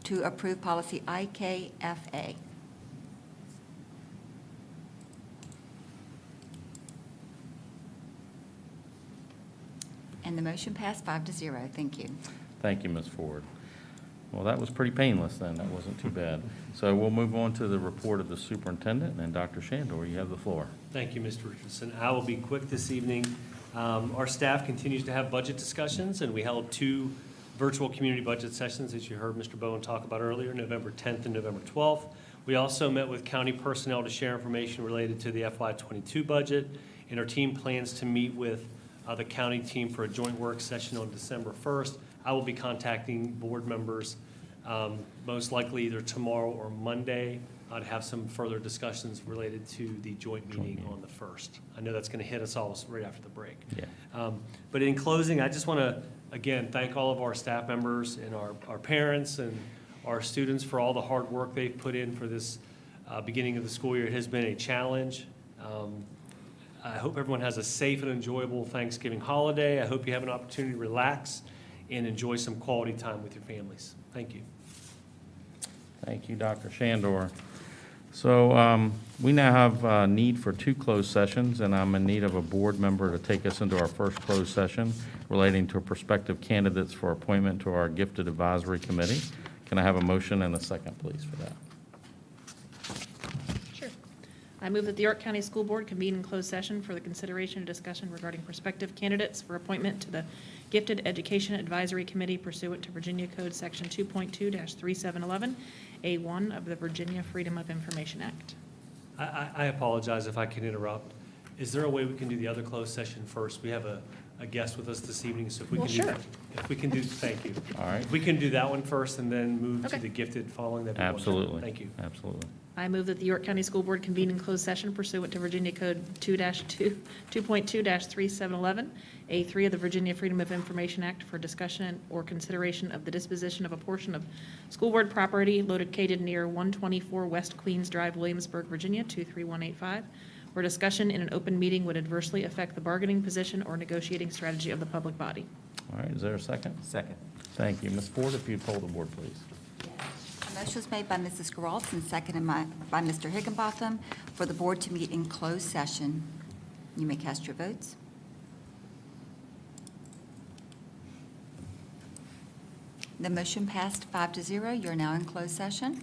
to approve policy IKFA. And the motion passed 5-0. Thank you. Thank you, Ms. Ford. Well, that was pretty painless then. That wasn't too bad. So we'll move on to the report of the superintendent, and Dr. Shandor, you have the floor. Thank you, Mr. Richardson. I will be quick this evening. Our staff continues to have budget discussions, and we held 2 virtual community budget sessions, as you heard Mr. Bowen talk about earlier, November 10th and November 12th. We also met with county personnel to share information related to the FY22 budget, and our team plans to meet with the county team for a joint work session on December 1st. I will be contacting board members most likely either tomorrow or Monday to have some further discussions related to the joint meeting on the 1st. I know that's going to hit us all right after the break. Yeah. But in closing, I just want to, again, thank all of our staff members and our parents and our students for all the hard work they've put in for this beginning of the school year. It has been a challenge. I hope everyone has a safe and enjoyable Thanksgiving holiday. I hope you have an opportunity to relax and enjoy some quality time with your families. Thank you. Thank you, Dr. Shandor. So we now have a need for 2 closed sessions, and I'm in need of a board member to take us into our first closed session relating to prospective candidates for appointment to our Gifted Advisory Committee. Can I have a motion and a second, please, for that? Sure. I move that the York County School Board convene in closed session for the consideration and discussion regarding prospective candidates for appointment to the Gifted Education Advisory Committee pursuant to Virginia Code Section 2.2-3711, A1 of the Virginia Freedom of Information Act. I apologize if I can interrupt. Is there a way we can do the other closed session first? We have a guest with us this evening, so if we Well, can sure. do, if we can do, thank you. All right. If we can do that one first and then move to Okay. the gifted following that. Absolutely. Thank you. Absolutely. I move that the York County School Board convene in closed session pursuant to Virginia Code 2.2-3711, A3 of the Virginia Freedom of Information Act for discussion or consideration of the disposition of a portion of school board property located near 124 West Queens Drive, Williamsburg, Virginia, 23185, where discussion in an open meeting would adversely affect the bargaining position or negotiating strategy of the public body. All right, is there a second? Second. Thank you. Ms. Ford, if you'd poll the board, please. A motion was made by Mrs. Geralds and seconded by Mr. Higginbotham for the board to meet in closed session. You may cast your votes. The motion passed 5-0. You're now in closed session.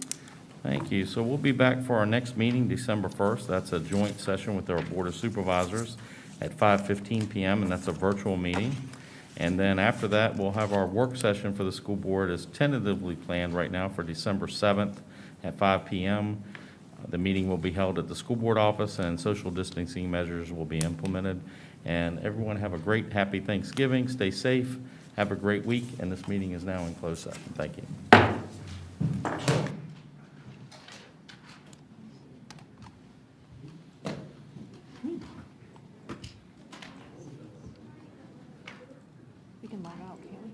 Thank you. So we'll be back for our next meeting, December 1st. That's a joint session with our Board of Supervisors at 5:15 p.m., and that's a virtual meeting. And then after that, we'll have our work session for the school board as tentatively planned right now for December 7th at 5 p.m. The meeting will be held at the school board office, and social distancing measures will be implemented. And everyone have a great, happy Thanksgiving. Stay safe. Have a great week. And this meeting is now in closed session. Thank you. We can log out, can't we?